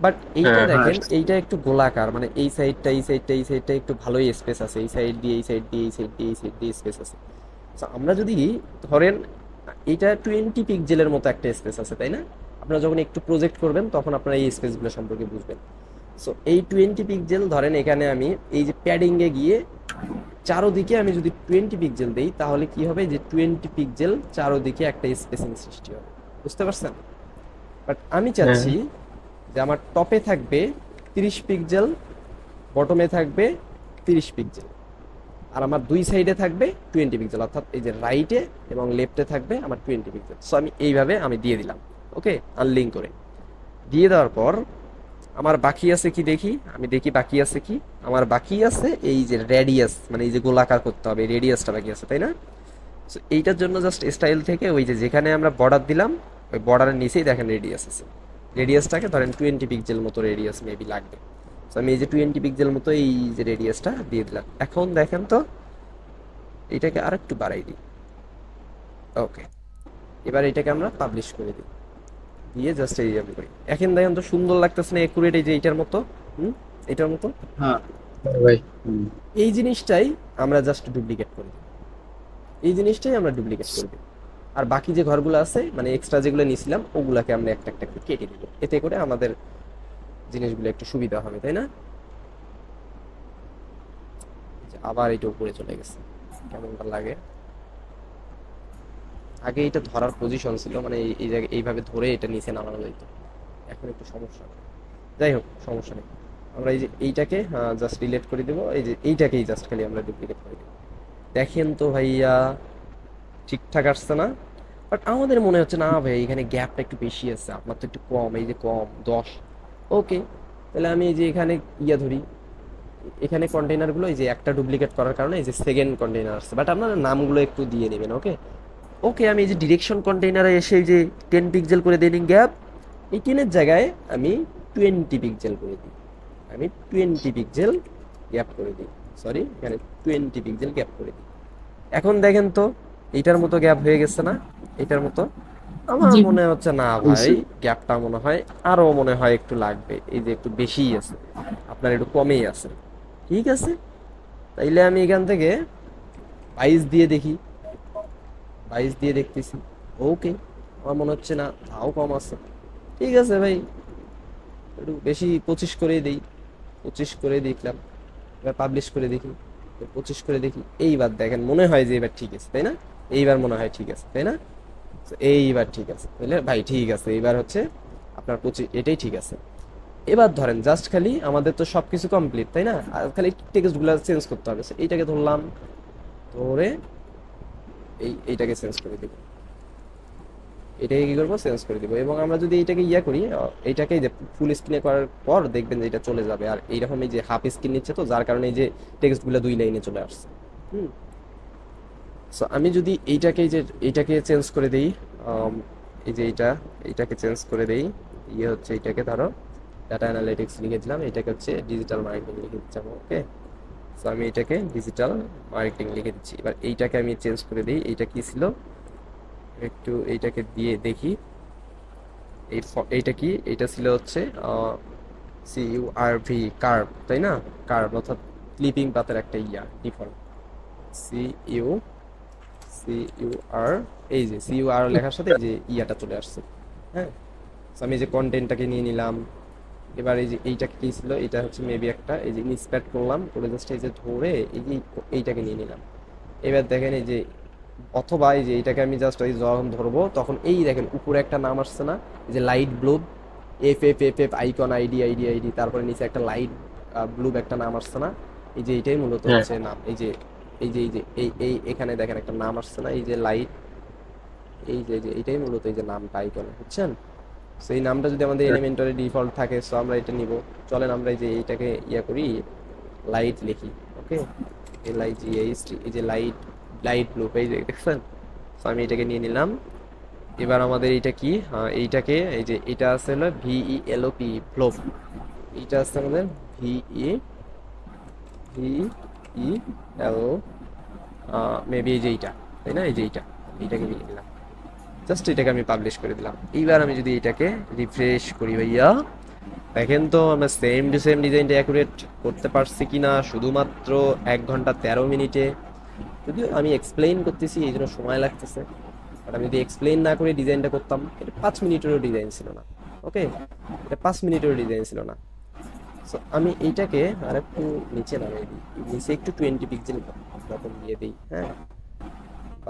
বাট এইটা দেখেন, এইটা একটু গোলাকার, মানে এই সাইডটা একটু ভালোই স্পেস আছে, এই সাইড দিয়ে স্পেস আছে। আমরা যদি ধরেন এটা 20 পিক্সেলের মতো একটা স্পেস আছে, তাই না? আপনারা যখন একটু প্রজেক্ট করবেন তখন আপনারা এই স্পেসগুলো সম্পর্কে বুঝবেন। সো এই 20 পিক্সেল ধরেন, এখানে আমি এই যে প্যাডিং এ গিয়ে চারোদিকে আমি যদি 20 পিক্সেল দেই, তাহলে কি হবে, যে 20 পিক্সেল চারোদিকে একটা স্পেসিং সৃষ্টি হবে, বুঝতে পারছেন? বাট আমি চাচ্ছি যে আমার টপে থাকবে 30 পিক্সেল, বটমে থাকবে 30 পিক্সেল, আর আমার দুই সাইডে থাকবে 20 পিক্সেল, অর্থাৎ এই যে রাইটে এবং লেফটে থাকবে আমার 20 পিক্সেল। সো আমি এইভাবে আমি দিয়ে দিলাম। ওকে, আনলিঙ্ক করে দিয়ে দেওয়ার পর আমার বাকি আছে কি দেখি, আমি দেখি বাকি আছে কি, আমার বাকি আছে এই যে রেডিয়াস, মানে এই যে গোলাকার করতে হবে, রেডিয়াসটা বাকি আছে, তাই না? সো এইটার জন্য জাস্ট স্টাইল থেকে ওই যে যেখানে আমরা বর্ডার দিলাম, ওই বর্ডারের নিচেই দেখেন রেডিয়াস আছে। রেডিয়াসটাকে ধরেন 20 পিক্সেল মতো রেডিয়াস মেবি লাগবে। সো আমি এই যে 20 পিক্সেল মতো এই যে রেডিয়াসটা দিয়ে দিলাম। এখন দেখেন তো, এটাকে আরেকটু বাড়াই দিই। ওকে, এবার এটাকে আমরা পাবলিশ করে দিই, দিয়ে জাস্ট এই আমি করি। এখন দেখেন তো সুন্দর লাগতেছে না একুরেট, এই যে এইটার মতো, এটার মতো। হ্যাঁ ভাই এই জিনিসটাই আমরা জাস্ট ডুপ্লিকেট করে দিই, এই জিনিসটাই আমরা ডুপ্লিকেট করে দিই। আর বাকি যে ঘরগুলো আছে মানে এক্সট্রা যেগুলো নিয়েছিলাম ওগুলাকে আমরা একটা একটা করে কেটে দিব, এতে করে আমাদের জিনিসগুলো একটু সুবিধা হবে, তাই না? আবার এটা উপরে চলে গেছে, কেমনটা লাগে? আগে এটা ধরার পজিশন ছিল, মানে এই জায়গায় এইভাবে ধরে এটা নিচে নামানো যেত, এখন একটু সমস্যা। যাই হোক, সমস্যা নেই। আমরা এই যে এইটাকে জাস্ট ডিলিট করে দেবো, এই যে এইটাকেই জাস্ট খালি আমরা ডুপ্লিকেট করে দেবো। দেখেন তো ভাইয়া ঠিকঠাক আসছে না? বাট আমাদের মনে হচ্ছে না ভাই এখানে গ্যাপটা একটু বেশি আছে, আপনার তো একটু কম, এই যে কম 10। ওকে, তাহলে আমি এই যে এখানে ধরি, এখানে কন্টেইনারগুলো এই যে একটা ডুপ্লিকেট করার কারণে এই যে সেকেন্ড কন্টেইনার আসছে, বাট আপনারা নামগুলো একটু দিয়ে নেবেন। ওকে ওকে, আমি এই যে ডিরেকশন কন্টেইনারে এসে এই যে 10 পিক্সেল করে দিই গ্যাপ, এই 10-এর জায়গায় আমি 20 পিক্সেল করে দিই, আমি 20 পিক্সেল গ্যাপ করে দিই, সরি এখানে 20 পিক্সেল গ্যাপ করে দিই। এখন দেখেন তো এইটার মতো গ্যাপ হয়ে গেছে না? এটার মতো আমার জি। মনে হচ্ছে না ভাই, গ্যাপটা মনে হয় আরো মনে হয় একটু লাগবে, এই যে একটু বেশিই আছে, আপনার একটু কমেই আছে। ঠিক আছে, তাইলে আমি এখান থেকে 22 দিয়ে দেখি, 22 দিয়ে দেখতেছি। ওকে, আমার মনে হচ্ছে না, তাও কম আছে। ঠিক আছে ভাই, একটু বেশি 25 করে দিই, 25 করে দেখলাম। এবার পাবলিশ করে দেখি, 25 করে দেখি। এইবার দেখেন মনে হয় যে এবার ঠিক আছে, তাই না? এইবার মনে হয় ঠিক আছে, তাই না? তো এইবার ঠিক আছে, তাহলে ভাই ঠিক আছে, এইবার হচ্ছে আপনার 25, এটাই ঠিক আছে। এবার ধরেন জাস্ট খালি আমাদের তো সবকিছু কমপ্লিট, তাই না? আর খালি টেক্সটগুলো চেঞ্জ করতে হবে। এইটাকে ধরলাম, ধরে এইটাকে চেঞ্জ করে দিব, এটাকে কি করবো, চেঞ্জ করে দিব। এবং আমরা যদি এইটাকে করি, এইটাকে যে ফুল স্ক্রিনে করার পর দেখবেন যে এটা চলে যাবে। আর এইরকম এই যে হাফ স্ক্রিন নিচ্ছে, তো যার কারণে এই যে টেক্সটগুলো 2 লাইনে চলে আসছে। সো আমি যদি এইটাকে চেঞ্জ করে দিই, এই যে এইটাকে চেঞ্জ করে দেই, হচ্ছে এইটাকে ধরো ডাটা অ্যানালিটিক্স লিখে দিলাম, এটাকে হচ্ছে ডিজিটাল মার্কেটিং লিখে দিচ্ছি। ওকে, সো আমি এটাকে ডিজিটাল মার্কেটিং লিখে দিচ্ছি। এবার এইটাকে আমি চেঞ্জ করে দিই, এইটা কি ছিল একটু এইটাকে দিয়ে দেখি, এইটা কি, এইটা ছিল হচ্ছে CURV কার্ভ, তাই না? কার্ভ অর্থাৎ ক্লিপিং পাতের একটা ডিফল্ট CUR, এই যে CUR লেখার সাথে যে ইয়াটা চলে আসছে। হ্যাঁ, তো আমি যে কন্টেন্টটাকে নিয়ে নিলাম। এবার এই যে এইটা কি ছিল, এটা হচ্ছে মেবি একটা, এই যে ইন্সপেক্ট করলাম, করে জাস্ট এই যে ধরে এই যে এইটাকে নিয়ে নিলাম। এবার দেখেন এই যে, অথবা এই যে এইটাকে আমি জাস্ট এই যখন ধরবো তখন এই দেখেন উপরে একটা নাম আসছে না, এই যে লাইট ব্লুব FFFF আইকন আইডি, তারপরে নিচে একটা লাইট ব্লুব একটা নাম আসছে না, এই যে এইটাই মূলত হচ্ছে নাম। এই যে এখানে দেখেন একটা নাম আসছে না, এই যে লাইট, এই যে এইটাই মূলত এই যে নামটা আইকনে, বুঝছেন? সেই নামটা যদি আমাদের এলিমেন্টারি ডিফল্ট থাকে, সো আমরা এটা নিব। চলেন আমরা এই যে এইটাকে করি, লাইট লিখি। ওকে, LIGHT, এই যে লাইট ব্লু, এই যে দেখছেন? সো আমি এটাকে নিয়ে নিলাম। এবার আমাদের এইটা কি, এইটাকে এই যে এটা আছে হলো VELOP ফ্লোপ, এইটা আছে আমাদের VEL মেবি এই যে এইটা, তাই না? এই যে এইটাকে নিয়ে নিলাম, জাস্ট এটাকে আমি পাবলিশ করে দিলাম। এইবার আমি যদি এটাকে রিফ্রেশ করি ভাইয়া, দেখেন তো আমরা সেম টু সেম ডিজাইনটা অ্যাকুরেট করতে পারছি কিনা, শুধুমাত্র 1 ঘন্টা 13 মিনিটে। যদিও আমি এক্সপ্লেইন করতেছি এই জন্য সময় লাগতেছে, বাট আমি যদি এক্সপ্লেইন না করে ডিজাইনটা করতাম, এটা 5 মিনিটেরও ডিজাইন ছিল না। ওকে, এটা 5 মিনিটেরও ডিজাইন ছিল না। সো আমি এইটাকে আরেকটু নিচে নামিয়ে দিই, নিচে একটু 20 পিক্সেল মতন দিয়ে দিই। হ্যাঁ,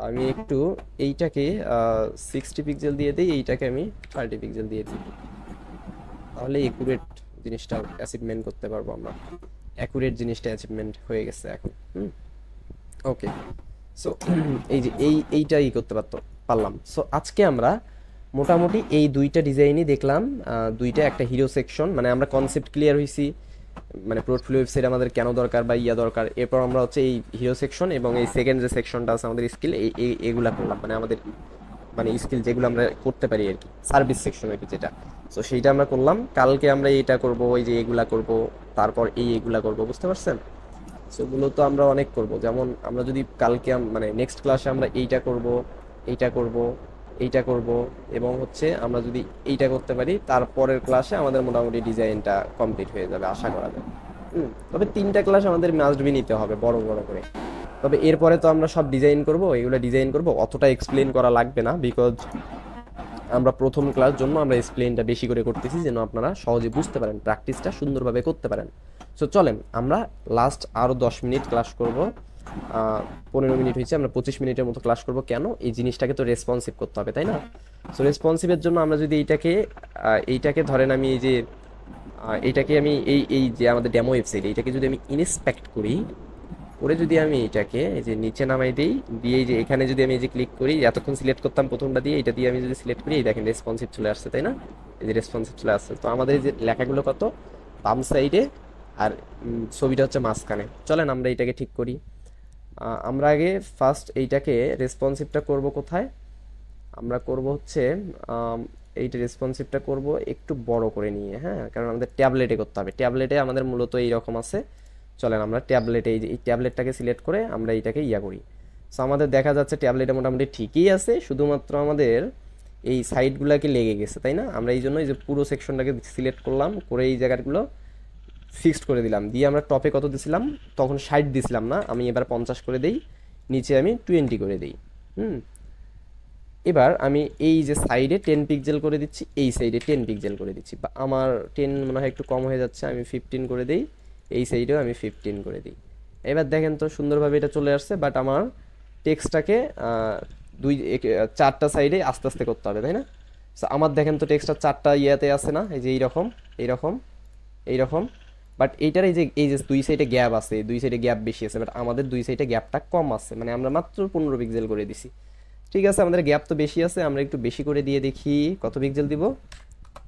আমি একটু এইটাকে 60 পিক্সেল দিয়ে দিই, এইটাকে আমি 30 পিক্সেল দিয়ে দিই, তাহলে একুরেট জিনিসটা অ্যাচিভমেন্ট করতে পারবো আমরা। অ্যাকুরেট জিনিসটা অ্যাচিভমেন্ট হয়ে গেছে এখন। ওকে, সো এই যে এইটাই করতে পারলাম। সো আজকে আমরা মোটামুটি এই 2টা ডিজাইনই দেখলাম, 2টা একটা হিরো সেকশন, মানে আমরা কনসেপ্ট ক্লিয়ার হয়েছি, মানে পোর্টফোলিও ওয়েবসাইট আমাদের কেন দরকার বা দরকার। এরপর আমরা হচ্ছে এই হিরো সেকশন এবং এই সেকেন্ড যে সেকশনটা আছে আমাদের স্কিল, এইগুলা করলাম, মানে আমাদের মানে স্কিল যেগুলো আমরা করতে পারি আর কি, সার্ভিস সেকশন আর কি যেটা। সো সেইটা আমরা করলাম। কালকে আমরা এইটা করব, ওই যে এগুলা করব, তারপর এইগুলা করব, বুঝতে পারছেন? সো ওগুলো তো আমরা অনেক করব। যেমন আমরা যদি কালকে মানে নেক্সট ক্লাসে আমরা এইটা করব, এইটা করব, এবং হচ্ছে আমরা যদি এইটা করতে পারি তারপরের ক্লাসে আমাদের মোটামুটি ডিজাইনটা কমপ্লিট হয়ে যাবে আশা করা যায়। তবে 3টা ক্লাস আমাদের মাস্ট বি নিতে হবে বড় বড় করে। তবে এরপরে তো আমরা সব ডিজাইন করব, এগুলো ডিজাইন করব, অতটা এক্সপ্লেন করা লাগবে না, বিকজ আমরা প্রথম ক্লাস জন্য আমরা এক্সপ্লেনটা বেশি করে করতেছি যেন আপনারা সহজে বুঝতে পারেন, প্র্যাকটিসটা সুন্দরভাবে করতে পারেন। সো চলেন আমরা লাস্ট আরও 10 মিনিট ক্লাস করব। 15 মিনিট হয়েছে, আমরা 25 মিনিটের মতো ক্লাস করব। কেন? এই জিনিসটাকে তো রেসপন্সিভ করতে হবে, তাই না? সো রেসপন্সিভের জন্য আমরা যদি এইটাকে ধরেন আমি এই যে এইটাকে আমি এই যে আমাদের ডেমো ওয়েবসাইট, এইটাকে যদি আমি ইনস্পেক্ট করি, করে যদি আমি এটাকে এই যে নিচে নামাই দিই, দিয়ে এই যে এখানে যদি আমি এই যে ক্লিক করি, এতক্ষণ সিলেক্ট করতাম প্রথমটা দিয়ে, এটা দিয়ে আমি যদি সিলেক্ট করি, এই দেখেন রেসপন্সিভ চলে আসছে, তাই না? এই যে রেসপন্সিভ চলে আসছে। তো আমাদের এই যে লেখাগুলো কত বাম সাইডে আর ছবিটা হচ্ছে মাঝখানে। চলেন আমরা এটাকে ঠিক করি। আমরা আগে ফার্স্ট এইটাকে রেসপন্সিভটা করব কোথায়? আমরা করব হচ্ছে এইটা রেসপন্সিভটা করব একটু বড় করে নিয়ে, হ্যাঁ, কারণ আমাদের ট্যাবলেটে করতে হবে। ট্যাবলেটে আমাদের মূলত এইরকম আছে। চলেন আমরা ট্যাবলেটে এই ট্যাবলেটটাকে সিলেক্ট করে আমরা এইটাকে করি। সো আমাদের দেখা যাচ্ছে ট্যাবলেটে মোটামুটি ঠিকই আছে, শুধুমাত্র আমাদের এই সাইডগুলোকে লেগে গেছে, তাই না? আমরা এই জন্য এই যে পুরো সেকশনটাকে সিলেক্ট করলাম, করে এই জায়গাগুলো ফিক্সড করে দিলাম, দিয়ে আমরা টপে কত দিছিলাম তখন 60 দিছিলাম না, আমি এবার 50 করে দেই, নিচে আমি 20 করে দিই। এবার আমি এই যে সাইডে 10 পিক্সেল করে দিচ্ছি, এই সাইডে 10 পিক্সেল করে দিচ্ছি, বা আমার 10 মনে হয় একটু কম হয়ে যাচ্ছে, আমি 15 করে দিই, এই সাইডেও আমি 15 করে দিই। এবার দেখেন তো সুন্দরভাবে এটা চলে আসছে, বাট আমার টেক্সটটাকে 4টা সাইডে আস্তে আস্তে করতে হবে, তাই না? সো আমার দেখেন তো টেক্সটটা 4টা ইয়েতে আছে না, এই যে এইরকম, বাট এইটার এই যে 2 সাইডে গ্যাপ আছে, 2 সাইডে গ্যাপ বেশি আছে, বাট আমাদের 2 সাইডে গ্যাপটা কম আছে, মানে আমরা মাত্র 15 পিক্সেল করে দিছি। ঠিক আছে, আমাদের গ্যাপ তো বেশি আছে, আমরা একটু বেশি করে দিয়ে দেখি কত পিক্সেল দিব।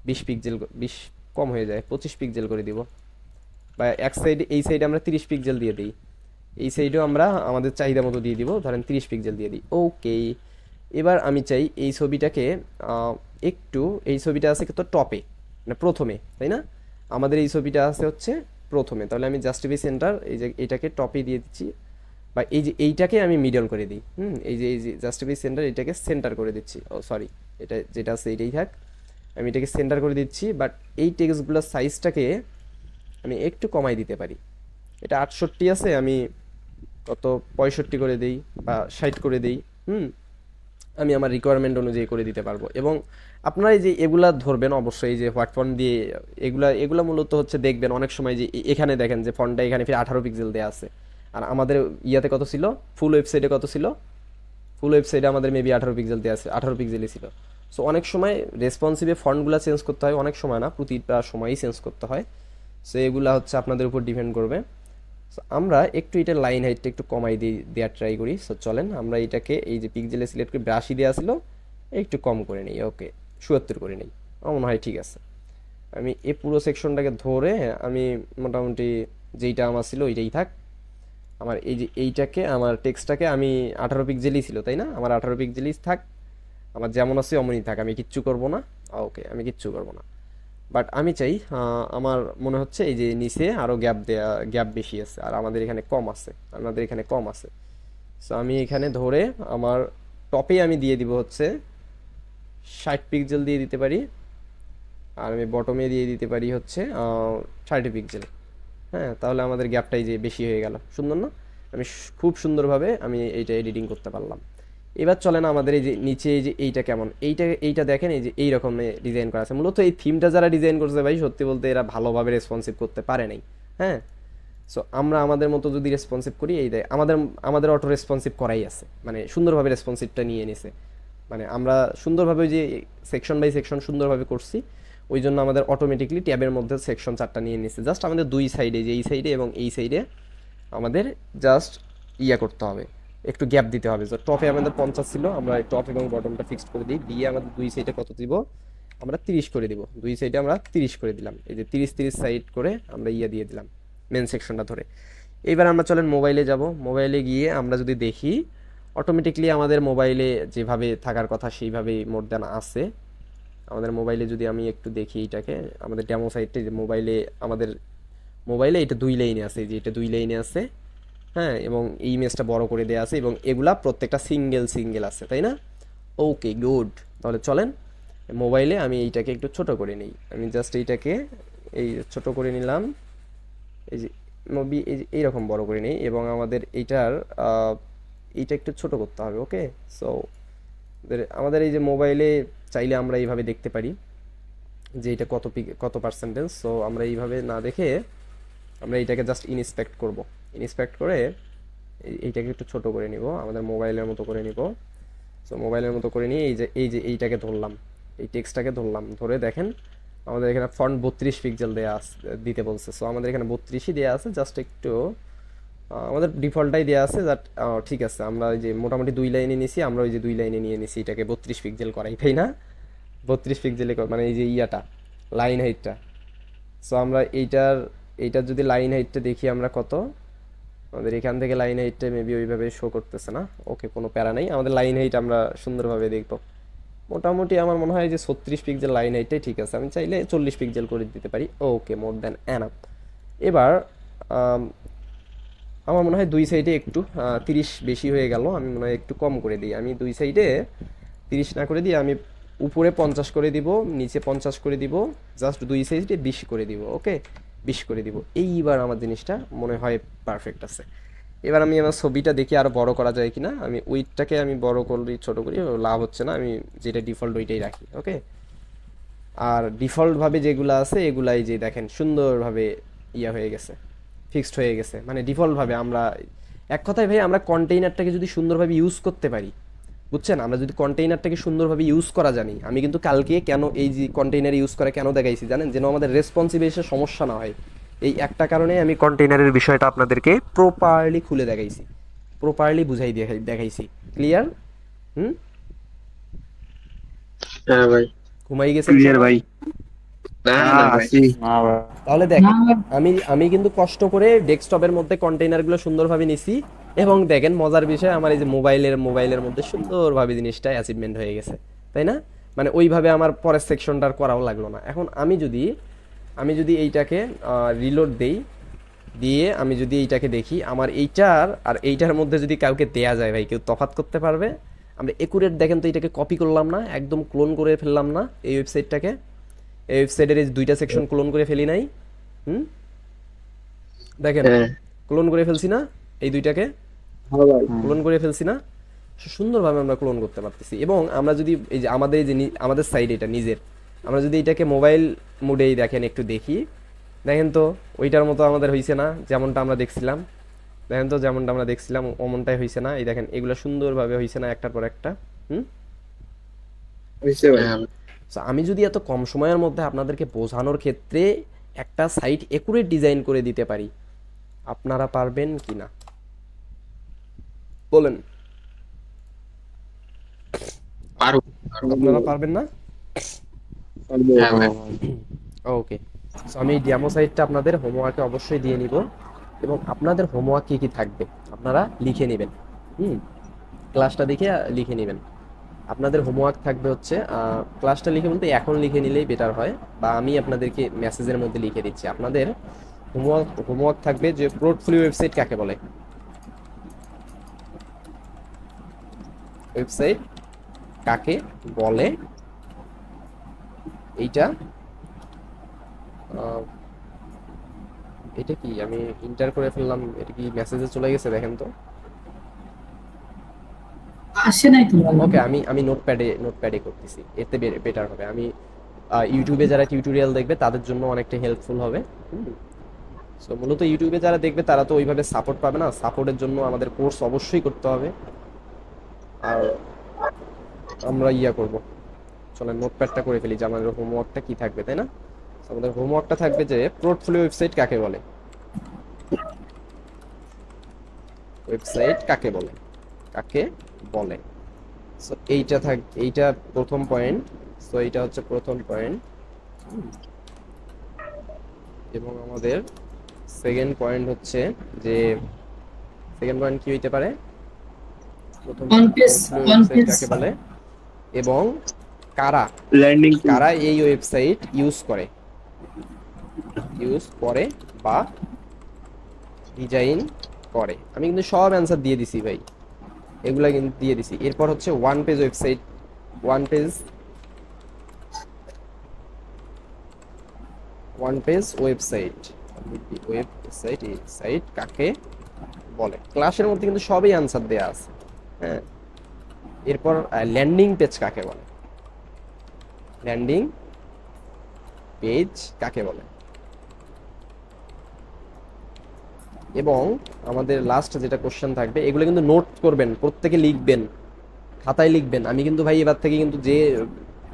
20 পিক্সেল, 20 কম হয়ে যায়, 25 পিক্সেল করে দিব, বা এক সাইডে এই সাইডে আমরা 30 পিক্সেল দিয়ে দিই, এই সাইডেও আমরা আমাদের চাহিদা মতো দিয়ে দিব, ধরেন 30 পিক্সেল দিয়ে দিই। ওকে, এবার আমি চাই এই ছবিটাকে একটু, এই ছবিটা আছে তো টপে, মানে প্রথমে, তাই না? আমাদের এই ছবিটা আছে হচ্ছে প্রথমে, তাহলে আমি জাস্টিফাই সেন্টার এই যে এটাকে টপে দিয়ে দিচ্ছি, বা এই যে এইটাকে আমি মিডল করে দিই। এই যে জাস্টিফাই সেন্টার এটাকে সেন্টার করে দিচ্ছি, ও সরি, এটা যেটা আছে এটাই থাক, আমি এটাকে সেন্টার করে দিচ্ছি। বাট এই টেক্সটগুলোর সাইজটাকে আমি একটু কমাই দিতে পারি। এটা 68 আছে, আমি কত 65 করে দিই বা 60 করে দিই। আমি আমার রিকোয়ারমেন্ট অনুযায়ী করে দিতে পারবো। এবং আপনারা এই যে এগুলা ধরবেন অবশ্যই, যে হোয়াট ফন্ট দিয়ে এগুলা মূলত হচ্ছে দেখবেন অনেক সময় যে এখানে দেখেন যে ফন্টটা এখানে ফির 18 পিক্সেল দেওয়া আছে, আর আমাদের ইয়াতে কত ছিল, ফুল ওয়েবসাইটে কত ছিল, ফুল ওয়েবসাইটে আমাদের মেবি 18 পিক্সেল দেওয়া আছে, 18 পিক্সেলই ছিল। সো অনেক সময় রেসপন্সিভে ফন্টগুলো চেঞ্জ করতে হয়, অনেক সময় না, প্রতিটা সময়ই চেঞ্জ করতে হয়। সো এগুলা হচ্ছে আপনাদের উপর ডিপেন্ড করবে। সো আমরা একটু এটা লাইন হাইটটা একটু কমাই দেওয়ার ট্রাই করি। সো চলেন আমরা এটাকে এই যে পিক্সেলে সিলেক্ট করে 82 দেওয়া ছিল, একটু কম করে নিই, ওকে 77 করে নিই, আমার মনে হয় ঠিক আছে। আমি এই পুরো সেকশনটাকে ধরে আমি মোটামুটি যেইটা আমার ছিল ওইটাই থাক। আমার এই যে এইটাকে, আমার টেক্সটটাকে আমি 18 পিক্সেলই ছিল, তাই না? আমার 18 পিক্সেলই থাক, আমার যেমন আছে অমনই থাক, আমি কিচ্ছু করব না। ওকে, আমি কিচ্ছু করব না, বাট আমি চাই আমার মনে হচ্ছে এই যে নিচে আরও গ্যাপ বেশি আছে, আর আমাদের এখানে কম আছে। সো আমি এখানে ধরে আমার টপে আমি দিয়ে দিব হচ্ছে 60 পিক্সেল দিয়ে দিতে পারি, আর আমি বটমে দিয়ে দিতে পারি হচ্ছে 30 পিক্সেল। হ্যাঁ, তাহলে আমাদের গ্যাপটাই যে বেশি হয়ে গেল, সুন্দর না? আমি খুব সুন্দরভাবে আমি এইটা এডিটিং করতে পারলাম। এবার চলে না আমাদের এই যে নিচে এই যে এইটা কেমন, এইটা দেখেন, এই যে এইরকম ডিজাইন করা আছে। মূলত এই থিমটা যারা ডিজাইন করছে ভাই, সত্যি বলতে এরা ভালোভাবে রেসপন্সিভ করতে পারে নাই। হ্যাঁ, সো আমরা আমাদের মতো যদি রেসপন্সিভ করি, এই দেয় আমাদের অটো রেসপন্সিভ করাই আছে, মানে সুন্দরভাবে রেসপন্সিভটা নিয়ে নিছে, মানে আমরা সুন্দরভাবে যে সেকশন বাই সেকশন সুন্দরভাবে করছি, ওই জন্য আমাদের অটোমেটিকলি ট্যাবের মধ্যে সেকশন 4টা নিয়ে নিচ্ছে। জাস্ট আমাদের 2 সাইডে, যে এই সাইডে এবং এই সাইডে আমাদের জাস্ট করতে হবে, একটু গ্যাপ দিতে হবে। তো টপে আমাদের 50 ছিল, আমরা টপ এবং বটমটা ফিক্সড করে দিই, দিয়ে আমাদের 2 সাইডে কত দিব, আমরা 30 করে দিব। 2 সাইডে আমরা 30 করে দিলাম, এই যে 30 সাইড করে আমরা দিয়ে দিলাম মেন সেকশনটা ধরে। এইবার আমরা চলেন মোবাইলে যাব। মোবাইলে গিয়ে আমরা যদি দেখি, অটোমেটিকলি আমাদের মোবাইলে যেভাবে থাকার কথা সেইভাবেই মোর দেন আছে। আমাদের মোবাইলে যদি আমি একটু দেখি এটাকে, আমাদের ডেমো সাইটে, যে আমাদের মোবাইলে এটা 2 লাইনে আছে, যে এটা 2 লাইনে আছে, হ্যাঁ, এবং এই ইমেজটা বড় করে দেওয়া আছে, এবং এগুলা প্রত্যেকটা সিঙ্গেল আছে, তাই না? ওকে গুড, তাহলে চলেন মোবাইলে আমি এইটাকে একটু ছোট করে নিই। আমি জাস্ট এইটাকে এই ছোট করে নিলাম, এই যে নবী এই যে এইরকম বড় করে নিই, এবং আমাদের এইটা একটু ছোট করতে হবে। ওকে, সো আমাদের এই যে মোবাইলে চাইলে আমরা এইভাবে দেখতে পারি যে এটা কত পার্সেন্টেজ। সো আমরা এইভাবে না দেখে আমরা এইটাকে জাস্ট ইনস্পেক্ট করব। ইনস্পেক্ট করে এইটাকে একটু ছোট করে নিব, আমাদের মোবাইলের মতো করে নিব। সো মোবাইলের মতো করে নিয়ে এইটাকে ধরলাম, এই টেক্সটটাকে ধরলাম, ধরে দেখেন আমাদের এখানে ফন্ট 32 পিক্সেল দিতে বলছে। সো আমাদের এখানে 32ই দেওয়া আছে, জাস্ট একটু আমাদের ডিফল্টটাই দেওয়া আছে। জাস্ট ঠিক আছে, আমরা ওই যে মোটামুটি 2 লাইনে নিয়েছি, আমরা ওই যে 2 লাইনে নিয়ে নিয়েছি এটাকে 32 পিক্সেল করাই, তাই না? 32 পিক্সেলে মানে এই যে লাইন হাইটটা। সো আমরা এইটার যদি লাইন হাইটটা দেখি আমরা কত, আমাদের এখান থেকে লাইন হাইটটা মেবি ওইভাবে শো করতেছে না। ওকে, কোনো প্যারা নেই, আমাদের লাইন হাইট আমরা সুন্দরভাবে দেখব। মোটামুটি আমার মনে হয় যে 36 পিক্সেল লাইন হাইটটাই ঠিক আছে, আমি চাইলে 40 পিক্সেল করে দিতে পারি। ওকে, মোর দ্যান এনাফ। এবার আমার মনে হয় দুই সাইডে একটু 30 বেশি হয়ে গেল, আমি মনে হয় একটু কম করে দিই। আমি দুই সাইডে 30 না করে দিই, আমি উপরে 50 করে দিব, নিচে 50 করে দিব, জাস্ট দুই সাইডে 20 করে দিব। ওকে, 20 করে দিব। এইবার আমার জিনিসটা মনে হয় পারফেক্ট আছে। এবার আমি আমার ছবিটা দেখি আরও বড় করা যায় কিনা। আমি উইডটাকে আমি বড় করি ছোট করি, লাভ হচ্ছে না, আমি যেটা ডিফল্ট ওইটাই রাখি। ওকে, আর ডিফল্টভাবে যেগুলো আছে এগুলাই যে দেখেন সুন্দরভাবে হয়ে গেছে, ফিক্সড হয়ে গেছে। মানে ডিফল্টভাবে আমরা এক কথায় ভাই আমরা কন্টেইনারটাকে যদি সুন্দরভাবে ইউজ করতে পারি, বুঝছেন, আমরা যদি কন্টেইনারটাকে সুন্দরভাবে ইউজ করা জানি। আমি কিন্তু কালকে কেন এই যে কন্টেইনার ইউজ করা কেন দেখাইছি জানেন, যেন আমাদের রেসপন্সিভ এসে সমস্যা না হয়। এই একটা কারণে আমি কন্টেইনারের বিষয়টা আপনাদেরকে প্রপারলি খুলে দেখাইছি, প্রপারলি বুঝাই দেখাইছি। ক্লিয়ার? হ্যাঁ ভাই, ঘুমাই গেছে ক্লিয়ার ভাই। না না ভাই, তাহলে দেখেন আমি কিন্তু কষ্ট করে ডেস্কটপের মধ্যে কন্টেইনারগুলো সুন্দরভাবে নিছি, এবং দেখেন মজার বিষয় আমার এই যে মোবাইলের মধ্যে সুন্দরভাবে জিনিসটা অ্যাচিভমেন্ট হয়ে গেছে, তাই না? মানে ওইভাবে আমার পরের সেকশনটার করাও লাগলো না। এখন আমি যদি এইটাকে রিলোড দেই, দিয়ে আমি যদি এইটাকে দেখি, আমার এইটার আর এইটার মধ্যে যদি কাউকে দেয়া যায় ভাই, কেউ তফাৎ করতে পারবে? আমরা একুরেট দেখেন তো, এইটাকে কপি করলাম না, একদম ক্লোন করে ফেললাম না এই ওয়েবসাইটটাকে, এই ওয়েবসাইটের এই দুইটা সেকশন ক্লোন করে ফেলি নাই? দেখেন ক্লোন করে ফেলছি না, এই দুইটাকে ক্লোন করে ফেলছি না? সুন্দরভাবে আমরা ক্লোন করতে পারতেছি। এবং আমরা যদি এই যে আমাদের সাইড এটা নিজের, আমরা যদি এটাকে মোবাইল মোডেই দেখেন, একটু দেখেন তো ওইটার মতো আমাদের হয়েছে না? যেমনটা আমরা দেখছিলাম, দেখেন তো যেমনটা আমরা দেখছিলাম অমনটাই হয়েছে না? এই দেখেন এগুলো সুন্দরভাবে হয়েছে না একটার পর একটা? আমি যদি এত কম সময়ের মধ্যে আপনাদেরকে বোঝানোর ক্ষেত্রে একটা সাইট একুরেট ডিজাইন করে দিতে পারি, আপনারা পারবেন কি না বলেন? আপনারা পারবেন না? ওকে, সো আমি ডেমো সাইটটা আপনাদের হোমওয়ার্কে অবশ্যই দিয়ে নিব, এবং আপনাদের হোমওয়ার্ক কি কি থাকবে আপনারা লিখে নেবেন। ক্লাসটা দেখে লিখে নেবেন। আপনাদের হোমওয়ার্ক থাকবে হচ্ছে, ক্লাসটা লিখে বলতে এখন লিখে নিলেই বেটার হয়, বা আমি আপনাদেরকে মেসেজের মধ্যে লিখে দিচ্ছি। আপনাদের হোমওয়ার্ক থাকবে যে পোর্টফোলিও ওয়েবসাইট কাকে বলে। ওয়েবসাইট কাকে বলে এইটা এটা কি আমি ইন্টার করে ফেললাম, এটা কি মেসেজে চলে গেছে? দেখেন তো, আসে নাই তো। ওকে, আমি নোটপ্যাডে করতেছি, এতে বেটার হবে। আমি ইউটিউবে যারা টিউটোরিয়াল দেখবে তাদের জন্য অনেকটা হেল্পফুল হবে। সো মূলত ইউটিউবে যারা দেখবে তারা তো ওইভাবে সাপোর্ট পাবে না, সাপোর্টের জন্য আমাদের কোর্স অবশ্যই করতে হবে। আর আমরা করব, চলেন নোটপ্যাডটা করে ফেলি যে আমাদের হোমওয়ার্কটা কি থাকবে, তাই না? আমাদের হোমওয়ার্কটা থাকবে যে পোর্টফোলিও ওয়েবসাইট কাকে বলে। ওয়েবসাইট কাকে বলে, কাকে বলে। সো এইটা প্রথম পয়েন্ট। সো এইটা হচ্ছে প্রথম পয়েন্ট, এবং আমাদের সেকেন্ড পয়েন্ট হচ্ছে যে সেকেন্ড পয়েন্ট কি হইতে পারে, প্রথম ওয়েবসাইট কাকে বলে, এবং কারা এই ওয়েবসাইট ইউজ করে বা ডিজাইন করে। আমি কিন্তু সব অ্যান্সার দিয়ে দিছি ভাই, এগুলা কিন্তু দিয়ে দিছি। এরপর হচ্ছে one page website one page website. Website এই সাইট কাকে বলে? ক্লাসের মধ্যে কিন্তু সবই আনসার দেয়া আছে। হ্যাঁ, এরপর ল্যান্ডিং পেজ কাকে বলে? ল্যান্ডিং পেজ কাকে বলে? এবং আমাদের লাস্ট যেটা কোশ্চেন থাকবে, এগুলো কিন্তু নোট করবেন, প্রত্যেকে লিখবেন, খাতায় লিখবেন। আমি কিন্তু ভাই এবার থেকে কিন্তু যে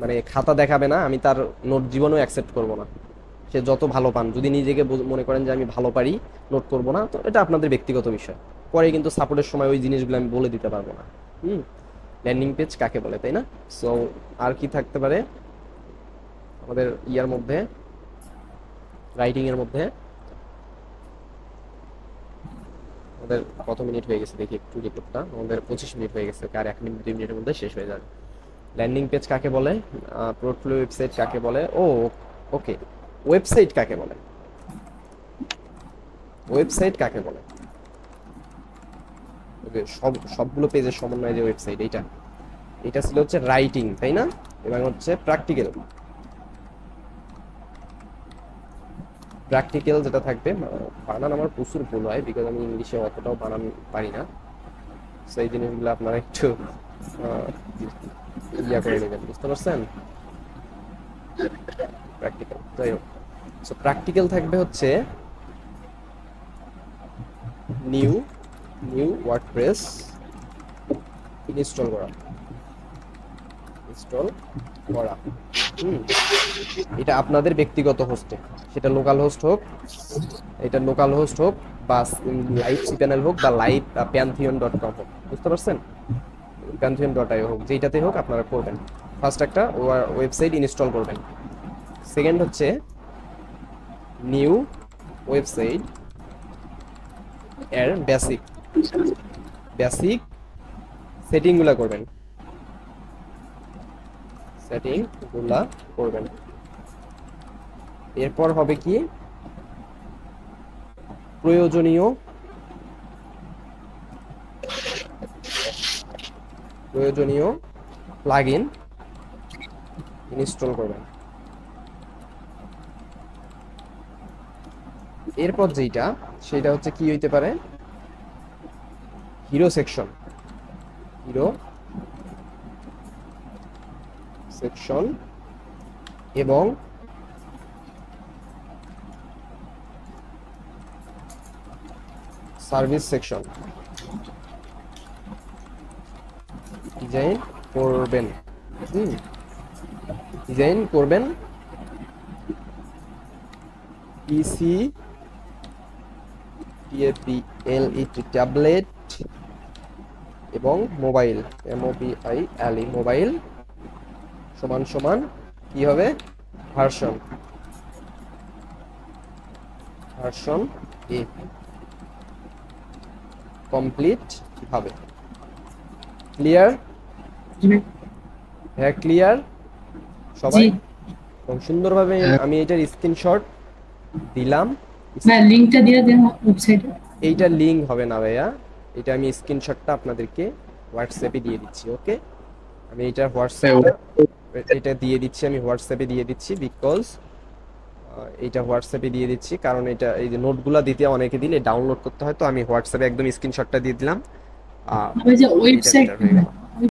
মানে খাতা দেখাবে না, আমি তার নোট জীবনেও অ্যাকসেপ্ট করব না। সে যত ভালো পান, যদি নিজেকে মনে করেন যে আমি ভালো পারি, নোট করব না, তো এটা আপনাদের ব্যক্তিগত বিষয়। পরে কিন্তু সাপোর্টের সময় ওই জিনিসগুলো আমি বলে দিতে পারবো না। ল্যান্ডিং পেজ কাকে বলে, তাই না? সো আর কি থাকতে পারে আমাদের ইয়ার মধ্যে, রাইটিং এর মধ্যে? আমাদের কত মিনিট হয়ে গেছে দেখি একটু রিপোর্টটা। আমাদের 25 মিনিট হয়ে গেছে, আর 1 মিনিট 2 মিনিটের মধ্যে শেষ হয়ে যাবে। ল্যান্ডিং পেজ কাকে বলে? পোর্টফোলিও ওয়েবসাইট কাকে বলে? ওকে, ওয়েবসাইট কাকে বলে? ওয়েবসাইট কাকে বলে? সবগুলো পেজের সমন্বয় যে ওয়েবসাইট, এটা ছিল হচ্ছে রাইটিং, তাই না? এবং হচ্ছে প্র্যাকটিক্যাল যেটা থাকবে, বানান আমার প্রচুর ভুল হয়, বিকজ আমি ইংলিশে অতটাও বানান পারি না। সেই জিনিসগুলো আপনারা একটু ইয়া করে নেবেন, বুঝতে পারছেন? প্র্যাকটিক্যাল, যাই হোক। সো প্র্যাকটিক্যাল থাকবে হচ্ছে নিউ ওয়ার্ডপ্রেস ইনস্টল করা। এটা আপনাদের ব্যক্তিগত হোস্টে, সেটা লোকাল হোস্ট হোক, বা লাইভ cPanel হোক, বা লাইভ pantheon.com হোক, বুঝতে পারছেন? pantheon.io হোক, যেটাতে হোক আপনারা করবেন। ফার্স্ট একটা ওয়েবসাইট ইনস্টল করবেন। সেকেন্ড হচ্ছে নিউ ওয়েবসাইট এর বেসিক সেটিংগুলো করবেন। এরপর হবে কি, প্রয়োজনীয় প্লাগইন ইনস্টল করবেন। এরপর সেটা হচ্ছে কি হইতে পারে, হিরো সেকশন এবং সার্ভিস সেকশন ডিজাইন করবেন। পিসি ট্যাবলেট এবং মোবাইল মোবাইল সমান কি হবে, ভার্সন এ কমপ্লিট হবে। ক্লিয়ার? হ্যাঁ, ক্লিয়ার সবাই? এবং সুন্দরভাবে আমি এটার স্ক্রিনশট দিলাম। লিংকটা দিয়ে দেন ওয়েবসাইটে। এইটা লিংক হবে না ভাইয়া, এটা আমি স্ক্রিনশটটা আপনাদেরকে হোয়াটসঅ্যাপে দিয়ে দিচ্ছি। ওকে, আমি এটা দিয়ে দিচ্ছি, বিকজ এটা হোয়াটসঅ্যাপে দিয়ে দিচ্ছি, কারণ এটা এই যে নোটগুলো দিতে অনেকে দিলে ডাউনলোড করতে হয়, তো আমি হোয়াটসঅ্যাপে একদম স্ক্রিনশটটা দিয়ে দিলাম। ওই যে ওয়েবসাইট